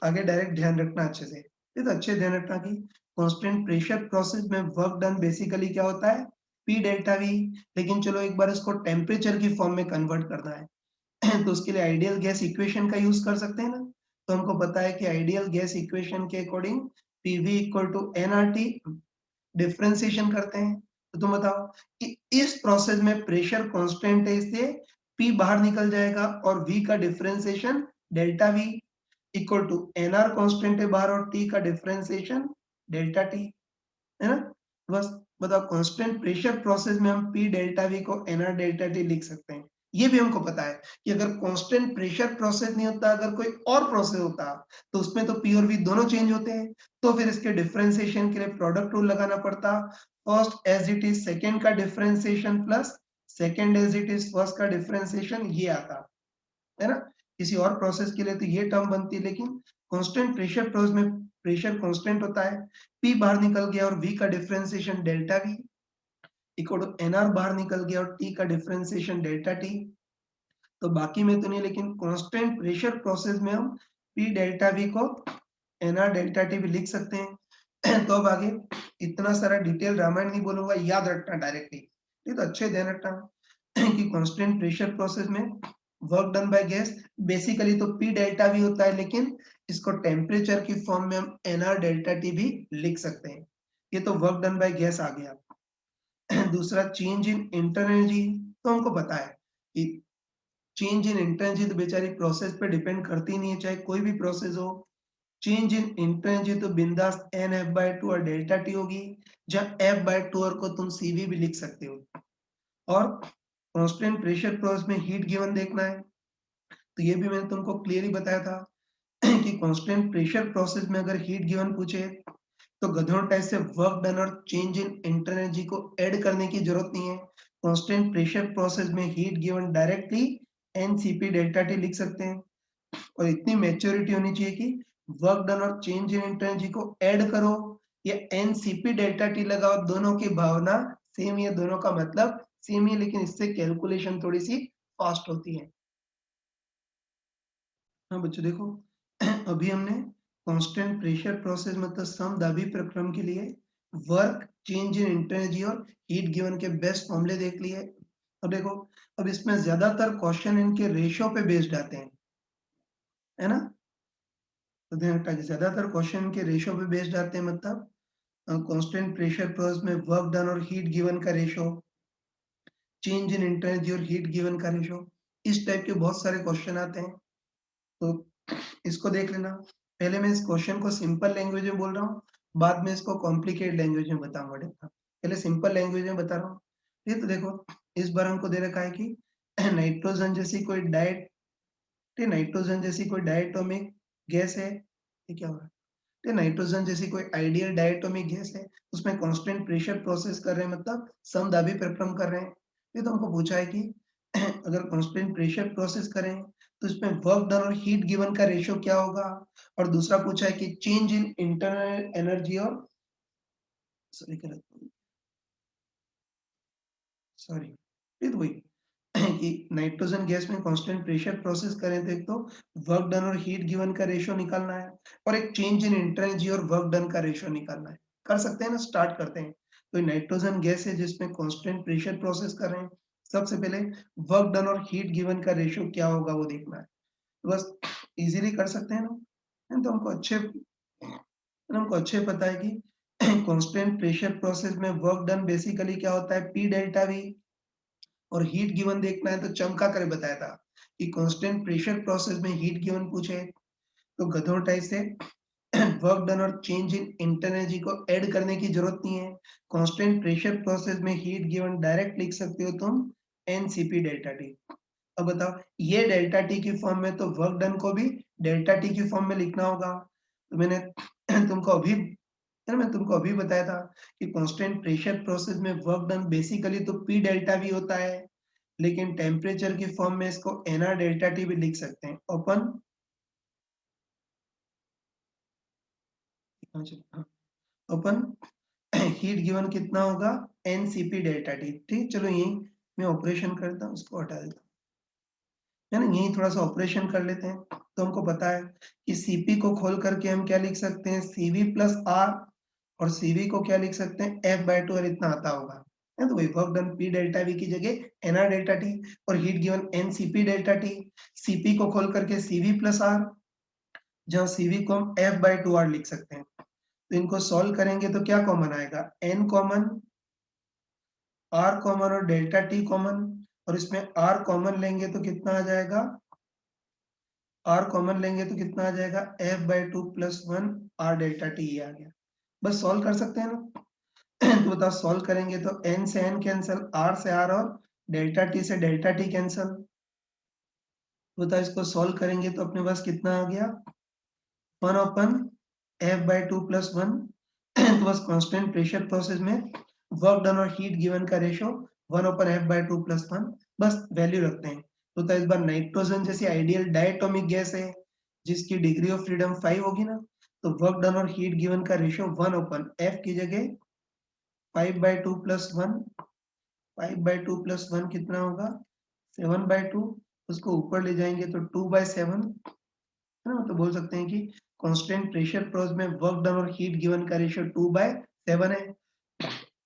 आगे डायरेक्ट ध्यान रखना अच्छे से। ये तो अच्छे ध्यान रखना कि कांस्टेंट प्रेशर प्रोसेस में वर्क डन बेसिकली क्या होता है, पी डेल्टा वी। लेकिन चलो एक बार इसको टेम्परेचर की फॉर्म में कन्वर्ट करना है तो उसके लिए आइडियल गैस इक्वेशन का यूज कर सकते हैं ना। तो हमको पता है कि आइडियल गैस इक्वेशन के according PV equal to NRT, differentiation करते हैं। तो तुम बताओ कि इस प्रोसेस में प्रेशर कांस्टेंट है, इसलिए पी बाहर निकल जाएगा और वी का differentiation delta V equal to NR constant है बाहर और टी का डिफरेंशिएशन डेल्टा टी, है ना। बस बताओ कांस्टेंट प्रेशर प्रोसेस में हम पी डेल्टा वी को एनआर डेल्टा टी लिख सकते हैं। ये भी हमको पता है कि अगर कांस्टेंट प्रेशर प्रोसेस नहीं होता, अगर कोई और प्रोसेस होता तो उसमें तो पी और वी दोनों चेंज होते हैं। तो फिर इसके डिफरेंशिएशन के लिए प्रोडक्ट रूल लगाना पड़ता। First as it is second का differentiation plus second as it is first का डिफरेंशिएशन, ये आता है ना। किसी और प्रोसेस के लिए तो ये टर्म बनती है, लेकिन कांस्टेंट प्रेशर प्रोसेस में प्रेशर कांस्टेंट होता है, पी बाहर निकल गया और वी का differentiation delta V equal to NR बाहर निकल गया और टी का डिफरेंशिएशन डेल्टा टी। तो बाकी में तो नहीं, लेकिन कांस्टेंट प्रेशर प्रोसेस में हम पी डेल्टा वी को एनआर डेल्टा टी भी लिख सकते हैं तो अब आगे इतना सारा डिटेल रामायण नहीं बोलूंगा, याद रखना डायरेक्टली। ये तो अच्छे ध्यान रखना कि कांस्टेंट प्रेशर प्रोसेस में work done by gas basically तो पी डेल्टा वी होता है, लेकिन इसको टेम्परेचर की फॉर्म में हम एनआर डेल्टा टी भी लिख सकते हैं। ये तो वर्क डन बाय गैस आ गया। दूसरा चेंज इन इंटर एनर्जी, तो हमको पता है कि चेंज इन इंटर एनर्जी तो बेचारी प्रोसेस पे डिपेंड करती नहीं है, चाहे कोई भी प्रोसेस हो। चेंज इन इंटर एनर्जी तो बिंदास एन एफ बाय टू और डेल्टा टी होगी, जहाँ एफ बाय टू और को तुम सीवी भी लिख सकते हो। और कांस्टेंट प्रेशर प्रोसेस में हीट गिवन देखना है, तो ये भी मैंने तुमको क्लियरली बताया था कि कांस्टेंट प्रेशर प्रोसेस में अगर हीट गिवन पूछे तो गधों टाइप से वर्क डन और चेंज इन इंटर एनर्जी को ऐड करने की जरूरत नहीं है। कांस्टेंट प्रेशर प्रोसेस में heat given directly NCP delta T लिख सकते हैं। और इतनी मैच्योरिटी होनी चाहिए कि वर्क डन और चेंज इन इंटर एनर्जी को ऐड करो या एनसीपी डेल्टा टी लगाओ, दोनों की भावना सेम ही है, दोनों का मतलब सेम ही है, लेकिन इससे कैलकुलेशन थोड़ी सी फास्ट होती है। हाँ बच्चों देखो अभी हमने कांस्टेंट प्रेशर प्रोसेस मतलब समदाबी प्रक्रम के लिए work, change in inter energy और हीट गिवन के बेस्ट फॉर्मूले देख लिए। अब देखो, अब इसमें ज्यादातर क्वेश्चन इनके रेशियो पे बेस्ड आते हैं, है ना। तो ध्यान रखना कि ज्यादातर क्वेश्चन के रेशियो पे बेस्ड आते हैं, मतलब कांस्टेंट प्रेशर प्रोसेस में वर्क डन और हीट गिवन का ratio, change in inter energy और हीट गिवन का रेशियो, इस टाइप के बहुत सारे क्वेश्चन आते हैं। तो इसको देख लेना। पहले मैं इस क्वेश्चन को सिंपल लैंग्वेज में बोल रहा हूँ, बाद में इसको कॉम्प्लिकेटेड लैंग्वेज में बताऊंगा। देखना पहले सिंपल लैंग्वेज में बता रहा हूँ। ये तो देखो इस बार हमको दे रखा है कि नाइट्रोजन जैसी कोई नाइट्रोजन जैसी कोई डायटोमिक गैस है। ये क्या हो रहा है, तो नाइट्रोजन जैसी कोई आइडियल डायटोमिक गैस है, उसमें कांस्टेंट प्रेशर प्रोसेस कर रहे हैं, मतलब समदाबी प्रक्रम कर रहे हैं। ये तो हमको पूछा है कि अगर कांस्टेंट प्रेशर प्रोसेस करें तो इसमें वर्क डन और हीट गिवन का रेशियो क्या होगा। और दूसरा पूछा है कि चेंज इन इंटरनल एनर्जी और सॉरी सॉरी ये तो वही कि नाइट्रोजन गैस में कांस्टेंट प्रेशर प्रोसेस करें तो एक तो वर्क डन और हीट गिवन का रेशियो निकालना है, और एक चेंज इन इंटर एनर्जी और वर्क डन का रेशियो निकालना है। कर सकते हैं ना, स्टार्ट करते हैं। तो नाइट्रोजन गैस है जिसमें कांस्टेंट प्रेशर प्रोसेस कर रहे हैं, सबसे पहले वर्क डन और हीट गिवन का रेशियो क्या होगा वो देखना है। तो बस इजीली कर सकते हैं ना। तो हमको अच्छे पता है कि कांस्टेंट प्रेशर प्रोसेस में वर्क डन बेसिकली क्या होता है, पी डेल्टा वी। और हीट गिवन देखना है तो चमका कर बताया था कि कांस्टेंट प्रेशर प्रोसेस में हीट गिवन पूछे तो गधों टाइप से वर्क डन और चेंज इन इंटर एनर्जी को ऐड करने की जरूरत नहीं है। कांस्टेंट प्रेशर प्रोसेस में हीट गिवन डायरेक्ट लिख सकते हो तुम एनसीपी डेल्टा टी। अब बताओ ये डेल्टा टी की फॉर्म में, तो वर्क डन को भी डेल्टा टी की फॉर्म में लिखना होगा। तो मैंने तुमको अभी है ना, मैं तुमको अभी बताया था कि कांस्टेंट प्रेशर प्रोसेस में वर्क डन बेसिकली तो पी डेल्टा वी होता है, लेकिन टेम्परेचर की फॉर्म में इसको एनआर डेल्टा टी भी लिख सकते हैं ओपन ओपन हीट गिवन कितना होगा एनसीपी डेल्टा टी। ठीक, चलो यही मैं ऑपरेशन करता हूँ, उसको हटा देता हूँ, है ना, यही थोड़ा सा ऑपरेशन कर लेते हैं। तो हमको पता है कि सीपी को खोल करके हम क्या लिख सकते हैं सीवी प्लस आर, और सीवी को क्या लिख सकते हैं एफ बाय टू, और इतना आता होगा, है तो वही work done P delta we की जगह एनआर डेल्टा टी, और heat given N CP delta T. CP को खोल करके सीवी प्लस आर, जहाँ सीवी को हम एफ बाय टू आर लिख सकते हैं। तो इनको सॉल्व करेंगे तो क्या कॉमन आएगा एन कॉमन, आर कॉमन और डेल्टा टी कॉमन, और इसमें आर कॉमन लेंगे तो कितना आ जाएगा, आर कॉमन लेंगे तो कितना आ जाएगा F by two plus one R delta T आ गया। बस सॉल्व कर सकते हैं ना। तो बताओ सॉल्व करेंगे तो एन से एन कैंसिल, आर से आर, और डेल्टा टी से डेल्टा टी कैंसिल। बताओ इसको सॉल्व करेंगे तो अपने पास कितना आ गया one open F by two plus one. तो बस कांस्टेंट प्रेशर प्रोसेस में वर्क डन और हीट गिवन का ratio one open F by two plus one, बस वैल्यू रखते हैं। तो इस बार नाइट्रोजन जैसी आइडियल डायटोमिक गैस है जिसकी डिग्री ऑफ फ्रीडम 5 होगी ना, तो वर्क डन और हीट गिवन का रेशो वन ओपन एफ की जगह 5 bye two plus one, 5 bye two plus one कितना होगा 7 बाय टू, उसको ऊपर ले जाएंगे तो 2 बाय 7, है ना, तो बोल सकते हैं कि कांस्टेंट प्रेशर प्रोसेस में वर्क डन और हीट गिवन का रेशियो 2 बाय 7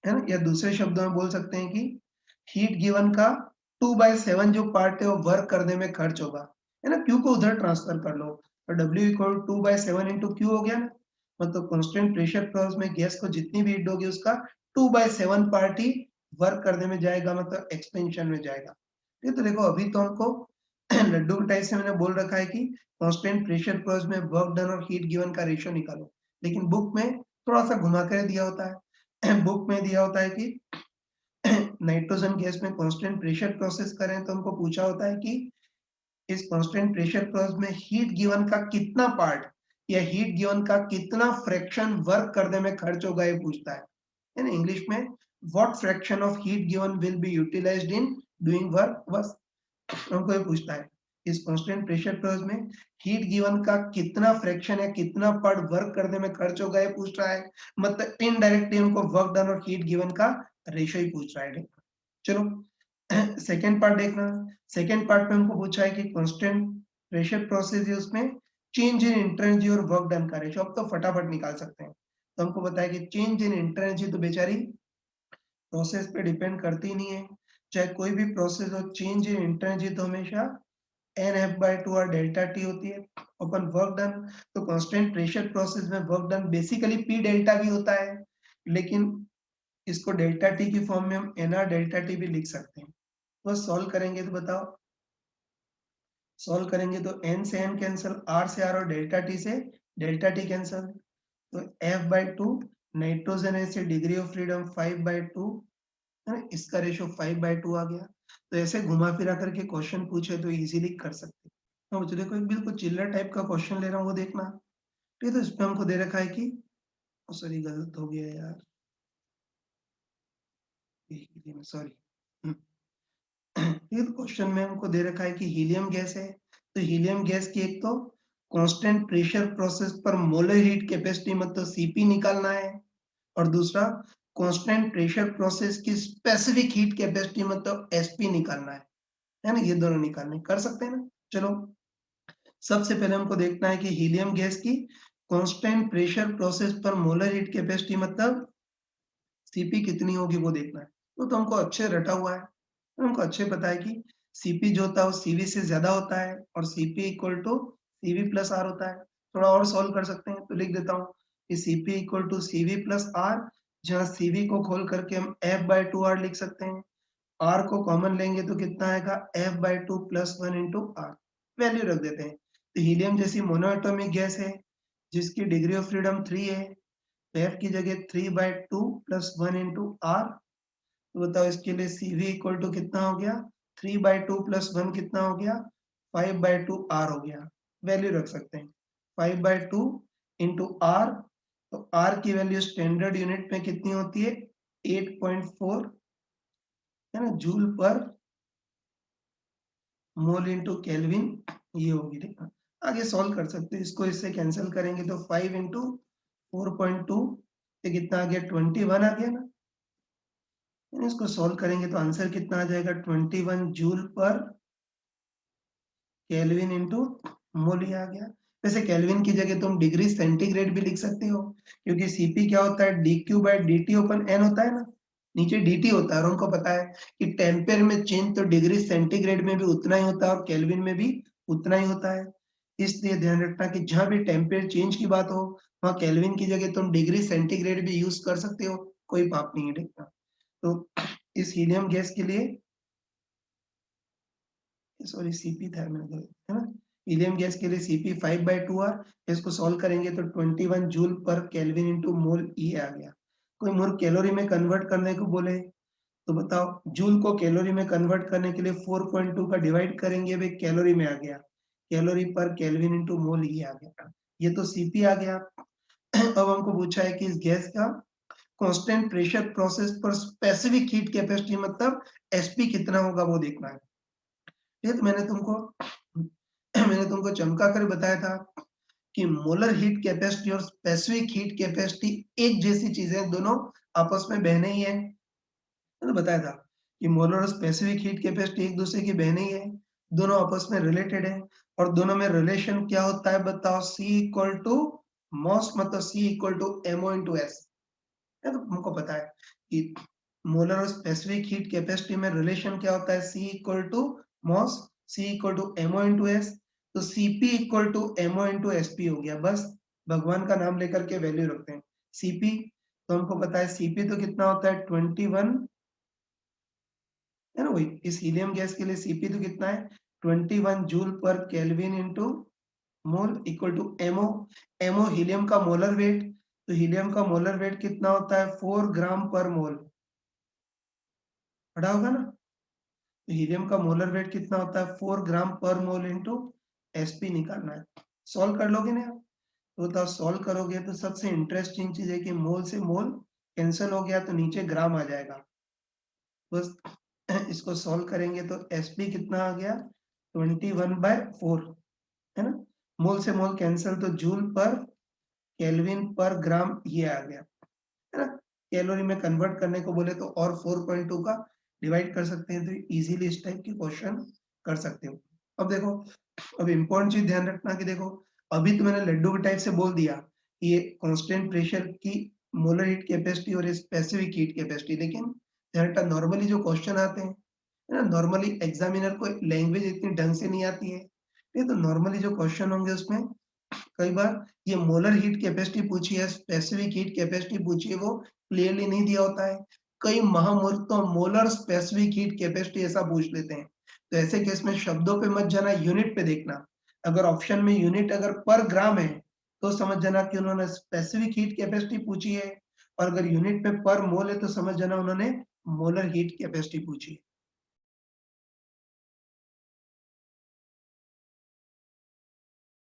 है ना, या दूसरे शब्दों में बोल सकते हैं कि हीट गिवन का 2 बाय 7 जो पार्ट है वो वर्क करने में खर्च होगा, है ना, क्यू को उधर ट्रांसफर कर लो, तो W इक्वल 2 बाय 7 इंटू क्यू हो गया ना। मतलब कांस्टेंट प्रेशर प्रोसेस में गैस को जितनी भी हीट होगी उसका 2 बाय 7 पार्ट ही वर्क करने में जाएगा, मतलब एक्सपेंशन में जाएगा। ये तो देखो अभी तो हमको लड्डू के टाइप से मैंने बोल रखा है कि कांस्टेंट प्रेशर प्रोसेस में वर्क डन और हीट गिवन का रेशियो निकालो, लेकिन बुक में थोड़ा सा घुमा कर दिया होता है। बुक में दिया होता है कि नाइट्रोजन गैस में कांस्टेंट प्रेशर प्रोसेस करें तो हमको पूछा होता है कि इस कांस्टेंट प्रेशर प्रोसेस में हीट गिवन का कितना पार्ट या हीट गिवन का कितना फ्रैक्शन वर्क करने में खर्च होगा, ये पूछता है ना, इंग्लिश में what fraction of heat given will be utilized in doing work, बस हमको ये पूछता है इस कांस्टेंट प्रेशर प्रोसेस में हीट गिवन का कितना फ्रैक्शन या कितना पार्ट वर्क करने में खर्च होगा, ये पूछ रहा है। मतलब इनडायरेक्टली हमको वर्क डन और हीट गिवन का रेशियो ही पूछ रहा है। चलो सेकेंड पार्ट देखना। सेकेंड पार्ट में हमको पूछा है कि कांस्टेंट प्रेशर प्रोसेस है उसमें चेंज इन इंटरेंसी और वर्क डन का रेशियो, अब तो फटाफट निकाल सकते हैं। तो हमको बताया कि चेंज इन इंटरेंसी तो बेचारी प्रोसेस पे डिपेंड करती नहीं है, चाहे कोई भी प्रोसेस हो, चेंज इन इंटरेंसी तो हमेशा एन एफ बाय टू और डेल्टा टी होती है। अपन वर्क डन, तो कांस्टेंट प्रेशर प्रोसेस में work done basically P delta भी होता है, लेकिन इसको डेल्टा टी की फॉर्म में हम एन आर डेल्टा टी भी लिख सकते हैं। तो सॉल्व करेंगे तो बताओ, सॉल्व करेंगे तो एन से एन कैंसिल, आर से आर और डेल्टा टी से डेल्टा टी कैंसिल, तो एफ बाय टू नाइट्रोजन है से degree of freedom 5 by two, है ना, इसका रेशो 5 बाय टू आ गया। तो ऐसे घुमा फिरा करके क्वेश्चन पूछे तो इजीली कर सकते हैं। तो देखो एक बिल्कुल चिल्लर टाइप का क्वेश्चन ले रहा हूँ वो देखना। ठीक है, तो इसमें हमको दे रखा है कि सॉरी गलत हो गया यार, सॉरी। ये क्वेश्चन में हमको दे रखा है कि हीलियम गैस है, तो हीलियम गैस की एक तो कांस्टेंट प्रेशर प्रोसेस पर मोलर हीट कैपेसिटी मतलब सीपी निकालना है, और दूसरा कांस्टेंट प्रेशर प्रोसेस की स्पेसिफिक हीट कैपेसिटी मतलब एसपी निकालना है ना, ये दोनों निकालने कर सकते हैं ना। चलो सबसे पहले हमको देखना है कि हीलियम गैस की कांस्टेंट प्रेशर प्रोसेस पर मोलर हीट कैपेसिटी मतलब सीपी कितनी होगी वो देखना है। तो हमको अच्छे रटा हुआ है, हमको अच्छे पता है कि सीपी जो होता है वो सीवी से ज्यादा होता है, और CP equal to CV plus R होता है। थोड़ा और सॉल्व कर सकते हैं, तो लिख देता हूँ कि CP equal to CV plus R, जहाँ सीवी को खोल करके हम एफ बाय टू आर लिख सकते हैं, आर को कॉमन लेंगे तो कितना आएगा F by two plus one into R, value रख देते हैं। तो हीलियम जैसी मोनोएटॉमिक गैस है जिसकी डिग्री ऑफ फ्रीडम 3 है, एफ की जगह 3 by two plus one into R. तो बताओ इसके लिए CV इक्वल टू कितना हो गया 3 बाय टू प्लस वन कितना हो गया 5 बाय टू आर हो गया, वैल्यू रख सकते हैं 5 बाय टू इंटू आर, तो R की वैल्यू स्टैंडर्ड यूनिट में कितनी होती है? 8.4 है ना, जूल पर मोल इंटू केल्विन, ये होगी, ठीक है। आगे सॉल्व कर सकते हैं, इसको इससे कैंसिल करेंगे तो 5 इंटू 4.2 ये कितना आ गया? 21 आ गया ना। इसको सॉल्व करेंगे तो आंसर कितना आ जाएगा? 21 जूल पर केल्विन इंटू मोल, ही आ गया। वैसे केल्विन की जगह तुम डिग्री सेंटीग्रेड भी लिख सकते हो, क्योंकि सीपी क्या होता है? dq by dt open n होता है ना, नीचे dt होता है, और उनको पता है कि टेम्पेयर में चेंज तो डिग्री सेंटीग्रेड में भी उतना ही होता है और केल्विन में भी उतना ही होता है। इसलिए ध्यान रखना कि जहां भी टेम्पेयर चेंज की बात हो, वहां केल्विन की जगह तुम डिग्री सेंटीग्रेड भी यूज कर सकते हो, कोई पाप नहीं है, ठीक है। तो इस हीलियम गैस के लिए, सॉरी सीपी था मैंने गलत, है ना, हीलियम गैस के लिए सीपी 5/2R, इसको सॉल्व करेंगे तो 21 जूल पर केल्विन इंटू मोल ई आ गया। कोई मोल कैलोरी में कन्वर्ट करने को बोले तो बताओ, जूल को कैलोरी में कन्वर्ट करने के लिए 4.2 का डिवाइड करेंगे, भाई कैलोरी में आ गया, कैलोरी पर केल्विन इंटू मोल ई आ गया, ये तो सीपी आ गया। अब हमको पूछा है कि इस गैस का कांस्टेंट प्रेशर प्रोसेस पर स्पेसिफिक हीट कैपेसिटी, मतलब एसपी कितना होगा वो देखना है। ये तो मैंने तुमको चमका कर बताया था कि मोलर हीट कैपेसिटी और स्पेसिफिक हीट कैपेसिटी एक जैसी चीजें, दोनों आपस में बहने ही है। मैंने बताया था कि मोलर और स्पेसिफिक हीट कैपेसिटी एक दूसरे की बहने ही है, दोनों आपस में रिलेटेड है, और दोनों में रिलेशन क्या होता है बताओ? C इक्वल टू मॉस, मतलब C equal to MO into S, है तो हमको पता है कि मोलर और स्पेसिफिक हीट कैपेसिटी में रिलेशन क्या होता है? C इक्वल टू मॉस, C equal to MO into S, तो Cp equal to MO into Sp हो गया, बस भगवान का नाम लेकर के वैल्यू रखते हैं। Cp तो हमको पता है, Cp तो कितना होता है? 21, है ना, वही इस हीलियम गैस के लिए Cp तो कितना है? 21 जूल पर kelvin into mole equal to MO। MO helium का मोलर वेट, तो हीलियम का मोलर वेट कितना होता है? 4 ग्राम पर मोल, पढ़ा होगा ना। तो हीलियम का मोलर वेट कितना होता है? 4 ग्राम पर मोल इंटू Sp निकालना है। सॉल्व कर लोगे ना? तो बताओ, सॉल्व करोगे तो सबसे इंटरेस्टिंग चीज है कि मोल से मोल कैंसिल हो गया तो नीचे ग्राम आ जाएगा, बस इसको सॉल्व करेंगे तो Sp कितना आ गया? 21/4, है ना, मोल से मोल कैंसिल तो जूल पर केल्विन पर ग्राम ये आ गया, है ना। कैलोरी में कन्वर्ट करने को बोले तो और 4.2 का डिवाइड कर सकते हैं, तो इजीली इस टाइप के क्वेश्चन कर सकते हो। अब देखो, अब इम्पोर्टेंट चीज ध्यान रखना कि देखो, अभी तो मैंने लड्डू के टाइप से बोल दिया कि ये कांस्टेंट प्रेशर की मोलर हीट कैपेसिटी और स्पेसिफिक हीट कैपेसिटी, लेकिन नॉर्मली जो क्वेश्चन आते हैं, है ना, नॉर्मली एग्जामिनर को लैंग्वेज इतनी ढंग से नहीं आती है, ये तो नॉर्मली जो क्वेश्चन होंगे उसमें कई बार ये मोलर हीट कैपेसिटी पूछी है, स्पेसिफिक हीट कैपेसिटी पूछी है, वो क्लियरली नहीं दिया होता है। कई महामूर्ख तो मोलर स्पेसिफिक हीट कैपेसिटी ऐसा पूछ लेते हैं। तो ऐसे केस में शब्दों पे मत जाना, यूनिट पे देखना। अगर ऑप्शन में यूनिट अगर पर ग्राम है तो समझ जाना कि उन्होंने स्पेसिफिक हीट कैपेसिटी पूछी है, और अगर यूनिट पे पर मोल है तो समझ जाना उन्होंने मोलर हीट कैपेसिटी पूछी है।